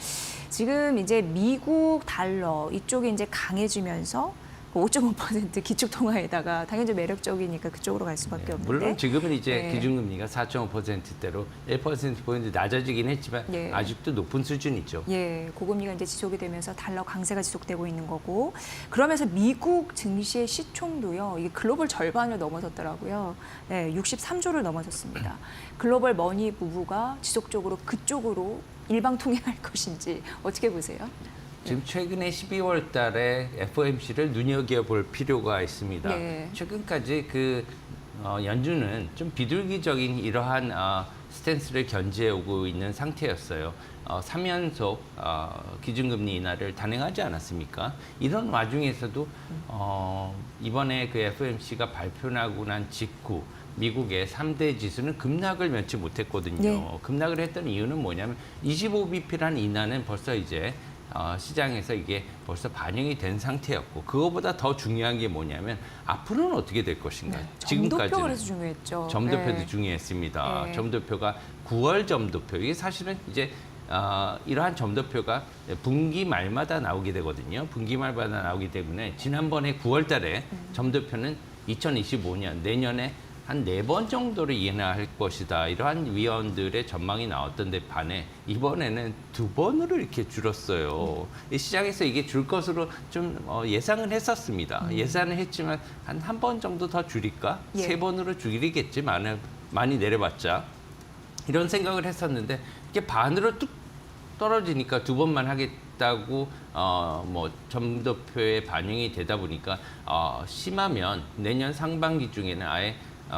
지금 이제 미국 달러 이쪽이 이제 강해지면서 5.5% 기축 통화에다가 당연히 좀 매력적이니까 그쪽으로 갈 수밖에 없는데. 물론 지금은 이제 네. 기준금리가 4.5%대로 1%포인트 낮아지긴 했지만 네. 아직도 높은 수준이죠. 예, 고금리가 이제 지속이 되면서 달러 강세가 지속되고 있는 거고, 그러면서 미국 증시의 시총도요, 이게 글로벌 절반을 넘어섰더라고요. 예, 63조를 넘어섰습니다. 글로벌 머니 부부가 지속적으로 그쪽으로 일방통행할 것인지 어떻게 보세요? 지금 최근에 12월 달에 FOMC를 눈여겨볼 필요가 있습니다. 네. 최근까지 연준은 좀 비둘기적인 이러한 스탠스를 견지해오고 있는 상태였어요. 3연속 기준금리 인하를 단행하지 않았습니까? 이런 와중에서도 이번에 그 FOMC가 발표하고 난 직후 미국의 3대 지수는 급락을 면치 못했거든요. 네. 급락을 했던 이유는 뭐냐면 25bp란 인하는 벌써 이제 시장에서 이게 벌써 반영이 된 상태였고, 그거보다 더 중요한 게 뭐냐면 앞으로는 어떻게 될 것인가. 점도표가 그래서 중요했죠. 점도표도 네. 중요했습니다. 네. 점도표가 9월 점도표. 이게 사실은 이제 이러한 점도표가 분기 말마다 나오게 되거든요. 분기 말마다 나오기 때문에 지난번에 9월 달에 점도표는 2025년 내년에 한 4번 정도를 인하할 것이다. 이러한 위원들의 전망이 나왔던 데 반해 이번에는 2번으로 이렇게 줄었어요. 이 시장에서 이게 줄 것으로 좀 예상은 했었습니다. 예상은 했지만 한 번 정도 더 줄일까? 예. 3번으로 줄이겠지. 많이 내려봤자. 이런 생각을 했었는데 이게 반으로 뚝 떨어지니까 2번만 하겠다고 점도표에 반영이 되다 보니까 심하면 내년 상반기 중에는 아예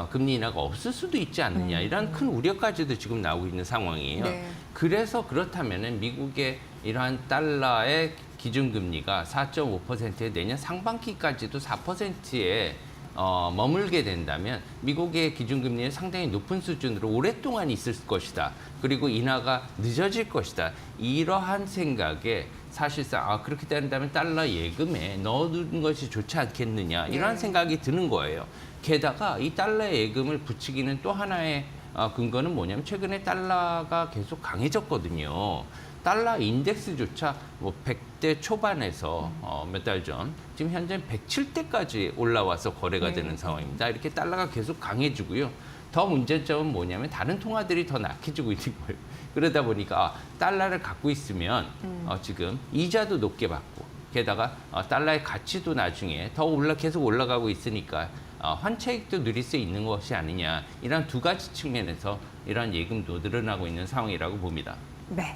금리 인하가 없을 수도 있지 않느냐, 이런 큰 우려까지도 지금 나오고 있는 상황이에요. 네. 그래서 그렇다면은 미국의 이러한 달러의 기준금리가 4.5%에 내년 상반기까지도 4%에 머물게 된다면 미국의 기준금리는 상당히 높은 수준으로 오랫동안 있을 것이다. 그리고 인하가 늦어질 것이다. 이러한 생각에 사실상 그렇게 된다면 달러 예금에 넣어두는 것이 좋지 않겠느냐, 이러한 생각이 드는 거예요. 게다가 이 달러 예금을 붙이기는 또 하나의 근거는 뭐냐면 최근에 달러가 계속 강해졌거든요. 달러 인덱스조차 100대 초반에서 몇 달 전 지금 현재 107대까지 올라와서 거래가 되는 상황입니다. 이렇게 달러가 계속 강해지고요. 더 문제점은 뭐냐면 다른 통화들이 더 약해지고 있는 거예요. 그러다 보니까 달러를 갖고 있으면 지금 이자도 높게 받고, 게다가 달러의 가치도 나중에 더 계속 올라가고 있으니까 환차익도 누릴 수 있는 것이 아니냐, 이런 두 가지 측면에서 이러한 예금도 늘어나고 있는 상황이라고 봅니다. 네.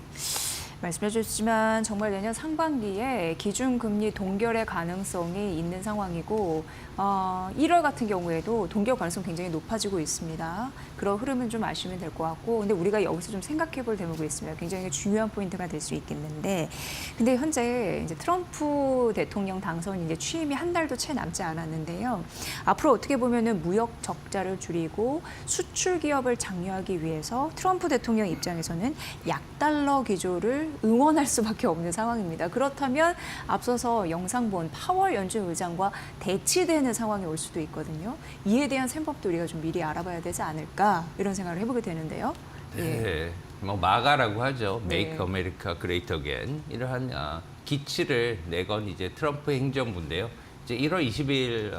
말씀해 주셨지만 정말 내년 상반기에 기준금리 동결의 가능성이 있는 상황이고, 1월 같은 경우에도 동결 가능성 굉장히 높아지고 있습니다. 그런 흐름은 좀 아시면 될 것 같고, 근데 우리가 여기서 좀 생각해 볼 대목이 있습니다. 굉장히 중요한 포인트가 될 수 있겠는데, 근데 현재 이제 트럼프 대통령 당선이 이제 취임이 한 달도 채 남지 않았는데요. 앞으로 어떻게 보면은 무역 적자를 줄이고 수출 기업을 장려하기 위해서 트럼프 대통령 입장에서는 약달러 기조를 응원할 수밖에 없는 상황입니다. 그렇다면 앞서서 영상 본 파월 연준 의장과 대치되는 상황이 올 수도 있거든요. 이에 대한 셈법도 우리가 좀 미리 알아봐야 되지 않을까, 이런 생각을 해보게 되는데요. 네, 마가라고 하죠. 네. Make America Great Again. 이러한 기치를 내건 이제 트럼프 행정부인데요. 이제 1월 20일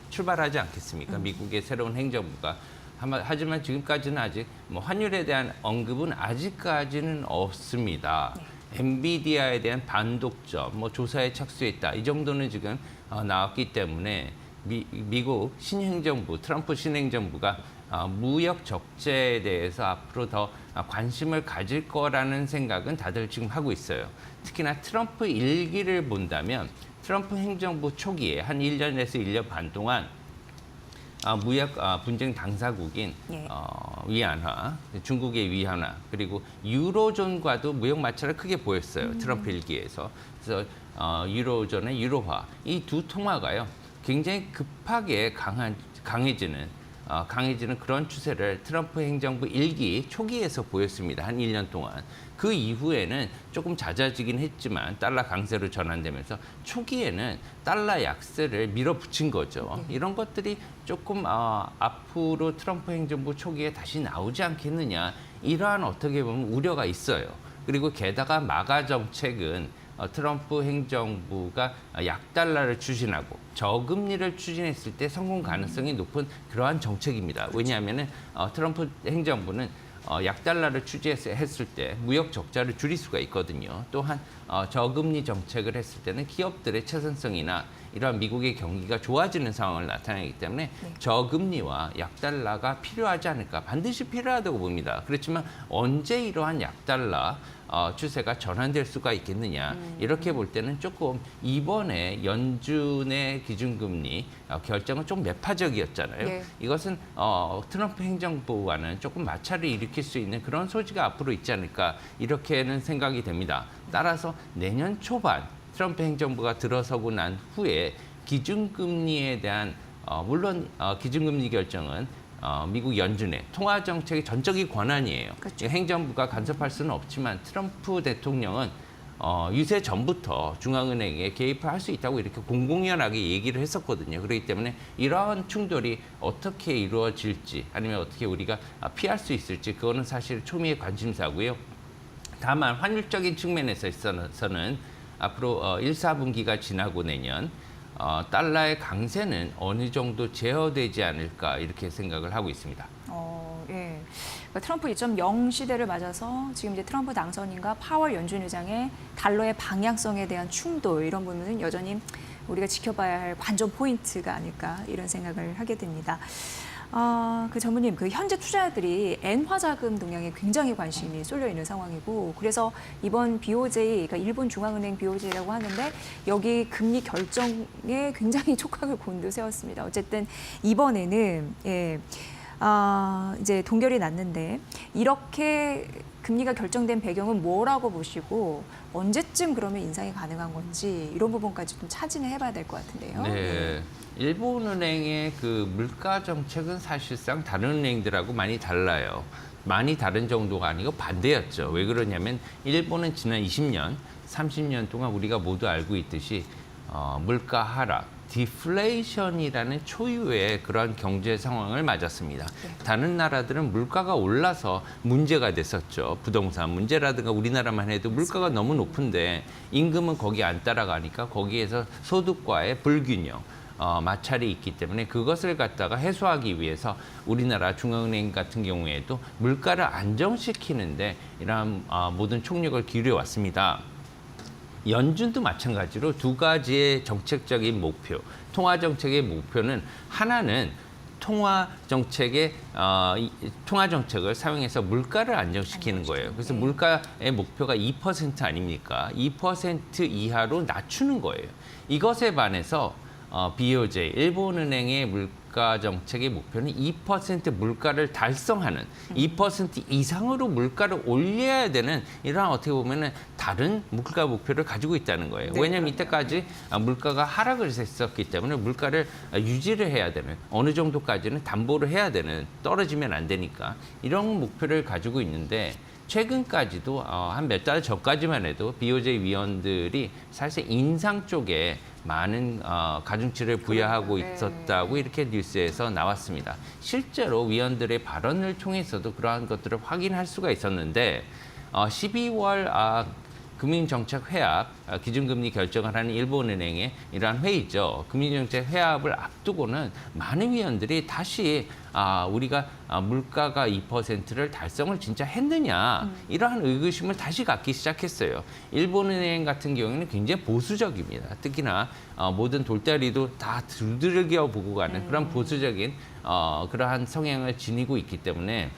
출발하지 않겠습니까? 미국의 새로운 행정부가. 하지만 지금까지는 아직 환율에 대한 언급은 아직까지는 없습니다. 엔비디아에 대한 반독점, 조사에 착수했다. 이 정도는 지금 나왔기 때문에 미국 신행정부, 트럼프 신행정부가 무역 적재에 대해서 앞으로 더 관심을 가질 거라는 생각은 다들 지금 하고 있어요. 특히나 트럼프 일기를 본다면 트럼프 행정부 초기에 한 1년에서 1년 반 동안 무역 분쟁 당사국인 예. 위안화, 중국의 위안화, 그리고 유로존과도 무역 마찰을 크게 보였어요. 트럼프 일기에서. 그래서 유로존의 유로화, 이 두 통화가요 굉장히 급하게 강해지는 그런 추세를 트럼프 행정부 일기 초기에서 보였습니다. 한 1년 동안. 그 이후에는 조금 잦아지긴 했지만 달러 강세로 전환되면서 초기에는 달러 약세를 밀어붙인 거죠. 이런 것들이 조금 앞으로 트럼프 행정부 초기에 다시 나오지 않겠느냐, 이러한 어떻게 보면 우려가 있어요. 그리고 게다가 마가 정책은 트럼프 행정부가 약달러를 추진하고 저금리를 추진했을 때 성공 가능성이 높은 그러한 정책입니다. 왜냐하면 트럼프 행정부는 약달러를 추진했을 때 무역 적자를 줄일 수가 있거든요. 또한 저금리 정책을 했을 때는 기업들의 채선성이나 이러한 미국의 경기가 좋아지는 상황을 나타내기 때문에 저금리와 약달러가 필요하지 않을까, 반드시 필요하다고 봅니다. 그렇지만 언제 이러한 약달러 추세가 전환될 수가 있겠느냐, 이렇게 볼 때는 조금 이번에 연준의 기준금리 결정은 좀 매파적이었잖아요. 예. 이것은 트럼프 행정부와는 조금 마찰을 일으킬 수 있는 그런 소지가 앞으로 있지 않을까, 이렇게는 생각이 됩니다. 따라서 내년 초반 트럼프 행정부가 들어서고 난 후에 기준금리에 대한 물론 기준금리 결정은 미국 연준의 통화정책의 전적인 권한이에요. 그렇죠. 행정부가 간섭할 수는 없지만 트럼프 대통령은 유세 전부터 중앙은행에 개입을 할 수 있다고 이렇게 공공연하게 얘기를 했었거든요. 그렇기 때문에 이러한 충돌이 어떻게 이루어질지, 아니면 어떻게 우리가 피할 수 있을지, 그거는 사실 초미의 관심사고요. 다만 환율적인 측면에서 있어서는 앞으로 1, 4분기가 지나고 내년 달러의 강세는 어느 정도 제어되지 않을까, 이렇게 생각을 하고 있습니다. 예. 그러니까 트럼프 2.0 시대를 맞아서 지금 이제 트럼프 당선인과 파월 연준 의장의 달러의 방향성에 대한 충돌, 이런 부분은 여전히 우리가 지켜봐야 할 관전 포인트가 아닐까, 이런 생각을 하게 됩니다. 그 전무님, 그 현재 투자자들이 엔화 자금 동향에 굉장히 관심이 쏠려 있는 상황이고, 그래서 이번 BOJ, 그러니까 일본 중앙은행 BOJ라고 하는데 여기 금리 결정에 굉장히 촉각을 곤두세웠습니다. 어쨌든 이번에는 이제 동결이 났는데, 이렇게 금리가 결정된 배경은 뭐라고 보시고 언제쯤 그러면 인상이 가능한 건지, 이런 부분까지 좀 차진을 해봐야 될 것 같은데요. 네. 일본은행의 그 물가 정책은 사실상 다른 은행들하고 많이 달라요. 많이 다른 정도가 아니고 반대였죠. 왜 그러냐면 일본은 지난 20년, 30년 동안 우리가 모두 알고 있듯이 물가 하락, 디플레이션이라는 초유의 그러한 경제 상황을 맞았습니다. 다른 나라들은 물가가 올라서 문제가 됐었죠. 부동산 문제라든가 우리나라만 해도 물가가 너무 높은데 임금은 거기 안 따라가니까 거기에서 소득과의 불균형, 마찰이 있기 때문에 그것을 갖다가 해소하기 위해서 우리나라 중앙은행 같은 경우에도 물가를 안정시키는데 이러한 모든 총력을 기울여왔습니다. 연준도 마찬가지로 두 가지의 정책적인 목표, 통화 정책의 목표는, 하나는 통화 정책을 사용해서 물가를 안정시키는 거예요. 그래서 물가의 목표가 2% 아닙니까? 2% 이하로 낮추는 거예요. 이것에 반해서 BOJ, 일본은행의 물가 정책의 목표는 2% 물가를 달성하는, 2% 이상으로 물가를 올려야 되는, 이러한 어떻게 보면은 다른 물가 목표를 가지고 있다는 거예요. 왜냐하면 이때까지 물가가 하락을 했었기 때문에 물가를 유지를 해야 되는, 어느 정도까지는 담보를 해야 되는, 떨어지면 안 되니까 이런 목표를 가지고 있는데, 최근까지도 한 몇 달 전까지만 해도 BOJ 위원들이 사실 인상 쪽에 많은 가중치를 부여하고 있었다고 이렇게 뉴스에서 나왔습니다. 실제로 위원들의 발언을 통해서도 그러한 것들을 확인할 수가 있었는데, 12월 금융정책 회합, 기준금리 결정을 하는 일본은행의 이러한 회의죠. 금융정책 회합을 앞두고는 많은 위원들이 다시 우리가 물가가 2%를 달성을 진짜 했느냐, 이러한 의구심을 다시 갖기 시작했어요. 일본은행 같은 경우에는 굉장히 보수적입니다. 특히나 모든 돌다리도 다 두들겨 보고 가는 그런 보수적인 그러한 성향을 지니고 있기 때문에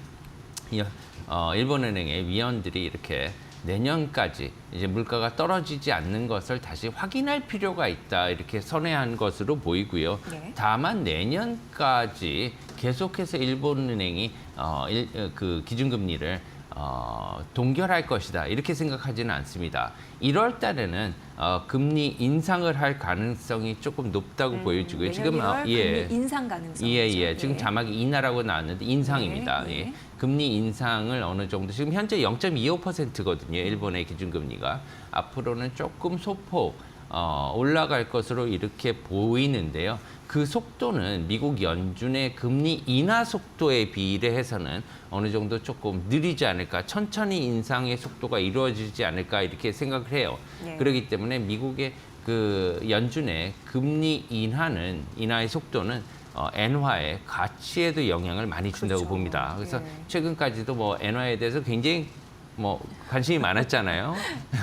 일본은행의 위원들이 이렇게 내년까지 이제 물가가 떨어지지 않는 것을 다시 확인할 필요가 있다, 이렇게 선회한 것으로 보이고요. 다만 내년까지 계속해서 일본은행이 그 기준금리를 동결할 것이다, 이렇게 생각하지는 않습니다. 1월 달에는 금리 인상을 할 가능성이 조금 높다고 보여지고요. 지금 금리 인상 가능성. 지금 자막이 인하라고 나왔는데 인상입니다. 예. 금리 인상을 어느 정도, 지금 현재 0.25%거든요. 일본의 기준금리가. 앞으로는 조금 소폭 올라갈 것으로 이렇게 보이는데요. 그 속도는 미국 연준의 금리 인하 속도에 비례해서는 어느 정도 조금 느리지 않을까, 천천히 인상의 속도가 이루어지지 않을까 이렇게 생각을 해요. 네. 그렇기 때문에 미국의 그 연준의 금리 인하의 속도는 엔화의 가치에도 영향을 많이 준다고 그렇죠. 봅니다. 그래서 네. 최근까지도 뭐 엔화에 대해서 굉장히 뭐 관심이 많았잖아요.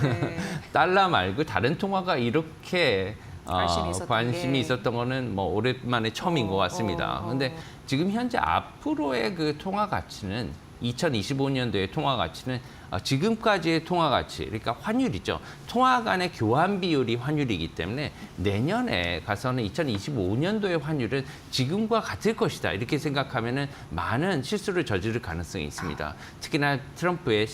네. 달러 말고 다른 통화가 이렇게 관심이 게. 있었던 거는 뭐 오랜만에 처음인 것 같습니다. 그런데 지금 현재 앞으로의 그 통화 가치는 2025년도의 통화 가치는 지금까지의 통화 가치, 그러니까 환율이죠. 통화 간의 교환 비율이 환율이기 때문에 내년에 가서는 2025년도의 환율은 지금과 같을 것이다. 이렇게 생각하면은 많은 실수를 저지를 가능성이 있습니다. 특히나 트럼프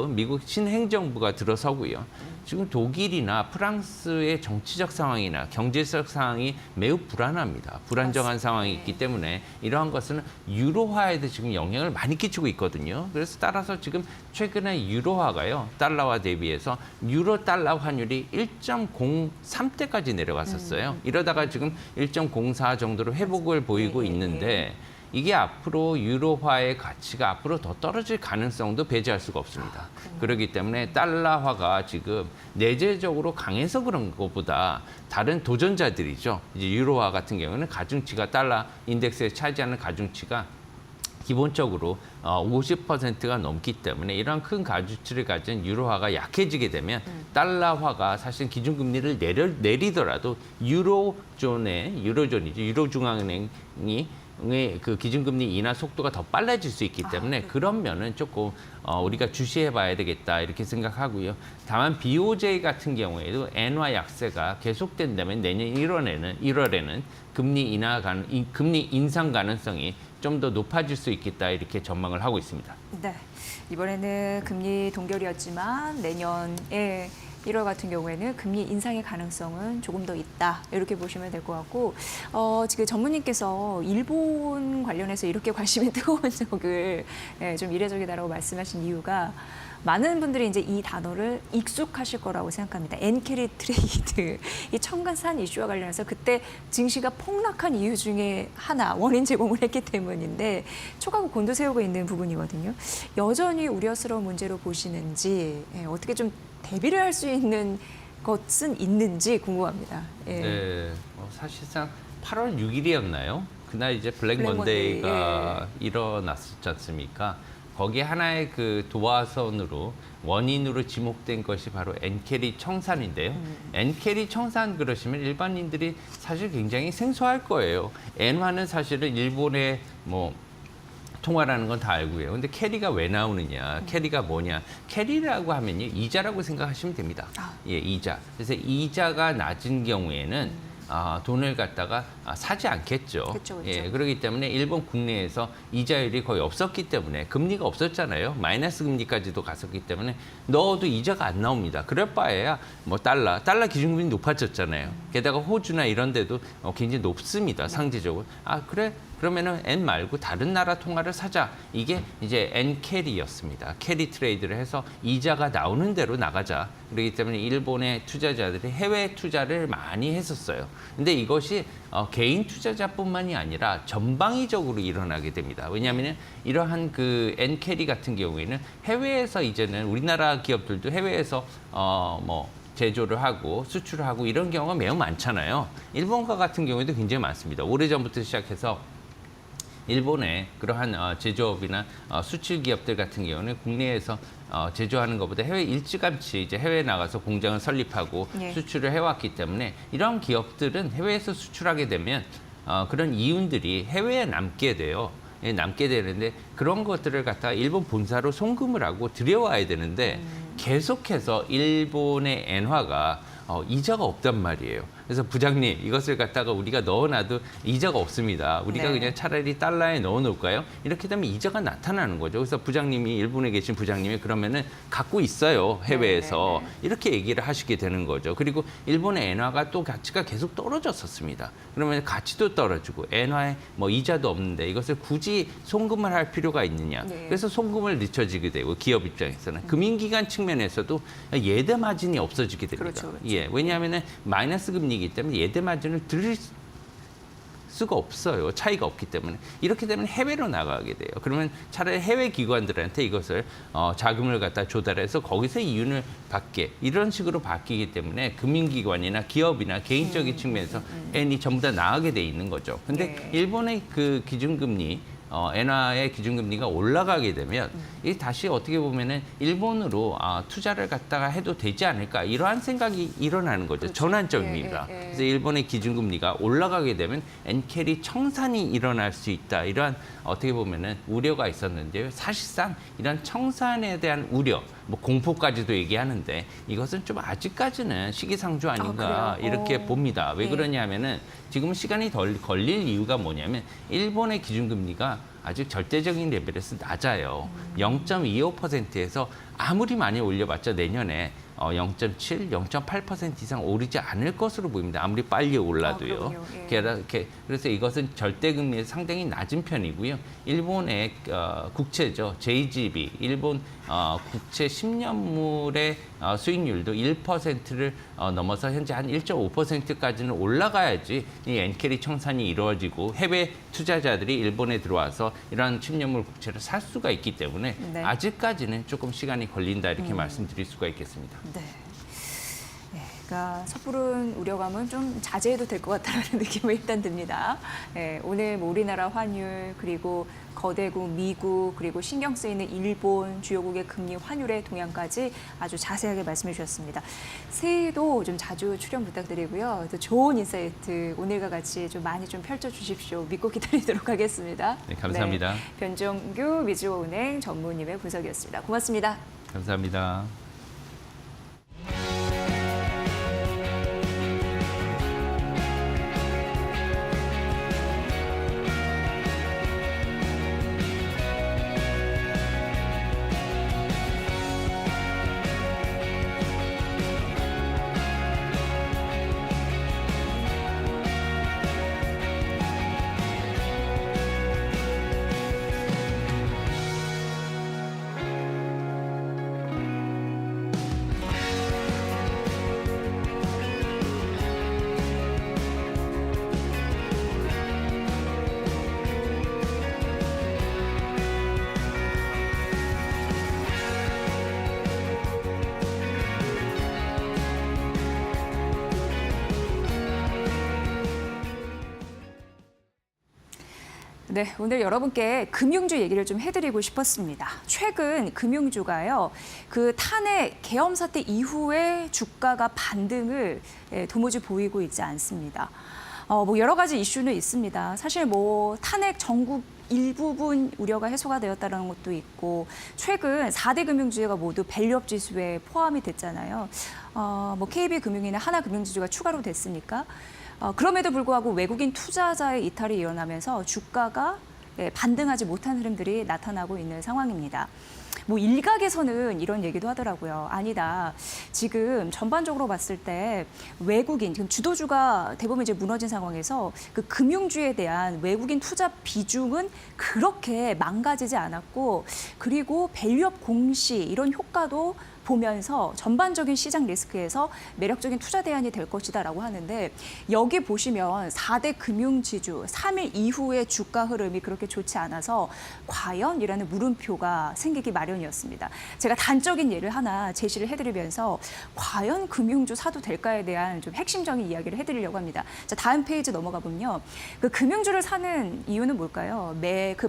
미국 신행정부가 들어서고요. 지금 독일이나 프랑스의 정치적 상황이나 경제적 상황이 매우 불안합니다. 불안정한 상황이 있기 때문에 이러한 것은 유로화에도 지금 영향을 많이 끼치고 있거든요. 그래서 따라서 지금 최근에 유로화가요, 달러와 대비해서 유로 달러 환율이 1.03대까지 내려갔었어요. 이러다가 지금 1.04 정도로 회복을 보이고 있는데 이게 앞으로 유로화의 가치가 앞으로 더 떨어질 가능성도 배제할 수가 없습니다. 그렇기 때문에 달러화가 지금 내재적으로 강해서 그런 것보다 다른 도전자들이죠. 이제 유로화 같은 경우는 가중치가 달러 인덱스에 차지하는 가중치가 기본적으로 50%가 넘기 때문에 이러한 큰 가중치를 가진 유로화가 약해지게 되면 달러화가 사실 기준금리를 내리더라도 유로중앙은행이 그 기준금리 인하 속도가 더 빨라질 수 있기 때문에 그런 면은 조금 우리가 주시해봐야 되겠다 이렇게 생각하고요. 다만 BOJ 같은 경우에도 엔화 약세가 계속된다면 내년 1월에는 금리 인상 가능성이 좀 더 높아질 수 있겠다 이렇게 전망을 하고 있습니다. 네, 이번에는 금리 동결이었지만 내년에 1월 같은 경우에는 금리 인상의 가능성은 조금 더 있다. 이렇게 보시면 될 것 같고, 지금 전무님께서 일본 관련해서 이렇게 관심이 뜨거운 적을 좀 이례적이다라고 말씀하신 이유가 많은 분들이 이제 이 단어를 익숙하실 거라고 생각합니다. 엔캐리 트레이드, 이 청간산 이슈와 관련해서 그때 증시가 폭락한 이유 중에 하나, 원인 제공을 했기 때문인데 초가고 곤두세우고 있는 부분이거든요. 여전히 우려스러운 문제로 보시는지 어떻게 좀 대비를 할 수 있는 것은 있는지 궁금합니다. 네, 사실상 8월 6일이었나요? 그날 이제 블랙 먼데이가 일어났었지 않습니까? 거기에 하나의 그 도화선으로 원인으로 지목된 것이 바로 엔캐리 청산인데요. 엔캐리 청산 그러시면 일반인들이 사실 굉장히 생소할 거예요. 엔화는 사실은 일본의 통화라는 건 다 알고요. 근데 캐리가 왜 나오느냐? 캐리가 뭐냐? 캐리라고 하면요, 이자라고 생각하시면 됩니다. 예, 이자. 그래서 이자가 낮은 경우에는 돈을 갖다가 사지 않겠죠. 그쵸. 예, 그렇기 때문에 일본 국내에서 이자율이 거의 없었기 때문에 금리가 없었잖아요. 마이너스 금리까지도 갔었기 때문에 넣어도 이자가 안 나옵니다. 그럴 바에야 달러 기준금리 높아졌잖아요. 게다가 호주나 이런 데도 굉장히 높습니다. 상대적으로. 그래? 그러면은 엔 말고 다른 나라 통화를 사자. 이게 이제 엔 캐리였습니다. 캐리 트레이드를 해서 이자가 나오는 대로 나가자. 그렇기 때문에 일본의 투자자들이 해외 투자를 많이 했었어요. 근데 이것이 개인 투자자뿐만이 아니라 전방위적으로 일어나게 됩니다. 왜냐하면 이러한 그 엔 캐리 같은 경우에는 해외에서 이제는 우리나라 기업들도 해외에서 제조를 하고 수출을 하고 이런 경우가 매우 많잖아요. 일본과 같은 경우에도 굉장히 많습니다. 오래전부터 시작해서 일본의 그러한 제조업이나 수출 기업들 같은 경우는 국내에서 제조하는 것보다 해외 일찌감치 이제 해외에 나가서 공장을 설립하고 수출을 해왔기 때문에 이런 기업들은 해외에서 수출하게 되면 그런 이윤들이 해외에 남게 돼요. 남게 되는데 그런 것들을 갖다가 일본 본사로 송금을 하고 들여와야 되는데 계속해서 일본의 엔화가 이자가 없단 말이에요. 그래서 부장님 이것을 갖다가 우리가 넣어놔도 이자가 없습니다. 우리가 네. 그냥 차라리 달러에 넣어놓을까요? 이렇게 되면 이자가 나타나는 거죠. 그래서 부장님이 일본에 계신 부장님이 그러면은 갖고 있어요 해외에서 이렇게 얘기를 하시게 되는 거죠. 그리고 일본의 엔화가 또 가치가 계속 떨어졌었습니다. 그러면 가치도 떨어지고 엔화에 뭐 이자도 없는데 이것을 굳이 송금을 할 필요가 있느냐? 네. 그래서 송금을 늦춰지게 되고 기업 입장에서는 금융기관 측면에서도 예대 마진이 없어지게 됩니다. 그렇죠, 그렇죠. 예, 왜냐하면은 마이너스 금리이기 때문에 예대 마진을 드릴 수가 없어요. 차이가 없기 때문에. 이렇게 되면 해외로 나가게 돼요. 그러면 차라리 해외 기관들한테 이것을 자금을 갖다 조달해서 거기서 이윤을 받게 이런 식으로 바뀌기 때문에 금융기관이나 기업이나 개인적인 측면에서 엔이 전부 다 나가게 돼 있는 거죠. 근데 네. 일본의 그 기준금리 엔화의 기준금리가 올라가게 되면 이 다시 어떻게 보면은 일본으로 투자를 갖다가 해도 되지 않을까 이러한 생각이 일어나는 거죠. 전환점입니다. 그래서 일본의 기준금리가 올라가게 되면 엔캐리 청산이 일어날 수 있다. 이러한 어떻게 보면은 우려가 있었는데요. 사실상 이런 청산에 대한 우려, 뭐 공포까지도 얘기하는데 이것은 좀 아직까지는 시기상조 아닌가 그래요? 이렇게 봅니다. 왜 네. 그러냐면은 지금 시간이 덜 걸릴 이유가 뭐냐면 일본의 기준금리가 아직 절대적인 레벨에서 낮아요. 0.25%에서 아무리 많이 올려봤자 내년에 0.7, 0.8% 이상 오르지 않을 것으로 보입니다. 아무리 빨리 올라도요. 그렇군요. 예. 그래서 이것은 절대금리에서 상당히 낮은 편이고요. 일본의 국채죠. JGB, 일본 국채 10년물의 수익률도 1%를 넘어서 현재 한 1.5%까지는 올라가야지 이 엔캐리 청산이 이루어지고 해외 투자자들이 일본에 들어와서 이러한 10년물 국채를 살 수가 있기 때문에 네. 아직까지는 조금 시간이 걸린다 이렇게 말씀드릴 수가 있겠습니다. 네. 네, 그러니까 섣부른 우려감은 좀 자제해도 될 것 같다는 느낌이 일단 듭니다. 네, 오늘 뭐 우리나라 환율 그리고 거대국 미국 그리고 신경 쓰이는 일본 주요국의 금리 환율의 동향까지 아주 자세하게 말씀해 주셨습니다. 새해에도 좀 자주 출연 부탁드리고요. 또 좋은 인사이트 오늘과 같이 좀 많이 좀 펼쳐 주십시오. 믿고 기다리도록 하겠습니다. 네, 감사합니다. 네, 변종규 미주호은행 전무님의 분석이었습니다. 고맙습니다. 감사합니다. 네, 오늘 여러분께 금융주 얘기를 좀 해드리고 싶었습니다. 최근 금융주가요, 그 탄핵 계엄 사태 이후에 주가가 반등을 도무지 보이고 있지 않습니다. 뭐 여러 가지 이슈는 있습니다. 사실 뭐 탄핵 전국 일부분 우려가 해소가 되었다는 것도 있고 최근 4대 금융주가 모두 밸류업 지수에 포함이 됐잖아요. 뭐 KB금융이나 하나금융지주가 추가로 됐으니까 그럼에도 불구하고 외국인 투자자의 이탈이 일어나면서 주가가 반등하지 못한 흐름들이 나타나고 있는 상황입니다. 뭐 일각에서는 이런 얘기도 하더라고요. 아니다. 지금 전반적으로 봤을 때 외국인, 지금 주도주가 대부분 이제 무너진 상황에서 그 금융주에 대한 외국인 투자 비중은 그렇게 망가지지 않았고 그리고 밸류업 공시 이런 효과도 보면서 전반적인 시장 리스크에서 매력적인 투자 대안이 될 것이다라고 하는데 여기 보시면 4대 금융지주 3일 이후의 주가 흐름이 그렇게 좋지 않아서 과연이라는 물음표가 생기기 마련이었습니다. 제가 단적인 예를 하나 제시를 해드리면서 과연 금융주 사도 될까에 대한 좀 핵심적인 이야기를 해드리려고 합니다. 자, 다음 페이지 넘어가 보면요. 그 금융주를 사는 이유는 뭘까요? 그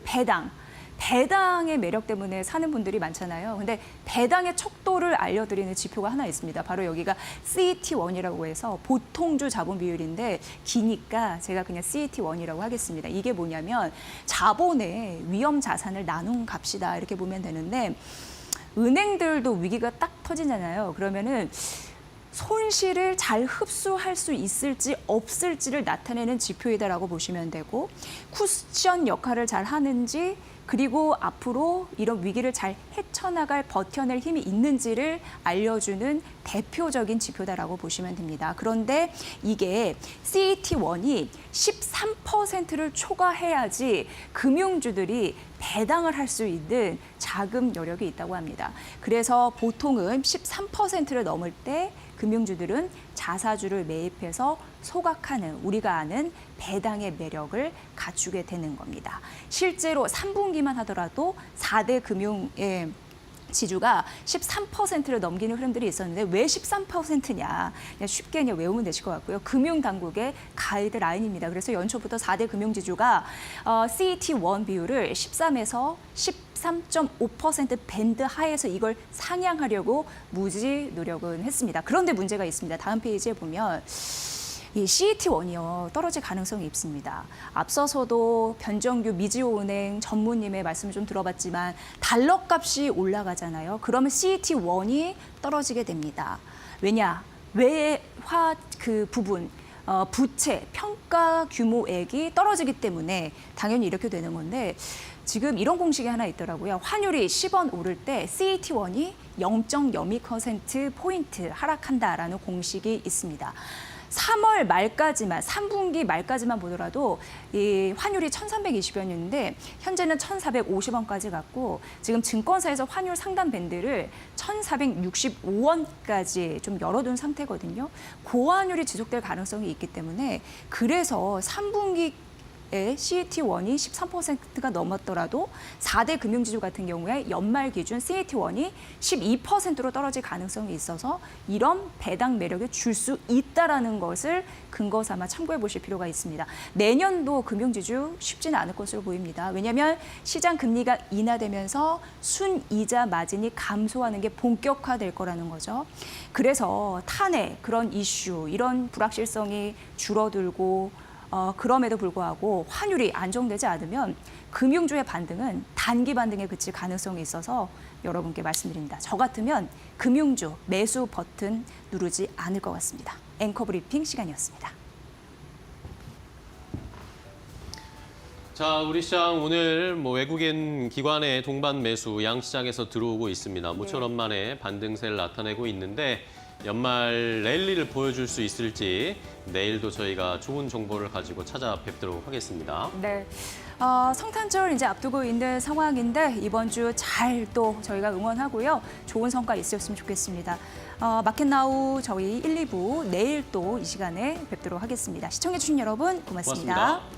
배당의 매력 때문에 사는 분들이 많잖아요. 근데 배당의 척도를 알려드리는 지표가 하나 있습니다. 바로 여기가 CET1이라고 해서 보통주 자본 비율인데 기니까 제가 그냥 CET1이라고 하겠습니다. 이게 뭐냐면 자본의 위험 자산을 나눈 값이다 이렇게 보면 되는데 은행들도 위기가 딱 터지잖아요. 그러면은 손실을 잘 흡수할 수 있을지 없을지를 나타내는 지표이다라고 보시면 되고 쿠션 역할을 잘 하는지 그리고 앞으로 이런 위기를 잘 헤쳐나갈 버텨낼 힘이 있는지를 알려주는 대표적인 지표다라고 보시면 됩니다. 그런데 이게 CET1이 13%를 초과해야지 금융주들이 배당을 할 수 있는 자금 여력이 있다고 합니다. 그래서 보통은 13%를 넘을 때 금융주들은 자사주를 매입해서 소각하는 우리가 아는 배당의 매력을 갖추게 되는 겁니다. 실제로 3분기만 하더라도 4대 금융의 지주가 13%를 넘기는 흐름들이 있었는데 왜 13%냐? 그냥 쉽게 그냥 외우면 되실 것 같고요. 금융당국의 가이드라인입니다. 그래서 연초부터 4대 금융지주가 CET1 비율을 13에서 13.5% 밴드 하에서 이걸 상향하려고 무지 노력은 했습니다. 그런데 문제가 있습니다. 다음 페이지에 보면 이 CET1이요 떨어질 가능성이 있습니다. 앞서서도 변정규 미지오은행 전무님의 말씀을 좀 들어봤지만 달러 값이 올라가잖아요. 그러면 CET1이 떨어지게 됩니다. 왜냐? 외화 그 부분 부채 평가 규모액이 떨어지기 때문에 당연히 이렇게 되는 건데 지금 이런 공식이 하나 있더라고요. 환율이 10원 오를 때 CET1이 0.02%포인트 하락한다라는 공식이 있습니다. 3월 말까지만, 3분기 말까지만 보더라도 이 환율이 1,320원이었는데 현재는 1,450원까지 갔고 지금 증권사에서 환율 상단 밴드를 1,465원까지 좀 열어둔 상태거든요. 고환율이 지속될 가능성이 있기 때문에 그래서 3분기 CET1이 13%가 넘었더라도 4대 금융지주 같은 경우에 연말 기준 CET1이 12%로 떨어질 가능성이 있어서 이런 배당 매력을 줄 수 있다라는 것을 근거 삼아 참고해 보실 필요가 있습니다. 내년도 금융지주 쉽지는 않을 것으로 보입니다. 왜냐하면 시장 금리가 인하되면서 순이자 마진이 감소하는 게 본격화될 거라는 거죠. 그래서 탄핵, 그런 이슈, 이런 불확실성이 줄어들고 그럼에도 불구하고 환율이 안정되지 않으면 금융주의 반등은 단기 반등에 그칠 가능성이 있어서 여러분께 말씀드립니다. 저 같으면 금융주 매수 버튼 누르지 않을 것 같습니다. 앵커 브리핑 시간이었습니다. 자, 우리 시장 오늘 외국인 기관의 동반 매수 양시장에서 들어오고 있습니다. 모처럼 만에 반등세를 나타내고 있는데 연말 랠리를 보여줄 수 있을지 내일도 저희가 좋은 정보를 가지고 찾아뵙도록 하겠습니다. 네. 성탄절 이제 앞두고 있는 상황인데 이번 주 잘 또 저희가 응원하고요. 좋은 성과 있었으면 좋겠습니다. 마켓나우 저희 1, 2부 내일 또 이 시간에 뵙도록 하겠습니다. 시청해주신 여러분 고맙습니다. 고맙습니다.